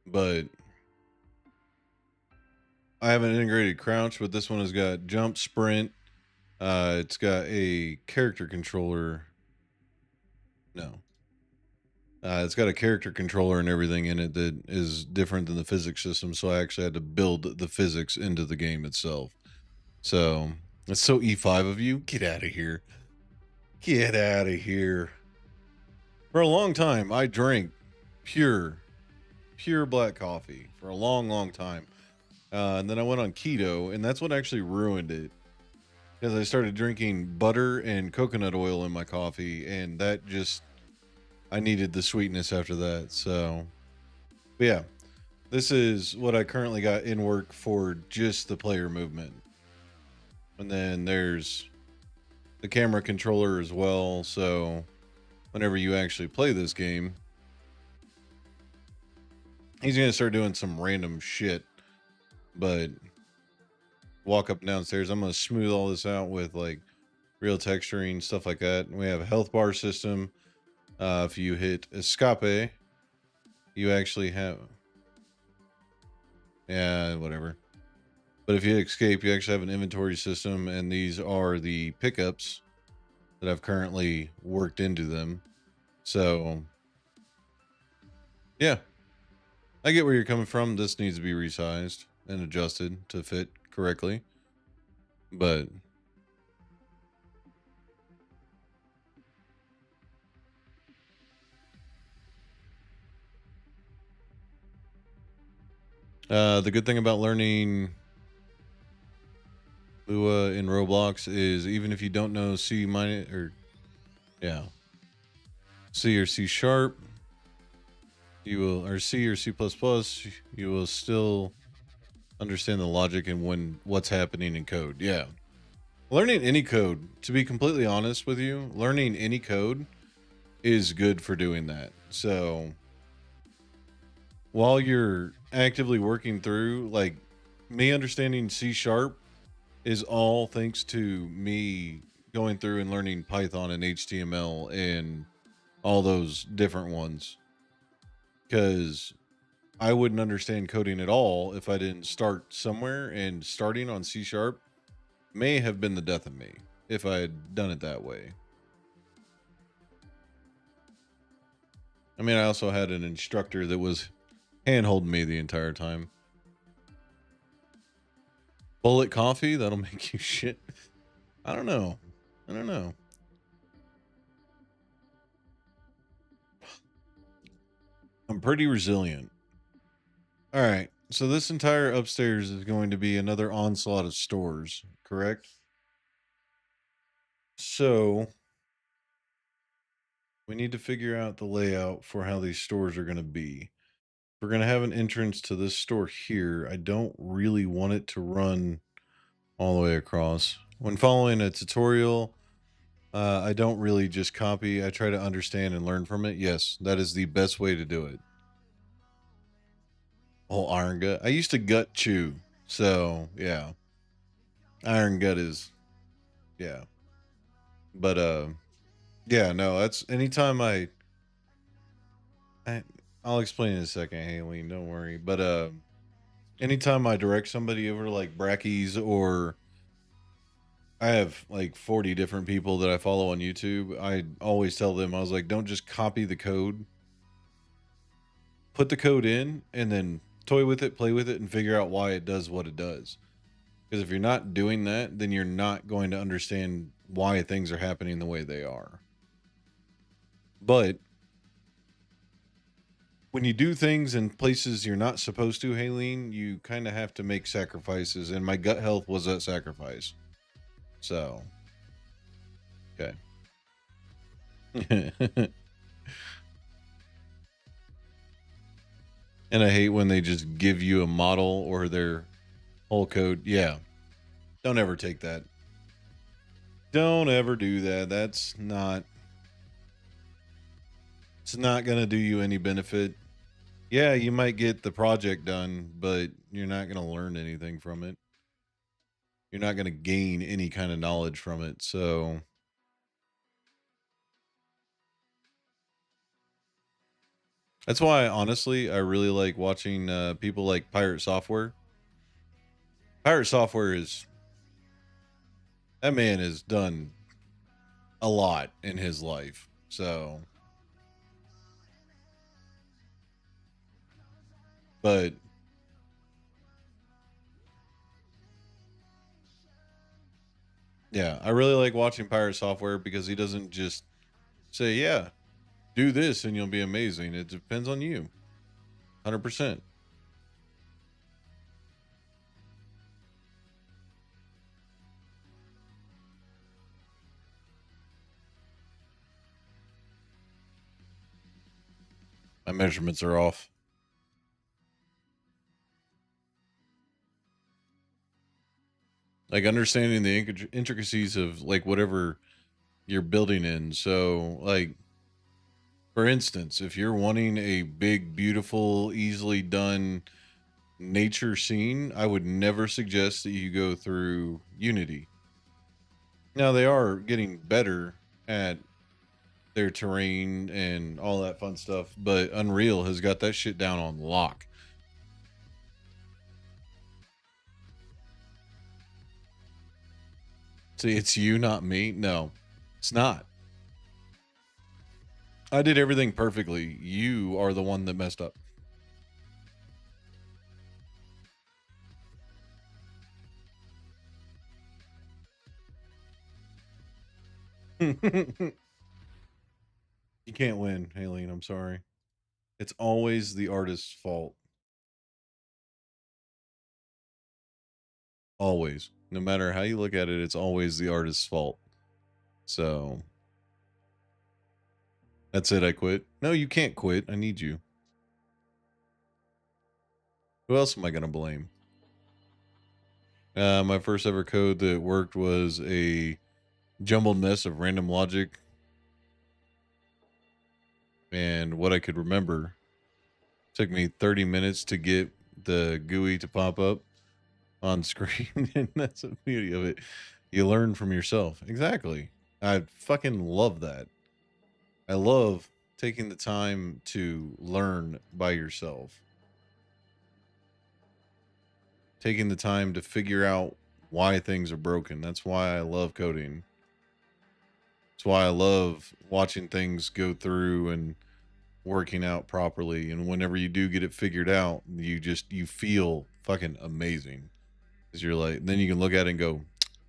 But I have an integrated crouch, but this one has got jump, sprint. It's got a character controller. No. It's got a character controller and everything in it that is different than the physics system. So I actually had to build the physics into the game itself. So it's so E5 of you. Get out of here. Get out of here. For a long time, I drank pure black coffee for a long time. And then I went on keto, and that's what actually ruined it. Because I started drinking butter and coconut oil in my coffee, and that just, I needed the sweetness after that. So, but yeah, This is what I currently got in work for just the player movement. And then there's the camera controller as well. So whenever you actually play this game, he's going to start doing some random shit. But walk up and downstairs, I'm going to smooth all this out with like real texturing, stuff like that. And we have a health bar system. If you hit escape, you actually have, yeah, whatever. But if you escape, you actually have an inventory system, and these are the pickups that I've currently worked into them. So, yeah, I get where you're coming from. This needs to be resized and adjusted to fit correctly. But the good thing about learning Lua in Roblox is even if you don't know C minus or yeah, C or C sharp, you will, or C or C plus plus, you will still understand the logic and when what's happening in code. Yeah. Learning any code, to be completely honest with you, learning any code is good for doing that. So while you're actively working through, like me understanding C sharp is all thanks to me going through and learning Python and HTML and all those different ones. Because I wouldn't understand coding at all if I didn't start somewhere, and starting on C sharp may have been the death of me if I had done it that way. I mean, I also had an instructor that was hand-holding me the entire time. Bullet coffee, that'll make you shit. I don't know. I don't know. I'm pretty resilient. All right. So this entire upstairs is going to be another onslaught of stores, correct? So we need to figure out the layout for how these stores are going to be. We're going to have an entrance to this store here. I don't really want it to run all the way across. When following a tutorial, I don't really just copy. I try to understand and learn from it. Yes, that is the best way to do it. Oh, iron gut. I used to gut chew. So, yeah. Iron gut is, yeah. But, yeah, no, that's anytime I I'll explain in a second, Haleen. Don't worry. But, anytime I direct somebody over to like Brackies, or I have like 40 different people that I follow on YouTube, I always tell them, I was like, don't just copy the code, put the code in and then toy with it, play with it, and figure out why it does what it does. Because if you're not doing that, then you're not going to understand why things are happening the way they are. But when you do things in places you're not supposed to, Haleen, you kind of have to make sacrifices. And my gut health was that sacrifice. So, okay. And I hate when they just give you a model or their whole code. Yeah. Don't ever take that. Don't ever do that. It's not going to do you any benefit. Yeah, you might get the project done, but you're not going to learn anything from it. You're not going to gain any kind of knowledge from it. So that's why, honestly, I really like watching people like Pirate Software. Pirate Software is, that man has done a lot in his life. So, but yeah, I really like watching Pirate Software because he doesn't just say, yeah, do this and you'll be amazing. It depends on you. 100%. My measurements are off. Like understanding the intricacies of like whatever you're building in. So, like, for instance, if you're wanting a big, beautiful, easily done nature scene, I would never suggest that you go through Unity. Now, they are getting better at their terrain and all that fun stuff, but Unreal has got that shit down on lock. See, it's you, not me. No, it's not. I did everything perfectly. You are the one that messed up. You can't win, Haleen. I'm sorry. It's always the artist's fault. Always. No matter how you look at it, it's always the artist's fault. So that's it. I quit. No, you can't quit. I need you. Who else am I going to blame? My first ever code that worked was a jumbled mess of random logic and what I could remember. Took me 30 minutes to get the GUI to pop up on screen. And that's the beauty of it. You learn from yourself. Exactly. I fucking love that. I love taking the time to learn by yourself. Taking the time to figure out why things are broken. That's why I love coding. That's why I love watching things go through and working out properly. And whenever you do get it figured out, you feel fucking amazing. Because you're like, then you can look at it and go,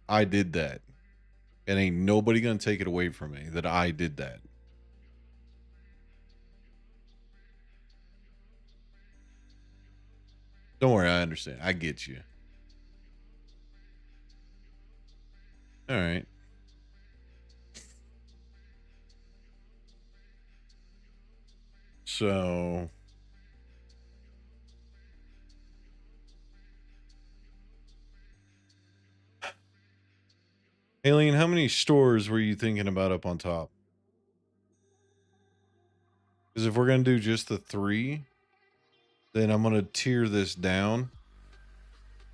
I did that. And ain't nobody gonna take it away from me that I did that. Don't worry, I understand. I get you. All right. So Alien, how many stores were you thinking about up on top? Because if we're gonna do just the 3, then I'm gonna tier this down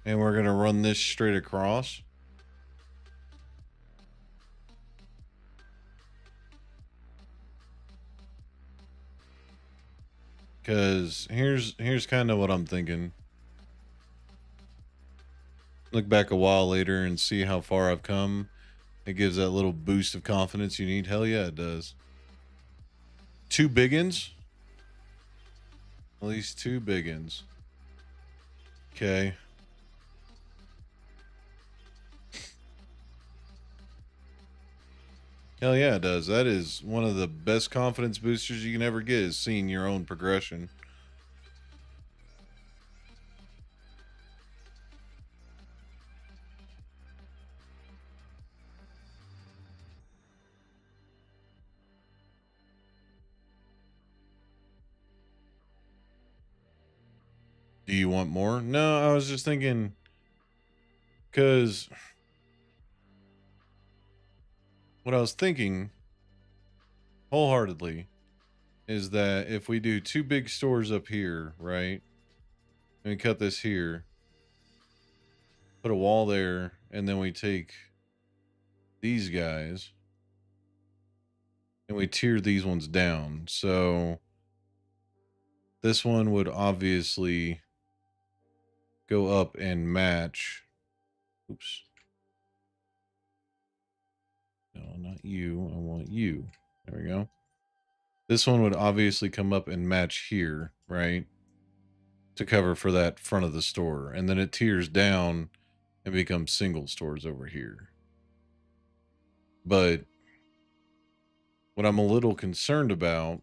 and we're gonna run this straight across. Cause here's kind of what I'm thinking. Look back a while later and see how far I've come. It gives that little boost of confidence you need. Hell yeah, it does. 2 biggins? At least 2 biggins. Okay. Hell yeah, it does. That is one of the best confidence boosters you can ever get, is seeing your own progression. Do you want more? No, I was just thinking, because what I was thinking wholeheartedly is that if we do 2 big stores up here, right? And we cut this here, put a wall there, and then we take these guys and we tier these ones down. So this one would obviously go up and match. Oops. No, not you. I want you. There we go. This one would obviously come up and match here, right? To cover for that front of the store. And then it tiers down and becomes single stores over here. But what I'm a little concerned about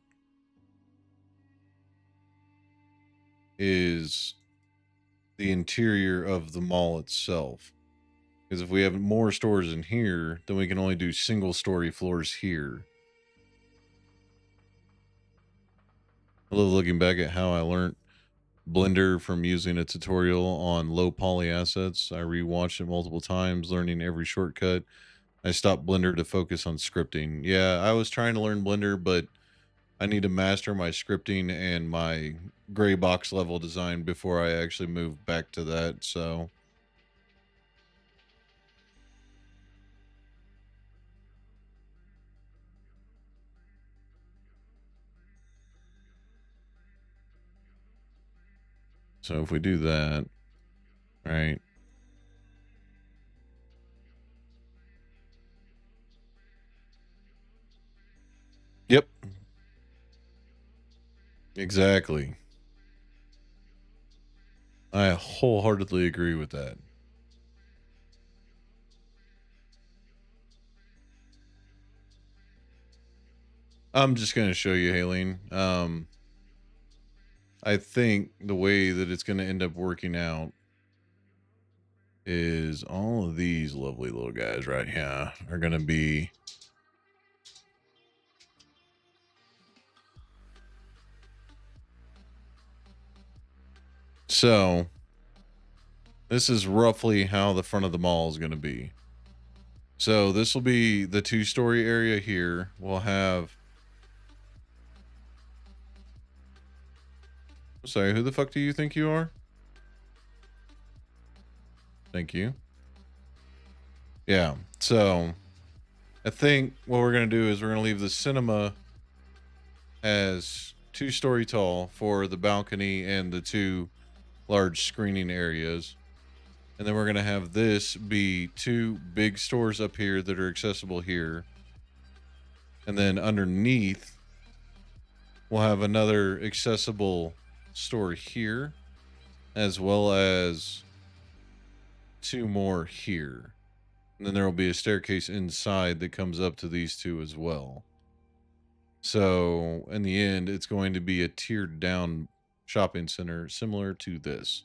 is the interior of the mall itself. Because if we have more stores in here, then we can only do single story floors here. I love looking back at how I learned Blender from using a tutorial on low poly assets. I rewatched it multiple times, learning every shortcut. I stopped Blender to focus on scripting. Yeah, I was trying to learn Blender, but I need to master my scripting and my gray box level design before I actually move back to that. So if we do that, right? Yep. Exactly. I wholeheartedly agree with that. I'm just going to show you, Haleen. I think the way that it's going to end up working out is all of these lovely little guys right here are going to be so this is roughly how the front of the mall is going to be. So this will be the 2-story area here. We'll have, sorry, who the fuck do you think you are? Thank you. Yeah. So I think what we're going to do is we're going to leave the cinema as 2-story tall for the balcony and the 2 large screening areas. And then we're going to have this be 2 big stores up here that are accessible here. And then underneath, we'll have another accessible store here, as well as 2 more here. And then there will be a staircase inside that comes up to these 2 as well. So in the end, it's going to be a tiered down shopping center similar to this.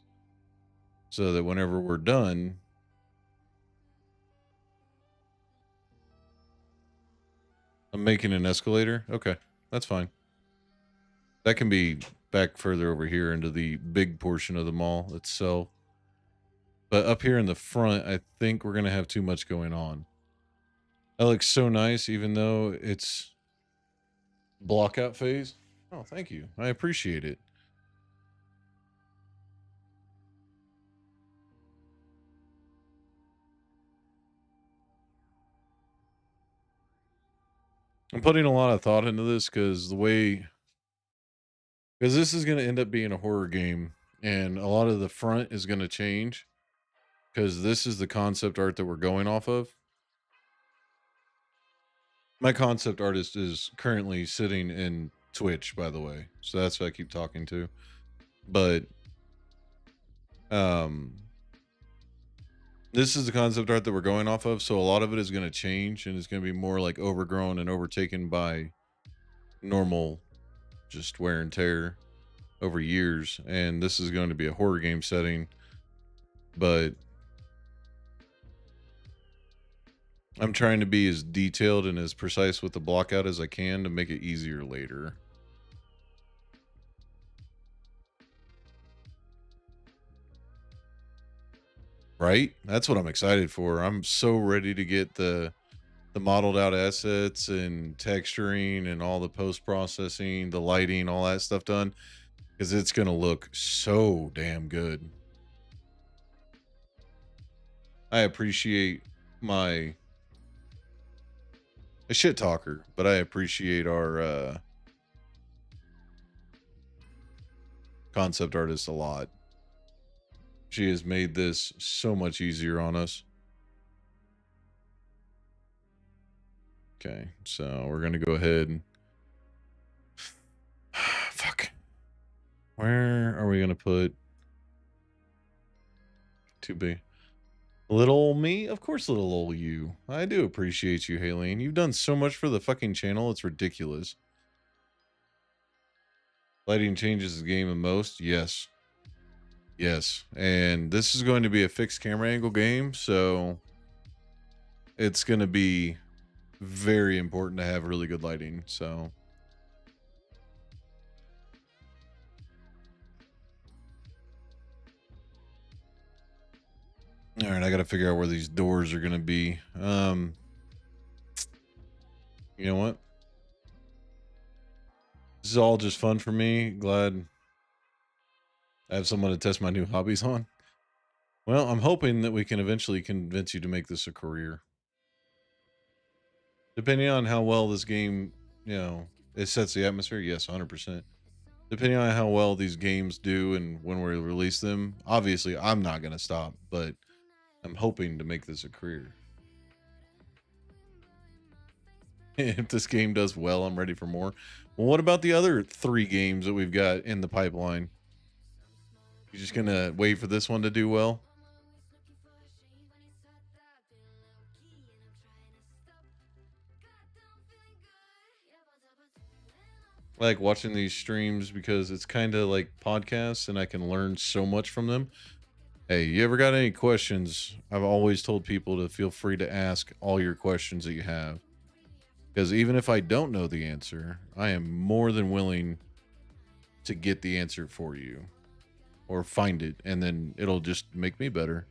So that whenever we're done, I'm making an escalator. Okay, that's fine. That can be back further over here into the big portion of the mall itself. But up here in the front, I think we're going to have too much going on. That looks so nice, even though it's block out phase. Oh, thank you. I appreciate it. I'm putting a lot of thought into this because this is going to end up being a horror game, and a lot of the front is going to change because this is the concept art that we're going off of. My concept artist is currently sitting in Twitch, by the way, so that's what I keep talking to. But this is the concept art that we're going off of, so a lot of it is going to change, and it's going to be more like overgrown and overtaken by normal just wear and tear over years. And this is going to be a horror game setting, but I'm trying to be as detailed and as precise with the block out as I can to make it easier later. Right? That's what I'm excited for. I'm so ready to get the modeled out assets and texturing and all the post processing, the lighting, all that stuff done, because it's going to look so damn good. I appreciate a shit talker, but I appreciate our concept artist a lot. She has made this so much easier on us. Okay, so we're gonna go ahead and fuck. Where are we gonna put 2B? Little ol' me? Of course, little ol' you. I do appreciate you, Haleen. You've done so much for the fucking channel, it's ridiculous. Lighting changes the game the most? Yes. Yes. And this is going to be a fixed camera angle game, so it's going to be very important to have really good lighting. So All right, I got to figure out where these doors are going to be. You know what? This is all just fun for me. Glad I have someone to test my new hobbies on. Well, I'm hoping that we can eventually convince you to make this a career. Depending on how well this game, it sets the atmosphere. Yes, 100%. Depending on how well these games do and when we release them, obviously I'm not going to stop, but I'm hoping to make this a career. If this game does well, I'm ready for more. Well, what about the other 3 games that we've got in the pipeline? You just going to wait for this one to do well? I like watching these streams because it's kind of like podcasts and I can learn so much from them. Hey, you ever got any questions? I've always told people to feel free to ask all your questions that you have. Because even if I don't know the answer, I am more than willing to get the answer for you or find it, and then it'll just make me better.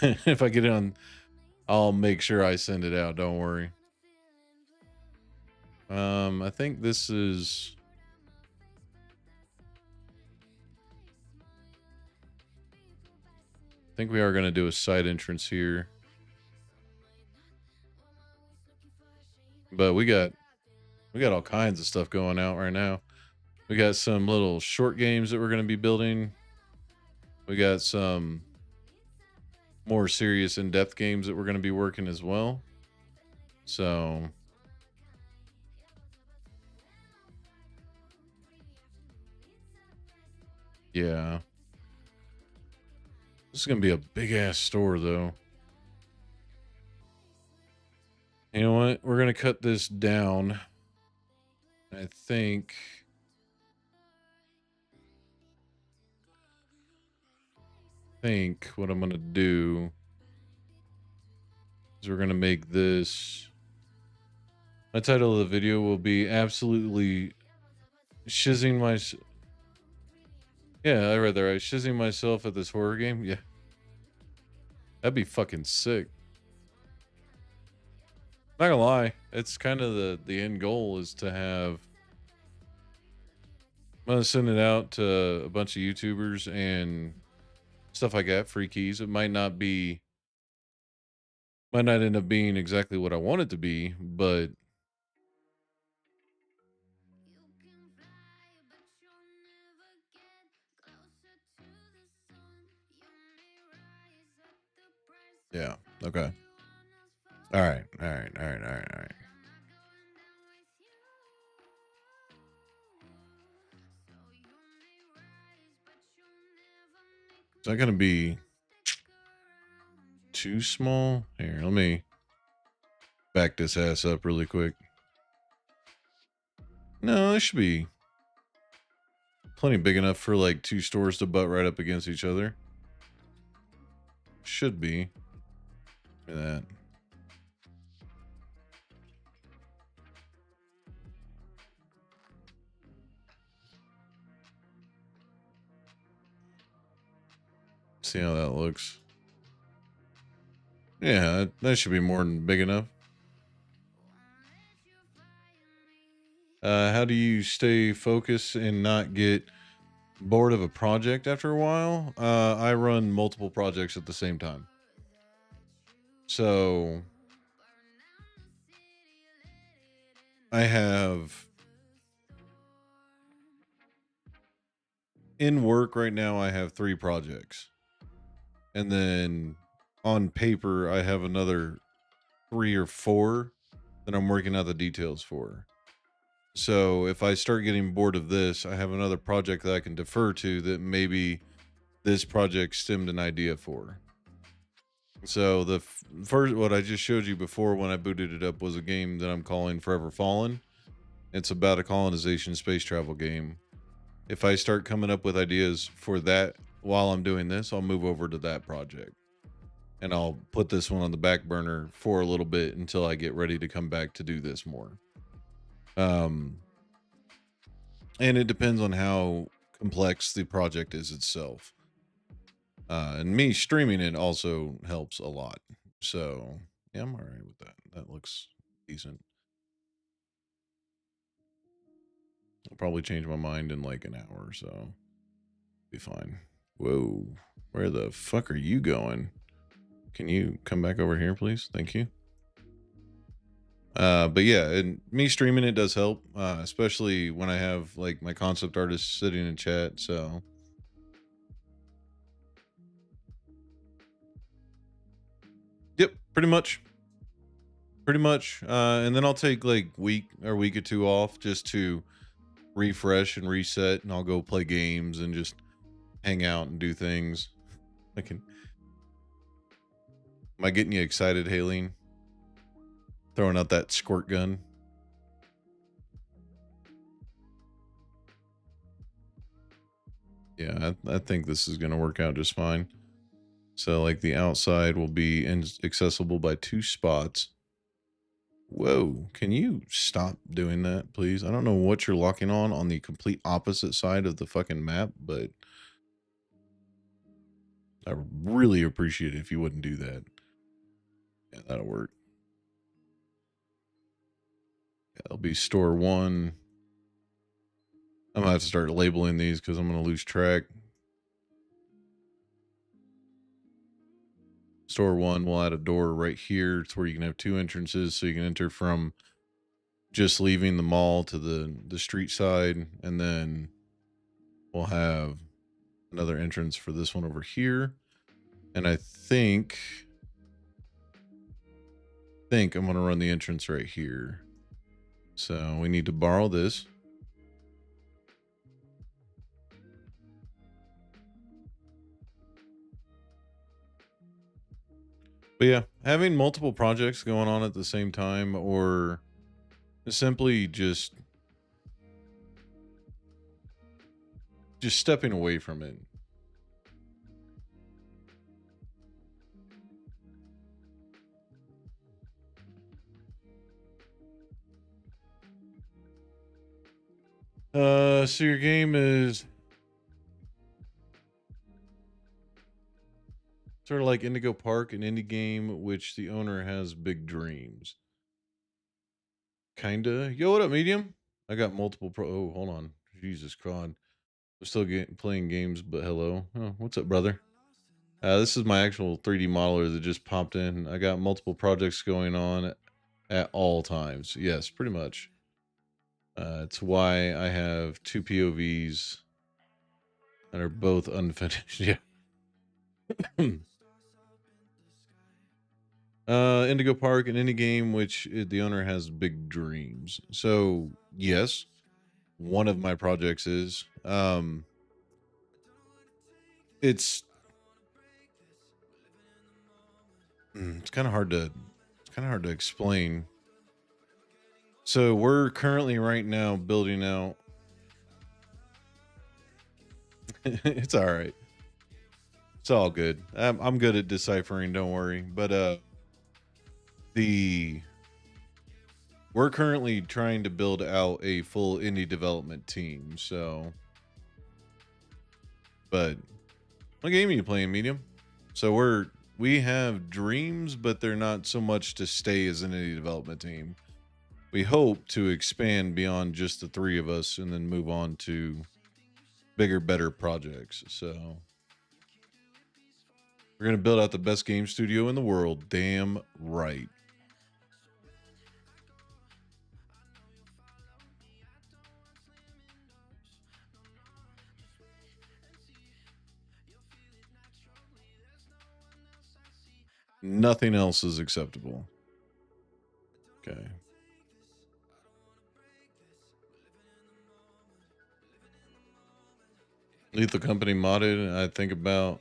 If I get it on, I'll make sure I send it out. Don't worry. I think this is. I think we are going to do a side entrance here. But we got all kinds of stuff going out right now. We got some little short games that we're going to be building. We got some more serious in-depth games that we're going to be working as well. So yeah. This is going to be a big ass store though. You know what? We're going to cut this down. I think what I'm going to do is we're going to make this. My title of the video will be absolutely shizzing my. Yeah, I read that right. Shizzing myself at this horror game. Yeah, that'd be fucking sick. Not gonna lie, it's kind of the end goal is to have. I'm gonna send it out to a bunch of YouTubers and stuff like that. Free keys. It might not end up being exactly what I want it to be, but yeah. Okay. All right. Is that gonna be too small? Here, let me back this ass up really quick. No, it should be plenty big enough for like 2 stores to butt right up against each other. Should be. Look at that. See how that looks. Yeah, that should be more than big enough. How do you stay focused and not get bored of a project after a while? I run multiple projects at the same time. So I have in work right now, I have 3 projects. And then on paper, I have another 3 or 4 that I'm working out the details for. So if I start getting bored of this, I have another project that I can defer to that maybe this project stemmed an idea for. So the first, what I just showed you before when I booted it up was a game that I'm calling Forever Fallen. It's about a colonization space travel game. If I start coming up with ideas for that while I'm doing this, I'll move over to that project. And I'll put this one on the back burner for a little bit until I get ready to come back to do this more. Um, and it depends on how complex the project is itself. And me streaming it also helps a lot. So yeah, I'm all right with that. That looks decent. I'll probably change my mind in like an hour or so. Be fine. Whoa, where the fuck are you going? Can you come back over here, please? Thank you. But yeah, and me streaming it does help, especially when I have like my concept artist sitting in chat. So yep, pretty much. Pretty much. And then I'll take like week or two off just to refresh and reset, and I'll go play games and just hang out and do things. I can. Am I getting you excited, Haleen? Throwing out that squirt gun. Yeah, I think this is going to work out just fine. So, like, the outside will be accessible by 2 spots. Whoa, can you stop doing that, please? I don't know what you're locking on the complete opposite side of the fucking map, but I really appreciate it if you wouldn't do that. Yeah, that'll work. Yeah, that'll be store 1. I'm gonna have to start labeling these because I'm gonna lose track. Store 1 will add a door right here. It's where you can have 2 entrances, so you can enter from just leaving the mall to the street side, and then we'll have another entrance for this one over here. And I think I'm gonna run the entrance right here. So we need to borrow this. But yeah, having multiple projects going on at the same time, or simply just stepping away from it. So your game is sort of like Indigo Park, an indie game which the owner has big dreams. Kinda. Yo, what up, Medium? I got multiple oh, hold on. Jesus God. I'm still playing games, but hello. Oh, what's up, brother? This is my actual 3D modeler that just popped in. I got multiple projects going on at all times. Yes, pretty much. It's why I have 2 POVs that are both unfinished. Yeah. Indigo Park, an indie game which the owner has big dreams. So yes, one of my projects is it's it's kind of hard to explain. So we're currently right now building out. It's all right. It's all good. I'm good at deciphering. Don't worry. But we're currently trying to build out a full indie development team. So, but what game are you playing, Medium? So we have dreams, but they're not so much to stay as an indie development team. We hope to expand beyond just the 3 of us and then move on to bigger, better projects. So we're going to build out the best game studio in the world. Damn right. Nothing else is acceptable. Okay. Lethal Company modded. I think about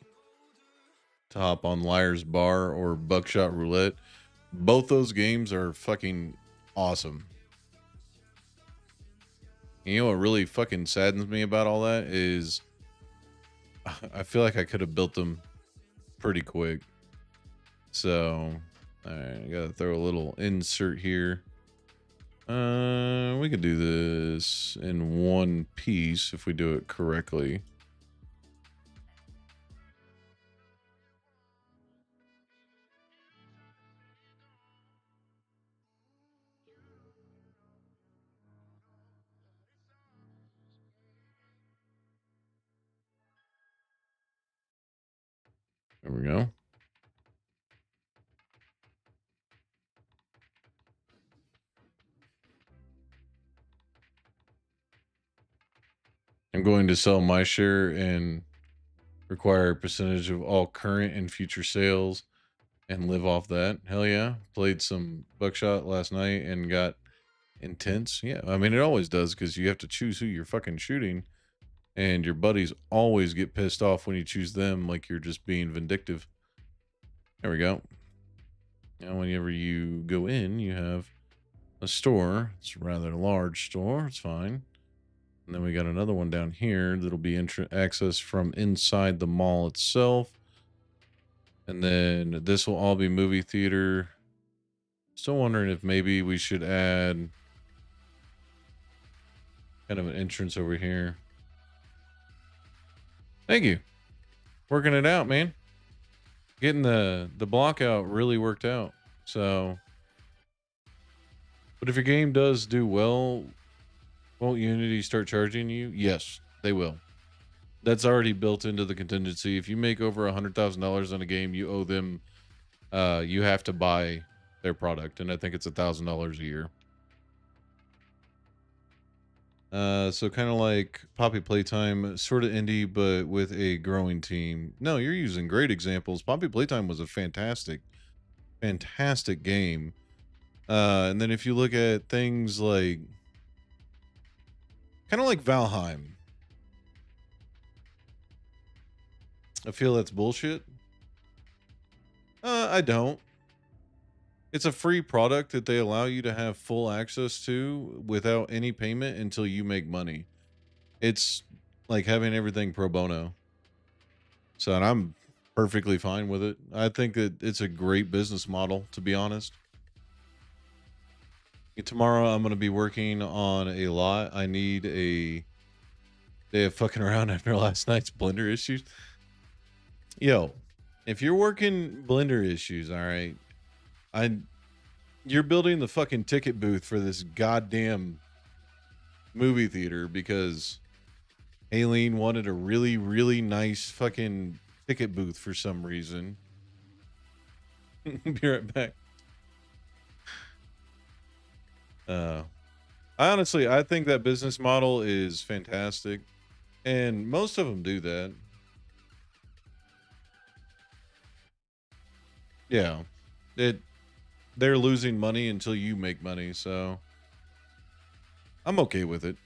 to hop on Liar's Bar or Buckshot Roulette. Both those games are fucking awesome. You know what really fucking saddens me about all that is I feel like I could have built them pretty quick. So, all right, I gotta throw a little insert here. We could do this in one piece if we do it correctly. There we go. I'm going to sell my share and require a percentage of all current and future sales and live off that. Hell yeah. Played some Buckshot last night and got intense. Yeah, I mean, it always does because you have to choose who you're fucking shooting. And your buddies always get pissed off when you choose them like you're just being vindictive. There we go. Now, whenever you go in, you have a store. It's a rather large store. It's fine. And then we got another one down here that'll be access from inside the mall itself. And then this will all be movie theater. Still wondering if maybe we should add kind of an entrance over here. Thank you. Working it out, man. Getting the block out really worked out. So, but if your game does do well, won't Unity start charging you? Yes, they will. That's already built into the contingency. If you make over $100,000 on a game, you owe them. You have to buy their product, and I think it's $1,000 a year. So kind of like Poppy Playtime, sort of indie, but with a growing team. No, you're using great examples. Poppy Playtime was a fantastic game. And then if you look at things like kind of like Valheim, I feel that's bullshit. I don't. It's a free product that they allow you to have full access to without any payment until you make money. It's like having everything pro bono. So, and I'm perfectly fine with it. I think that it's a great business model, to be honest. Tomorrow, I'm going to be working on a lot. I need a day of fucking around after last night's Blender issues. Yo, if you're working Blender issues, all right, you're building the fucking ticket booth for this goddamn movie theater because Aileen wanted a really, really nice fucking ticket booth for some reason. Be right back. I think that business model is fantastic, and most of them do that. Yeah, they're losing money until you make money, so I'm okay with it.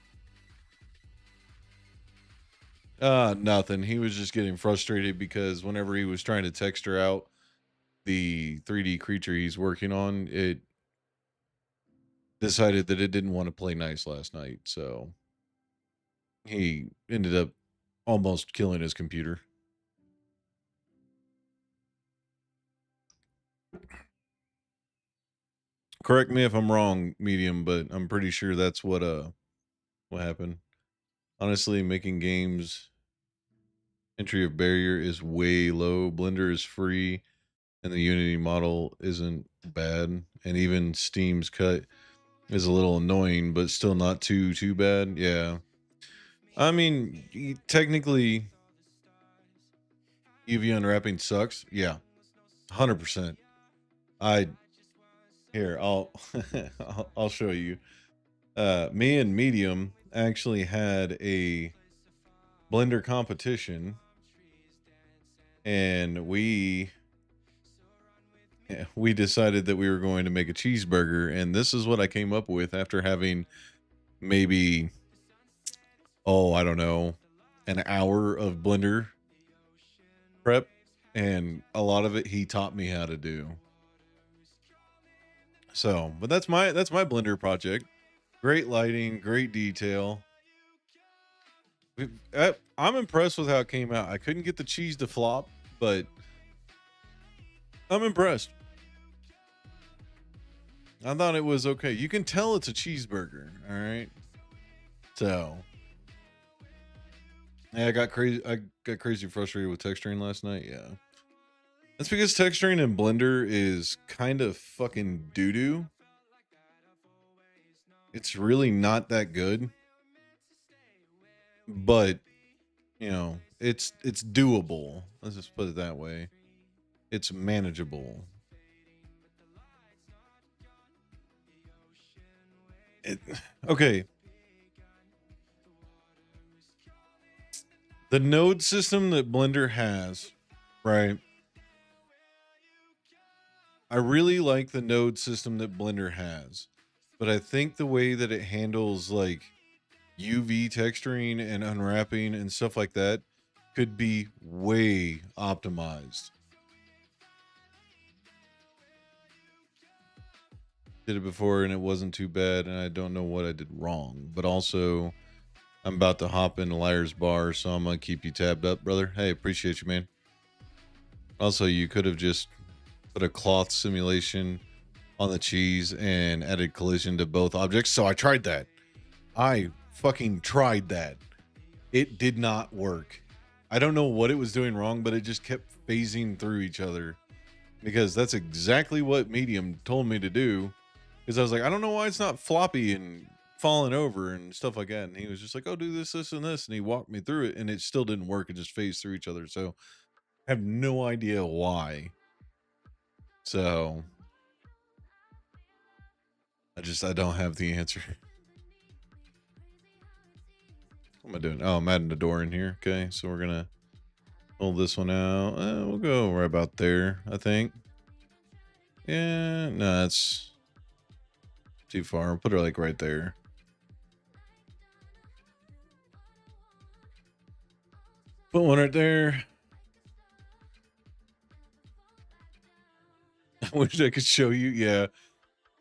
Nothing. He was just getting frustrated because whenever he was trying to texture out the 3D creature he's working on, it decided that it didn't want to play nice last night, so he ended up almost killing his computer. Correct me if I'm wrong, Medium, but I'm pretty sure that's what happened. Honestly, making games entry of barrier is way low. Blender is free and the Unity model isn't bad, and even Steam's cut is a little annoying, but still not too bad. Yeah. I mean, technically UV unwrapping sucks. Yeah. 100%. I'll I'll show you. Me and Medium actually had a Blender competition, and we decided that we were going to make a cheeseburger, and this is what I came up with after having maybe, oh, I don't know, an hour of Blender prep, and a lot of it he taught me how to do. So, but that's my Blender project. Great lighting, great detail. I'm impressed with how it came out. I couldn't get the cheese to flop, but I'm impressed. I thought it was okay. You can tell it's a cheeseburger. All right. So yeah, I got crazy frustrated with texturing last night. Yeah. That's because texturing in Blender is kind of fucking doo-doo. It's really not that good. But, you know, it's doable. Let's just put it that way. It's manageable. Okay. The node system that Blender has, right? I really like the node system that Blender has, but I think the way that it handles like UV texturing and unwrapping and stuff like that could be way optimized. Did it before and it wasn't too bad, and I don't know what I did wrong, but also I'm about to hop into Liar's Bar, so I'm gonna keep you tabbed up, brother. Hey, appreciate you, man. Also, you could have just put a cloth simulation on the cheese and added collision to both objects. So I tried that. I fucking tried that. It did not work. I don't know what it was doing wrong, but it just kept phasing through each other, because that's exactly what Medium told me to do. Because I was like, I don't know why it's not floppy and falling over and stuff like that. And he was just like, oh, do this, this, and this. And he walked me through it, and it still didn't work. It just phased through each other. So I have no idea why. So I don't have the answer. What am I doing? Oh, I'm adding a door in here. Okay, so we're gonna hold this one out. We'll go right about there, I think. Yeah, no, that's too far. I'll put her like right there. Put one right there. I wish I could show you. Yeah.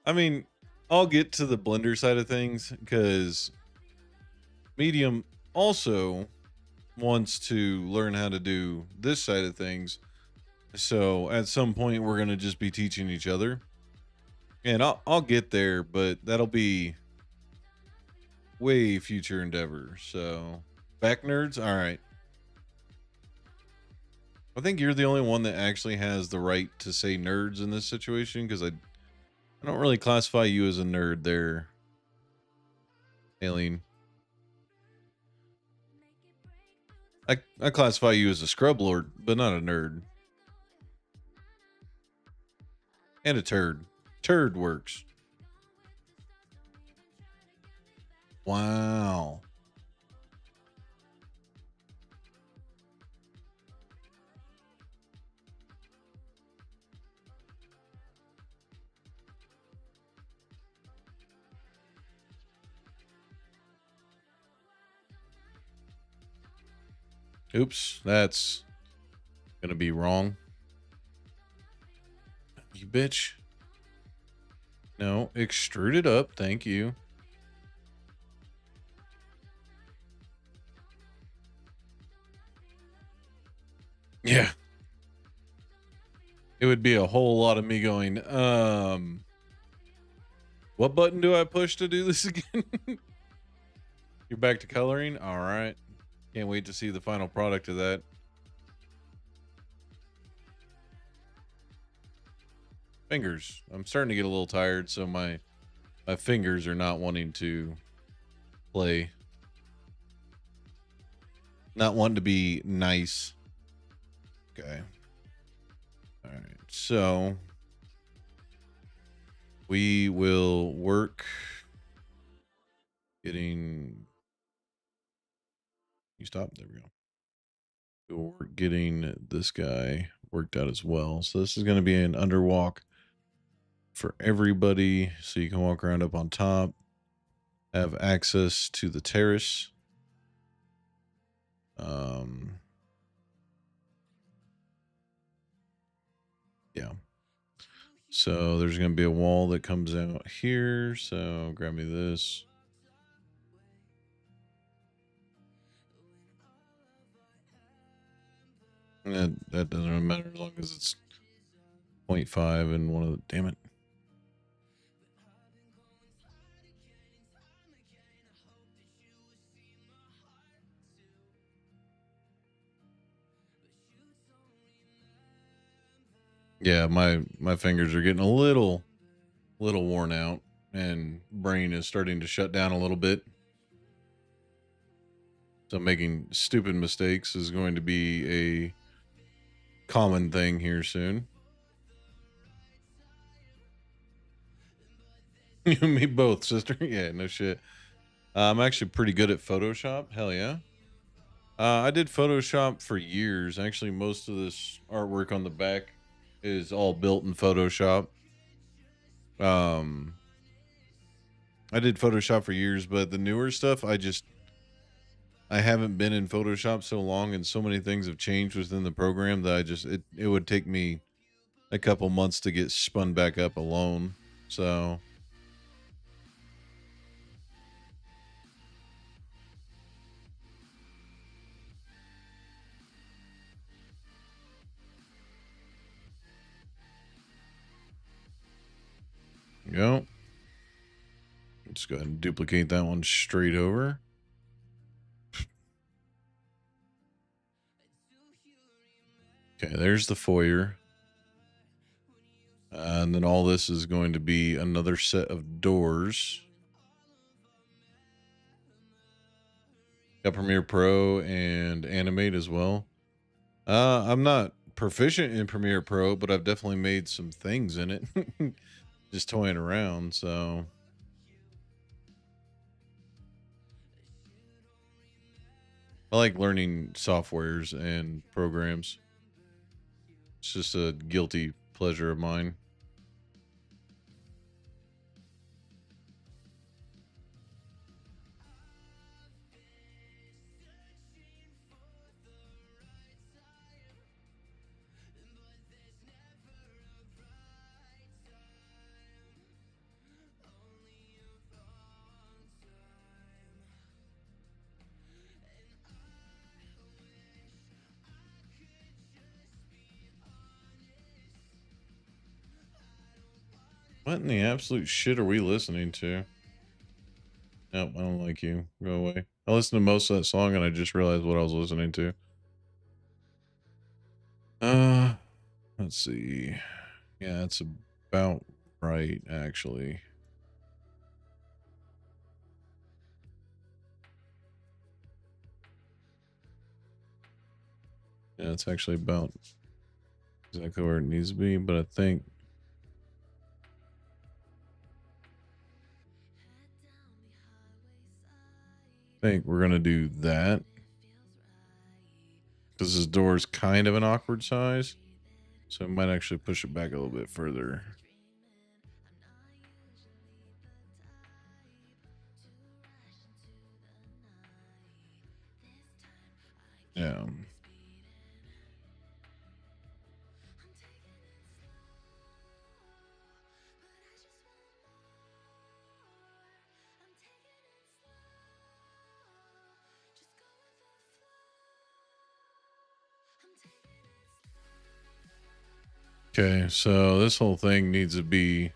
I mean, I'll get to the Blender side of things because Medium also wants to learn how to do this side of things. So at some point, we're going to just be teaching each other. And I'll get there, but that'll be way future endeavor. So back nerds. All right. I think you're the only one that actually has the right to say nerds in this situation, because I don't really classify you as a nerd there, Aileen. I classify you as a scrub lord, but not a nerd. And a turd. Turd works. Wow. Oops, that's gonna be wrong. You bitch. No, extrude it up. Thank you. Yeah. It would be a whole lot of me going, what button do I push to do this again? You're back to coloring? All right. Can't wait to see the final product of that. Fingers. I'm starting to get a little tired, so my fingers are not wanting to play. Not wanting to be nice. Okay. All right. So we will work getting. You stop. There we go. We'll work getting this guy worked out as well. So this is going to be an underwalk for everybody, so you can walk around up on top, have access to the terrace. Yeah. So there's going to be a wall that comes out here. So grab me this. That doesn't really matter as long as it's 0.5 and one of the, damn it. Yeah, my fingers are getting a little worn out, and brain is starting to shut down a little bit. So making stupid mistakes is going to be a common thing here soon. You and me both, sister. Yeah, no shit. I'm actually pretty good at Photoshop. Hell yeah. I did Photoshop for years. Actually, most of this artwork on the back is all built in Photoshop. Um, I did Photoshop for years, but the newer stuff, I haven't been in Photoshop so long, and so many things have changed within the program that it would take me a couple months to get spun back up alone. So, you know, let's go ahead and duplicate that one straight over. Okay, there's the foyer. And then all this is going to be another set of doors. Got Premiere Pro and Animate as well. I'm not proficient in Premiere Pro, but I've definitely made some things in it. Just toying around, so I like learning softwares and programs. It's just a guilty pleasure of mine. What in the absolute shit are we listening to? Nope, I don't like you. Go away. I listened to most of that song and I just realized what I was listening to. Uh, let's see. Yeah, it's about right, actually. Yeah, it's actually about exactly where it needs to be, but I think we're gonna do that because this door is kind of an awkward size, so I might actually push it back a little bit further. Yeah. Okay, so this whole thing needs to be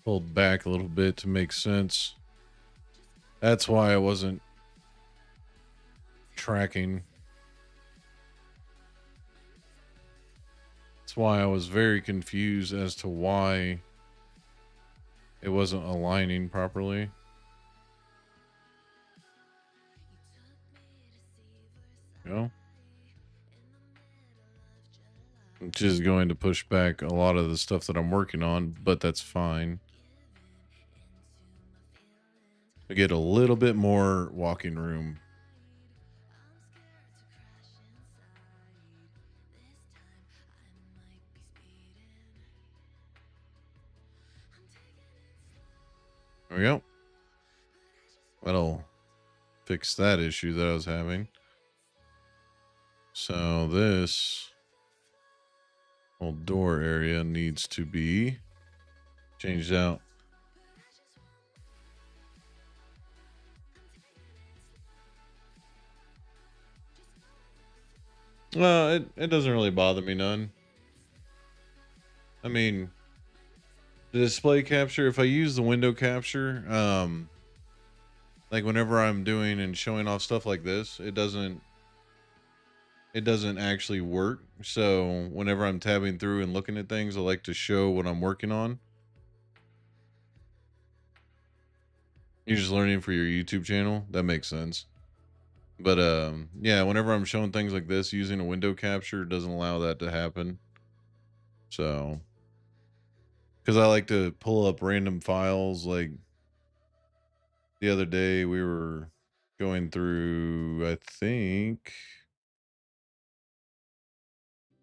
pulled back a little bit to make sense. That's why I wasn't tracking. That's why I was very confused as to why it wasn't aligning properly. You know? Which is going to push back a lot of the stuff that I'm working on, but that's fine. I get a little bit more walking room. There we go. That'll fix that issue that I was having. So this whole door area needs to be changed out. It doesn't really bother me none. I mean, the display capture, if I use the window capture, like whenever I'm doing and showing off stuff like this, it doesn't it doesn't actually work. So whenever I'm tabbing through and looking at things, I like to show what I'm working on. You're just learning for your YouTube channel. That makes sense. But yeah, whenever I'm showing things like this, using a window capture doesn't allow that to happen. So, because I like to pull up random files, like the other day we were going through, I think,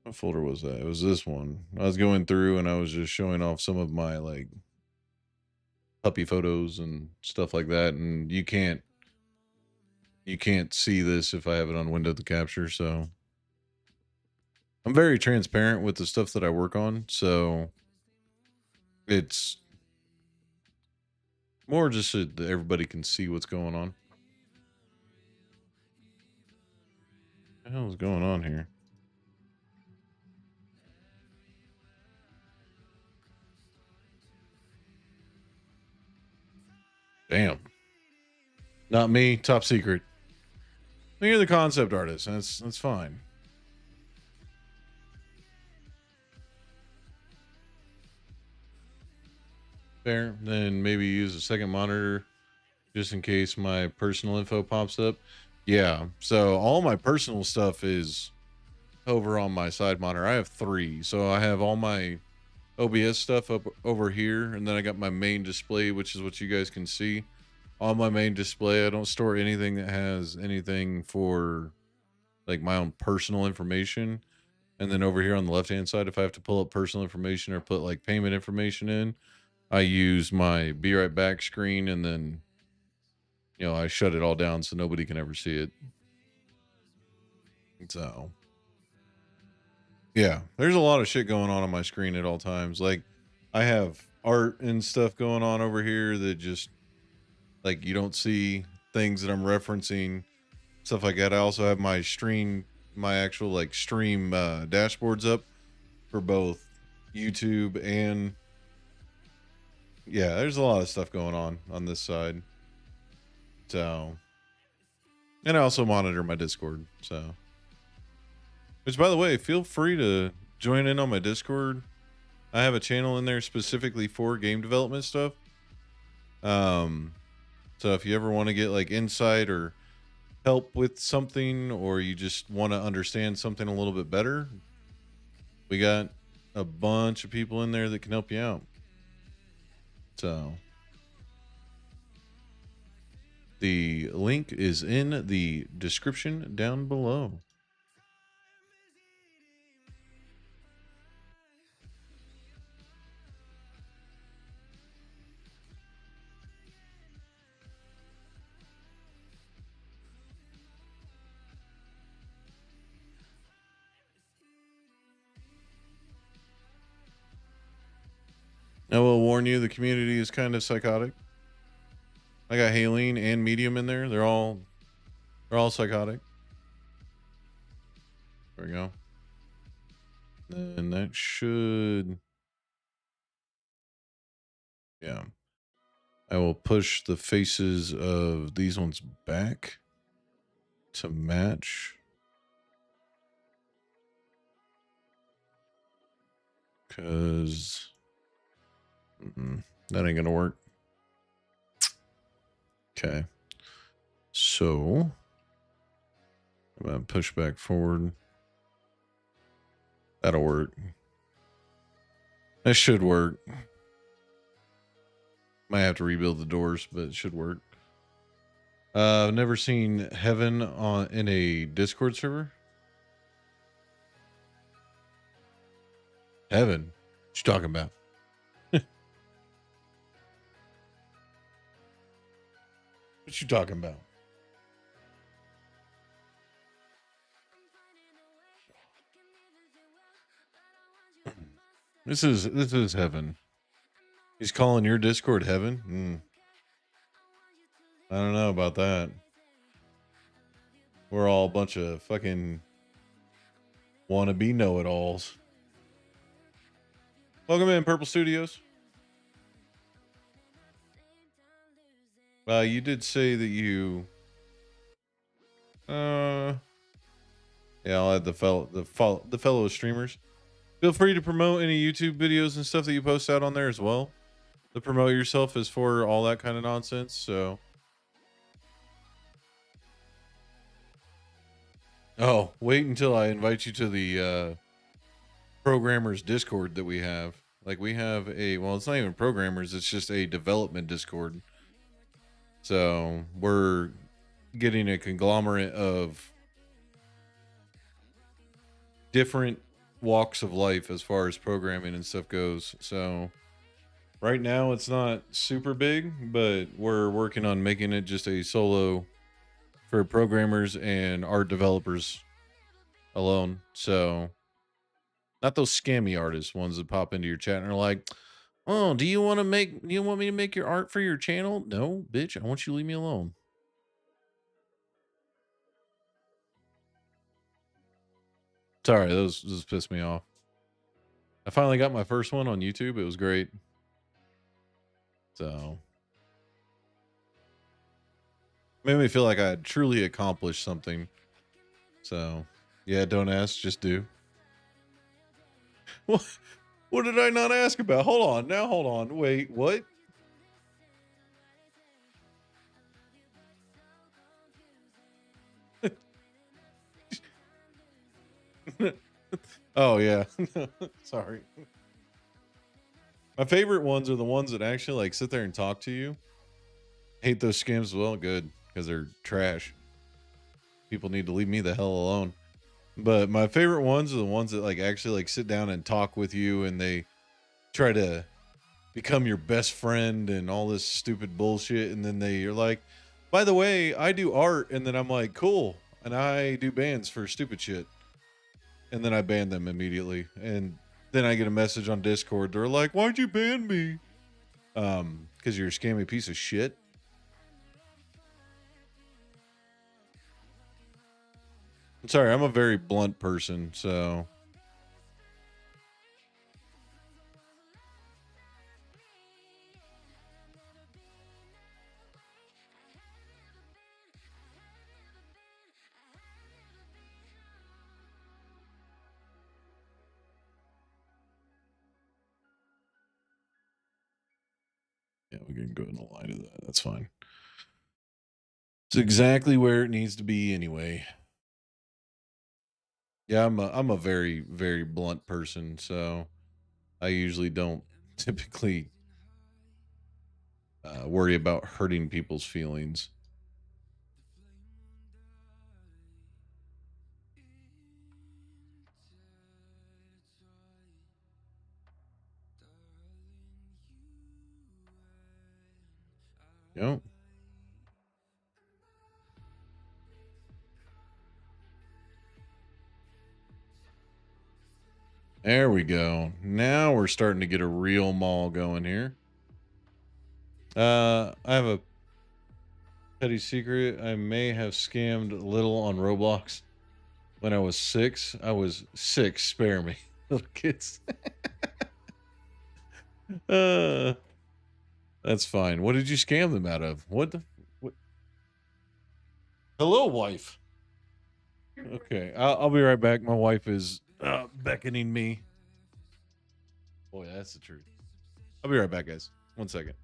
what folder was that? It was this one. I was going through and I was just showing off some of my like puppy photos and stuff like that. And you can't see this if I have it on window to capture. So I'm very transparent with the stuff that I work on. So it's more just so that everybody can see what's going on. What the hell is going on here? Damn. Not me. Top secret. You're the concept artist. That's fine. Fair. Then maybe use a second monitor just in case my personal info pops up. Yeah. So all my personal stuff is over on my side monitor. I have three. So I have all my OBS stuff up over here, and then I got my main display, which is what you guys can see. On my main display, I don't store anything that has anything for like my own personal information. And then over here on the left hand side, if I have to pull up personal information or put like payment information in, I use my be right back screen, and then I shut it all down so nobody can ever see it. So yeah, there's a lot of shit going on my screen at all times. Like I have art and stuff going on over here that just like you don't see things that I'm referencing, stuff like that. I also have my actual like stream dashboards up for both YouTube and yeah, there's a lot of stuff going on this side. So, and I also monitor my Discord. So, which by the way, feel free to join in on my Discord. I have a channel in there specifically for game development stuff. Um, so if you ever want to get like insight or help with something, or you just want to understand something a little bit better, we got a bunch of people in there that can help you out. So the link is in the description down below. I will warn you, the community is kind of psychotic. I got Haleen and Medium in there. They're all psychotic. There we go. And that should, yeah. I will push the faces of these ones back to match. Because that ain't going to work. Okay. So I'm going to push back forward. That'll work. That should work. Might have to rebuild the doors, but it should work. I've never seen Heaven in a Discord server. Heaven? What you talking about? What you talking about? This is Heaven. He's calling your Discord Heaven? I don't know about that. We're all a bunch of fucking wannabe know-it-alls. Welcome in, Purple Studios. You did say that you... yeah, Yeah, I'll add the fellow streamers. Feel free to promote any YouTube videos and stuff that you post out on there as well. To promote yourself is for all that kind of nonsense. So, oh, wait until I invite you to the programmers Discord that we have. Like we have well, it's not even programmers, it's just a development Discord. So we're getting a conglomerate of different walks of life as far as programming and stuff goes. So right now it's not super big, but we're working on making it just a solo for programmers and art developers alone. So not those scammy artists ones that pop into your chat and are like, "Oh, do you want me to make your art for your channel?" No, bitch, I want you to leave me alone. Sorry, those pissed me off. I finally got my first one on YouTube. It was great. So made me feel like I had truly accomplished something. So yeah, don't ask, just do. What did I not ask about? Hold on. Now hold on. Wait, what? Oh yeah. Sorry. My favorite ones are the ones that actually like sit there and talk to you. Hate those scams as well. Good, because they're trash. People need to leave me the hell alone. But my favorite ones are the ones that like actually like sit down and talk with you, and they try to become your best friend and all this stupid bullshit. And then you're like, by the way, I do art. And then I'm like, cool. And I do bans for stupid shit. And then I ban them immediately. And then I get a message on Discord. They're like, why'd you ban me? Because you're a scammy piece of shit. I'm sorry, I'm a very blunt person, so yeah, we can go in the line of that. That's fine. It's exactly where it needs to be anyway. Yeah, I'm a very, very blunt person, so I usually don't typically worry about hurting people's feelings. Yep. There we go. Now we're starting to get a real mall going here. I have a petty secret. I may have scammed a little on Roblox. When I was 6, I was 6. Spare me, little kids. uh, that's fine. What did you scam them out of? What the? What? Hello, wife. Okay, I'll be right back. My wife is beckoning me. Boy, that's the truth. I'll be right back, guys. 1 second.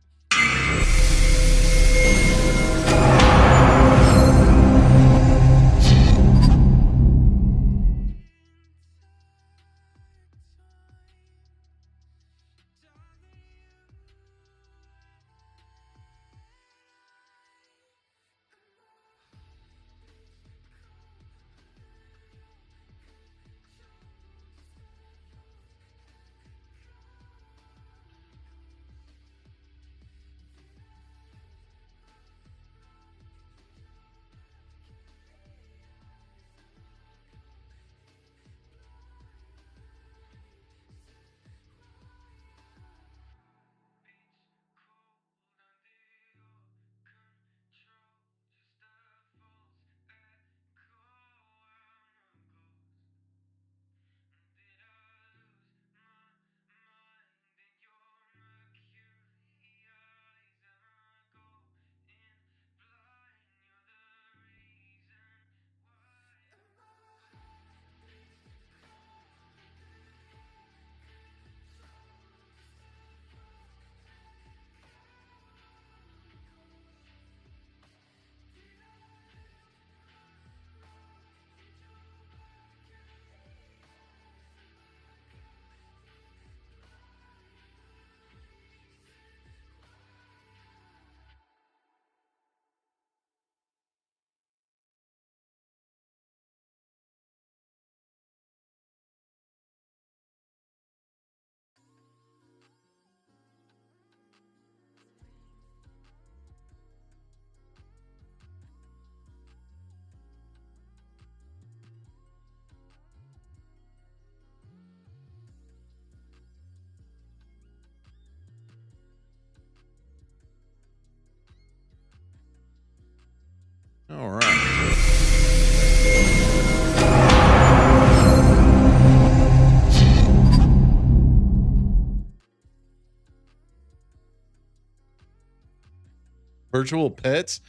Virtual pets.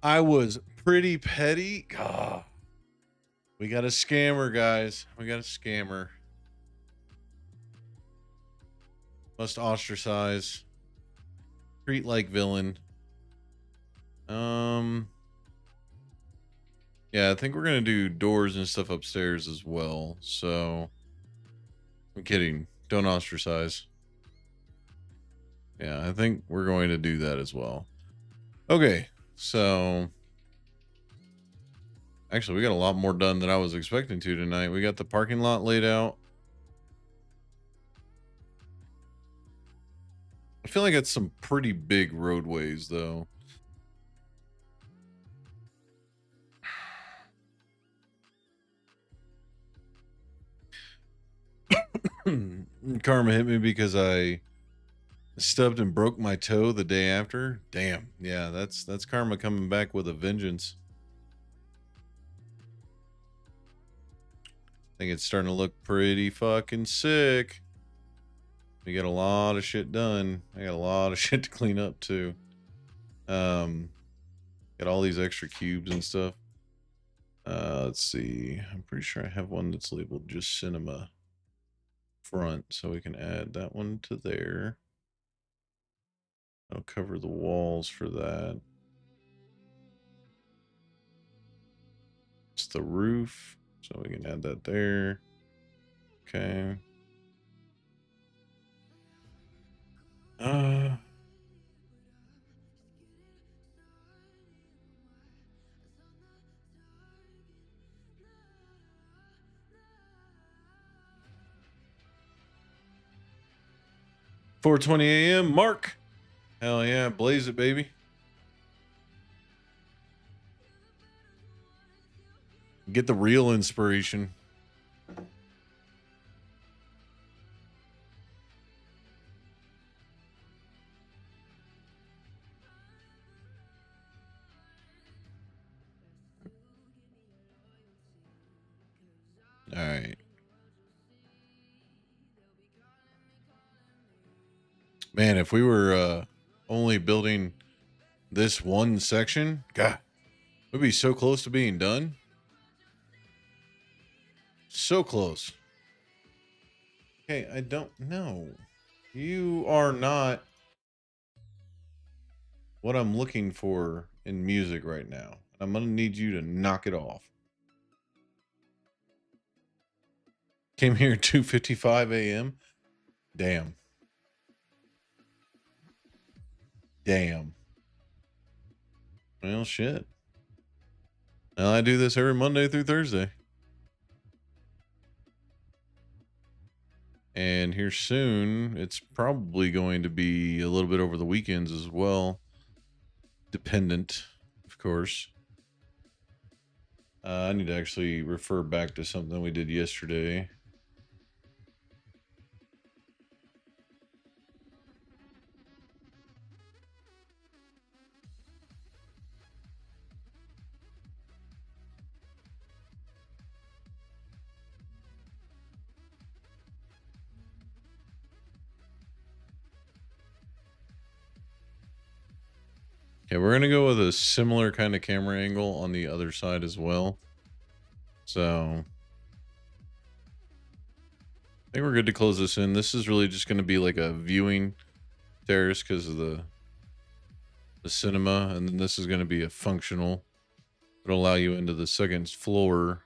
I was pretty petty. God. We got a scammer, guys. We got a scammer. Must ostracize. Treat like villain. Yeah, I think we're gonna do doors and stuff upstairs as well. So I'm kidding. Don't ostracize. Yeah, I think we're going to do that as well. Okay, so actually we got a lot more done than I was expecting to tonight. We got the parking lot laid out. I feel like it's some pretty big roadways though. Karma hit me because I stubbed and broke my toe the day after. Damn. Yeah, that's karma coming back with a vengeance. I think it's starting to look pretty fucking sick. We got a lot of shit done. I got a lot of shit to clean up too. Got all these extra cubes and stuff. Let's see. I'm pretty sure I have one that's labeled just cinema front, so we can add that one to there. I'll cover the walls for that. It's the roof, so we can add that there. Okay. Uh, $4:20 a.m. Mark. Hell yeah, blaze it, baby. Get the real inspiration. All right. Man, if we were only building this one section, God, we'd be so close to being done. So close. Okay, I don't know. You are not what I'm looking for in music right now. I'm going to need you to knock it off. Came here at 2:55 a.m. Damn. Damn. Well, shit. Now I do this every Monday through Thursday. And here soon, it's probably going to be a little bit over the weekends as well. Dependent, of course. I need to actually refer back to something we did yesterday. Okay, we're going to go with a similar kind of camera angle on the other side as well. So I think we're good to close this in. This is really just going to be like a viewing terrace because of the cinema. And then this is going to be a functional. It'll allow you into the second floor.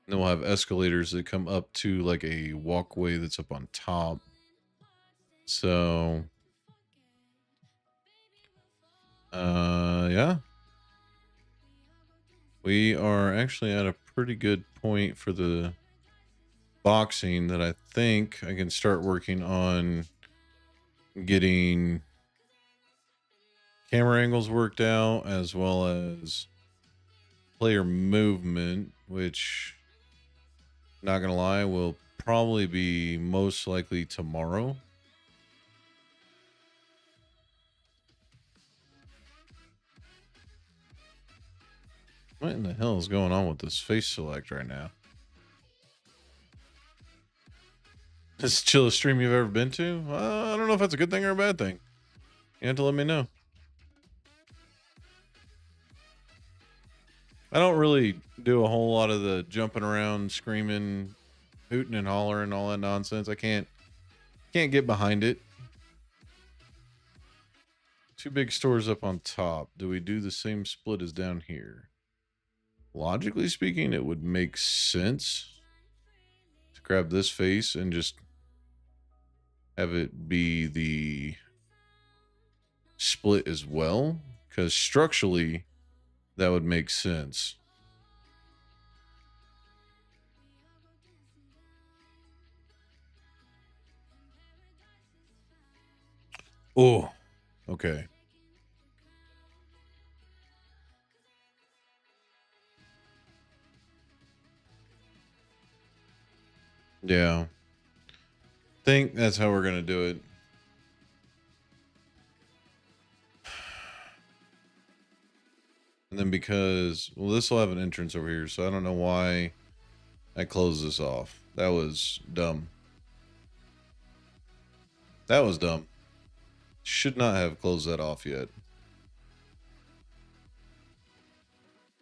And then we'll have escalators that come up to like a walkway that's up on top. So yeah, we are actually at a pretty good point for the boxing that I think I can start working on getting camera angles worked out as well as player movement, which, not gonna lie, will probably be most likely tomorrow. What in the hell is going on with this face select right now? This the chillest stream you've ever been to? I don't know if that's a good thing or a bad thing. You have to let me know. I don't really do a whole lot of the jumping around, screaming, hooting and hollering, all that nonsense. I can't get behind it. Two big stores up on top. Do we do the same split as down here? Logically speaking, it would make sense to grab this face and just have it be the split as well, because structurally that would make sense. Oh, okay. Yeah. Think that's how we're going to do it. And then because, well, this will have an entrance over here, so I don't know why I closed this off. That was dumb. That was dumb. Should not have closed that off yet.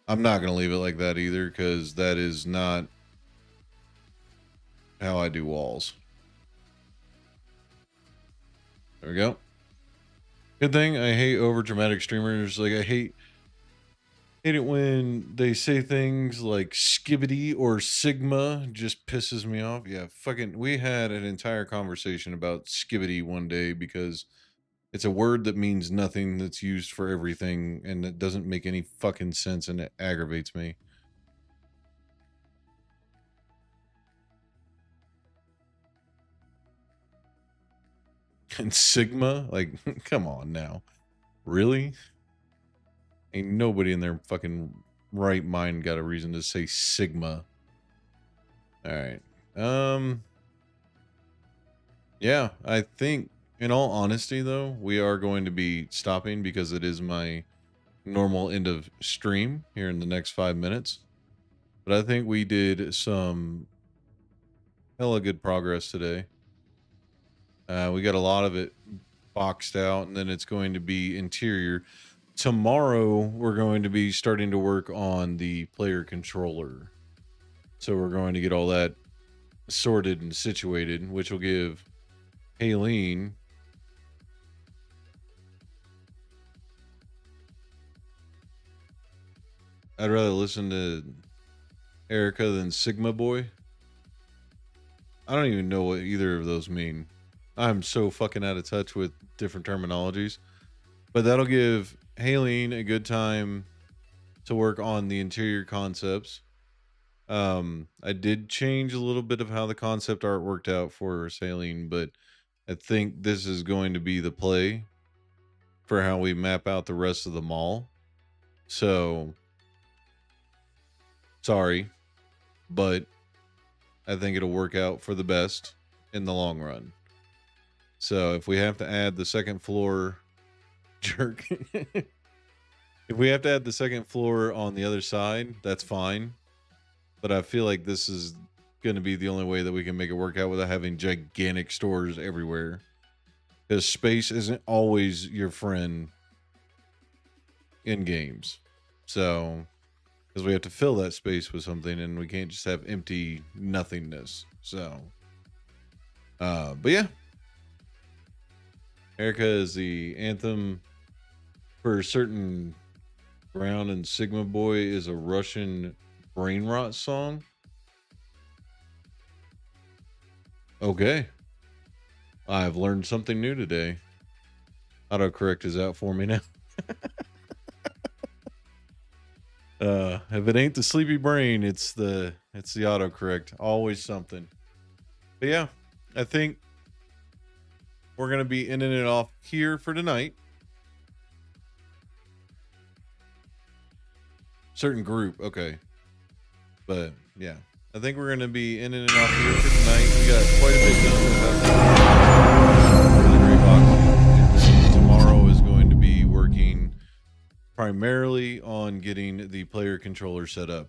I'm not going to leave it like that either, because that is not how I do walls. There we go. Good thing I hate over dramatic streamers. Like I hate it when they say things like skibbity or sigma. Just pisses me off. Yeah, fucking. We had an entire conversation about skibbity one day because it's a word that means nothing, that's used for everything, and it doesn't make any fucking sense, and it aggravates me. And sigma, like, come on now, really? Ain't nobody in their fucking right mind got a reason to say sigma. All right. Yeah, I think in all honesty though, we are going to be stopping because it is my normal end of stream here in the next 5 minutes. But I think we did some hella good progress today. We got a lot of it boxed out, and then it's going to be interior. Tomorrow, we're going to be starting to work on the player controller. So we're going to get all that sorted and situated, which will give Haleen I'd rather listen to Erica than Sigma Boy. I don't even know what either of those mean. I'm so fucking out of touch with different terminologies. But that'll give Haleen a good time to work on the interior concepts. I did change a little bit of how the concept art worked out for Haleen, but I think this is going to be the play for how we map out the rest of the mall. So, sorry, but I think it'll work out for the best in the long run. So if we have to add the second floor jerk, if we have to add the second floor on the other side, that's fine. But I feel like this is going to be the only way that we can make it work out without having gigantic stores everywhere. Because space isn't always your friend in games. So, because we have to fill that space with something, and we can't just have empty nothingness. So, but yeah. Erica is the anthem for a certain Brown, and Sigma Boy is a Russian brain rot song. Okay. I've learned something new today. Autocorrect is out for me now. If it ain't the sleepy brain, it's the autocorrect. Always something. But yeah, I think we're gonna be ending it off here for tonight. Certain group, okay. But yeah, I think we're gonna be ending it off here for tonight. We got quite a bit done for the Great Box. And tomorrow is going to be working primarily on getting the player controller set up.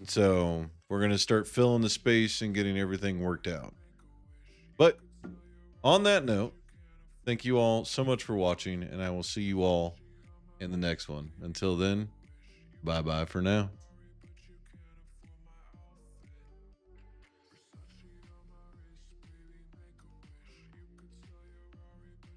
So we're gonna start filling the space and getting everything worked out. But on that note, thank you all so much for watching, and I will see you all in the next one. Until then, Bye bye for now.